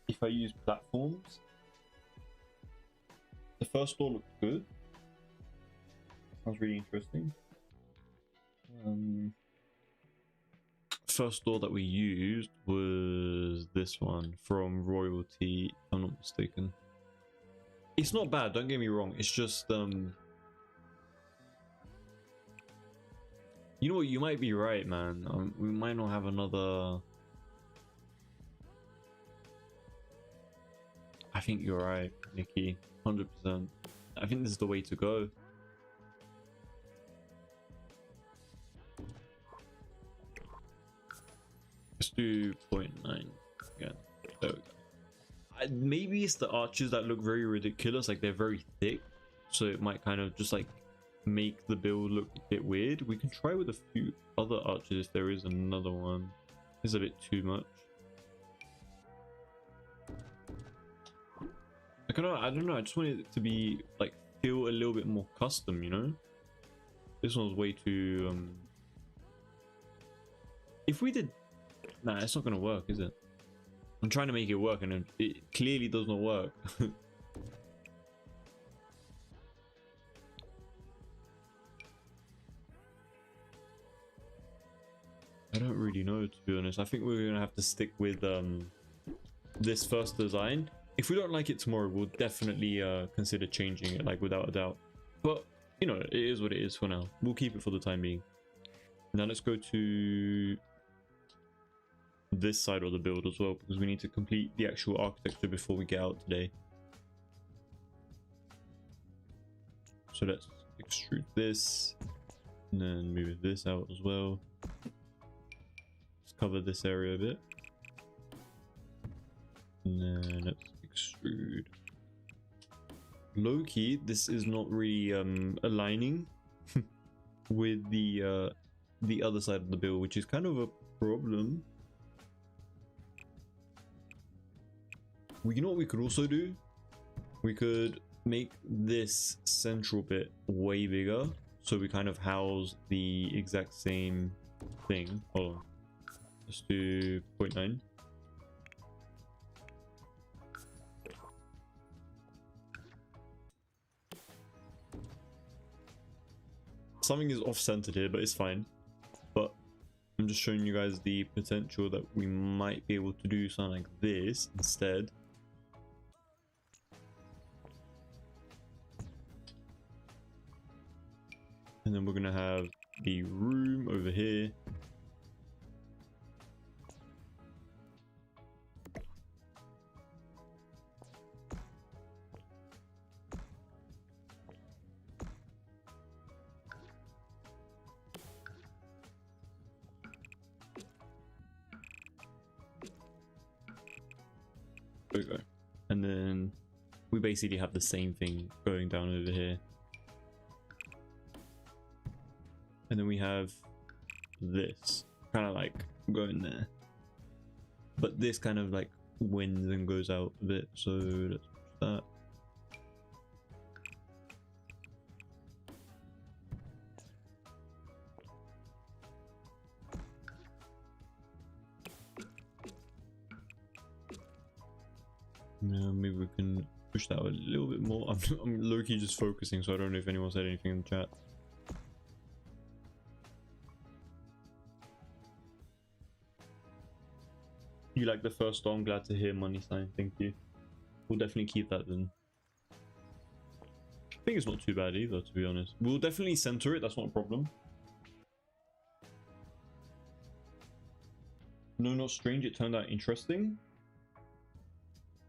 If I use platforms, the first door looks good. Sounds really interesting. First door that we used was this one from Royalty, if I'm not mistaken. It's not bad, don't get me wrong. It's just you know what, you might be right, man. We might not have another. I think you're right, Nikki. 100%. I think this is the way to go. Let's do 0.9 again. There we go. Maybe it's the arches that look very ridiculous, like they're very thick, so it might kind of just like make the build look a bit weird. We can try with a few other arches if there is another one. It's a bit too much. I don't know, I just wanted it to be like feel a little bit more custom, you know? This one's way too if we did, nah, it's not gonna work, is it? I'm trying to make it work and it clearly does not work. I don't really know, to be honest. I think we're gonna have to stick with this first design. If we don't like it tomorrow, we'll definitely consider changing it, like without a doubt. But you know, it is what it is for now. We'll keep it for the time being. Now let's go to this side of the build as well, because we need to complete the actual architecture before we get out today. So let's extrude this and then move this out as well. Let's cover this area a bit. And then let's extrude. Low-key, this is not really aligning with the other side of the build, which is kind of a problem. You know what we could also do? We could make this central bit way bigger, so we kind of house the exact same thing. Hold on. Let's do 0.9. Something is off-centered here, but it's fine. But I'm just showing you guys the potential that we might be able to do something like this instead. And then we're gonna have the room over here. There we go. And then we basically have the same thing going down over here. And then we have this kind of like going there, but this kind of like wins and goes out a bit, so let's push that. Yeah, maybe we can push that a little bit more. I'm low-key just focusing, so I don't know if anyone said anything in the chat. You like the first door? I'm glad to hear, Money Sign. Thank you. We'll definitely keep that then. I think it's not too bad either, to be honest. We'll definitely center it, that's not a problem. No, not strange, it turned out interesting.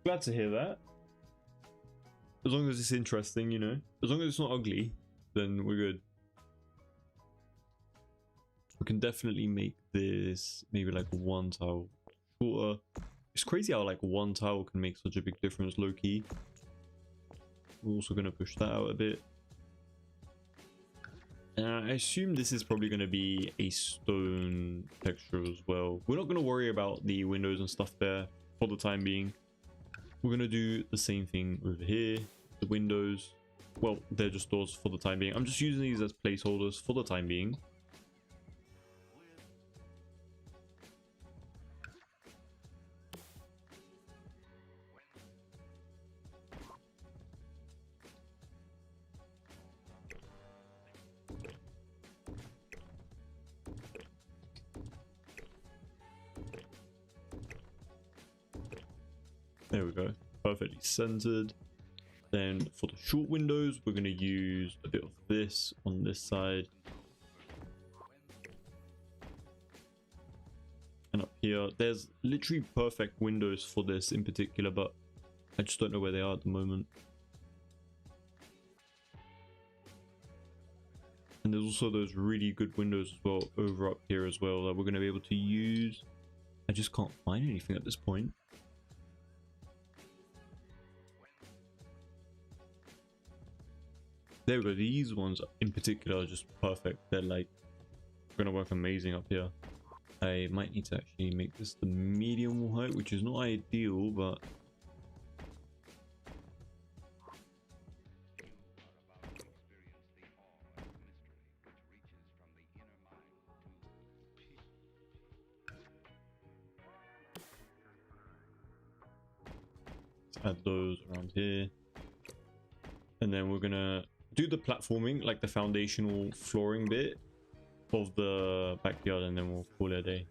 Glad to hear that. As long as it's interesting, you know. As long as it's not ugly, then we're good. We can definitely make this maybe like 1 tile shorter. It's crazy how like 1 tile can make such a big difference low-key. We're also going to push that out a bit. And I assume this is probably going to be a stone texture as well. We're not going to worry about the windows and stuff there for the time being. We're going to do the same thing over here. The windows, well, they're just doors for the time being. I'm just using these as placeholders for the time being. There we go, perfectly centered. Then for the short windows, we're going to use a bit of this on this side. And up here, there's literally perfect windows for this in particular, but I just don't know where they are at the moment. And there's also those really good windows as well over up here as well that we're going to be able to use. I just can't find anything at this point. There we go, these ones in particular are just perfect. They're like gonna work amazing up here. I might need to actually make this the medium wall height, which is not ideal, but let's add those around here. And then we're gonna do the platforming, like the foundational flooring bit of the backyard, and then we'll call it a day.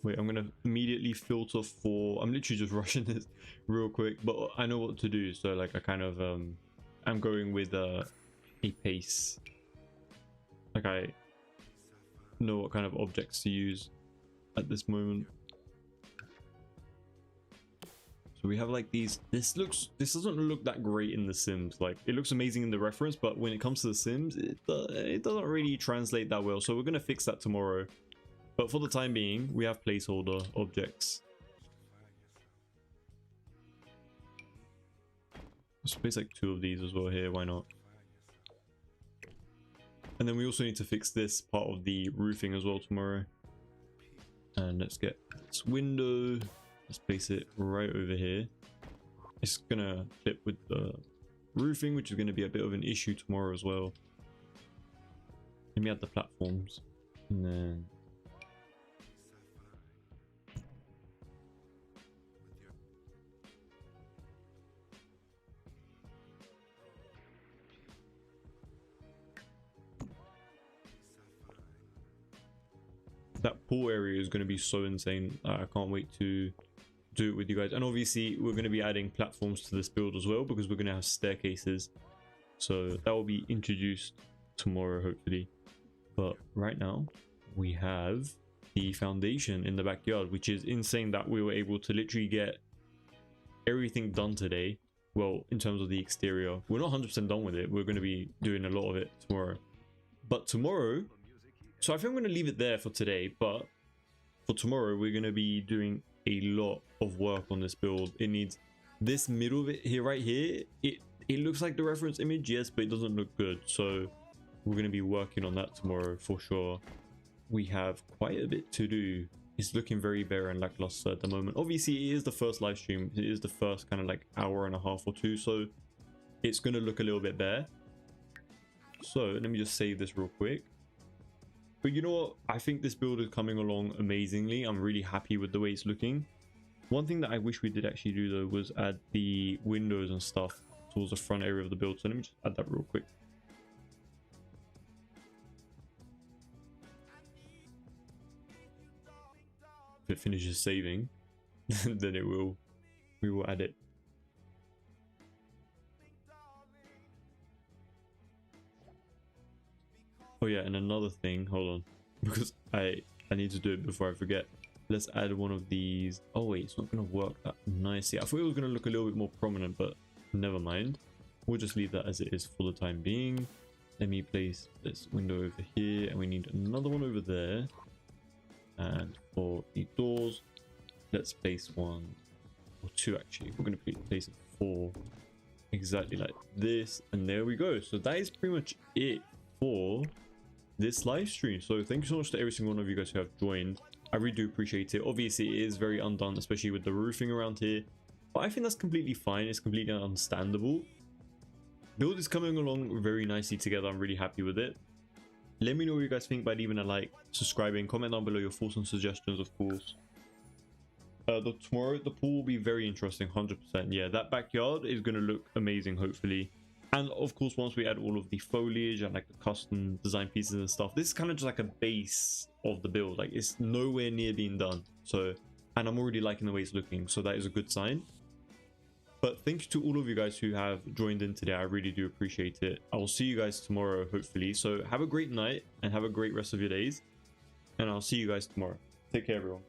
Wait, I'm gonna immediately filter for, I'm literally just rushing this real quick, but I know what to do, so like I kind of I'm going with a pace. Like I know what kind of objects to use at this moment. So we have like these, this doesn't look that great in The Sims. Like it looks amazing in the reference, but when it comes to The Sims, it doesn't really translate that well. So we're gonna fix that tomorrow. But for the time being, we have placeholder objects. Let's place like 2 of these as well here, why not? And then we also need to fix this part of the roofing as well tomorrow. And let's get this window. Let's place it right over here. It's gonna clip with the roofing, which is gonna be a bit of an issue tomorrow as well. Let me add the platforms. And then that pool area is going to be so insane. I can't wait to do it with you guys. And obviously we're going to be adding platforms to this build as well, because we're going to have staircases, so that will be introduced tomorrow hopefully. But right now we have the foundation in the backyard, which is insane that we were able to literally get everything done today. Well, in terms of the exterior, we're not 100% done with it. We're going to be doing a lot of it tomorrow. But tomorrow, so I think I'm going to leave it there for today, but for tomorrow we're going to be doing a lot of work on this build. It needs this middle of it here, right here. It looks like the reference image, yes, but it doesn't look good. So we're going to be working on that tomorrow for sure. We have quite a bit to do. It's looking very bare and lackluster at the moment. Obviously it is the first live stream. It is the first kind of like hour and a half or 2, so it's going to look a little bit bare. So let me just save this real quick. But you know what? I think this build is coming along amazingly. I'm really happy with the way it's looking. One thing that I wish we did actually do though was add the windows and stuff towards the front area of the build. So let me just add that real quick. If it finishes saving, then we will add it. Oh yeah, and another thing, hold on, because I need to do it before I forget. let's add one of these. Oh wait, it's not going to work that nicely. I thought it was going to look a little bit more prominent, but never mind. We'll just leave that as it is for the time being. Let me place this window over here, and we need another one over there. And for the doors, let's place one or two actually. We're going to place it 4 exactly like this, and there we go. So that is pretty much it for this live stream. So thank you so much to every single one of you guys who have joined. I really do appreciate it. Obviously it is very undone, especially with the roofing around here, but I think that's completely fine. It's completely understandable. Build is coming along very nicely together. I'm really happy with it. Let me know what you guys think by leaving a like, subscribing, comment down below your thoughts and suggestions, of course. Tomorrow the pool will be very interesting, 100%. Yeah, that backyard is going to look amazing, hopefully. And of course, once we add all of the foliage and like the custom design pieces and stuff, this is kind of just like a base of the build. Like, it's nowhere near being done. So, and I'm already liking the way it's looking, so that is a good sign. But thank you to all of you guys who have joined in today. I really do appreciate it. I will see you guys tomorrow, hopefully. So have a great night and have a great rest of your days. And I'll see you guys tomorrow. Take care, everyone.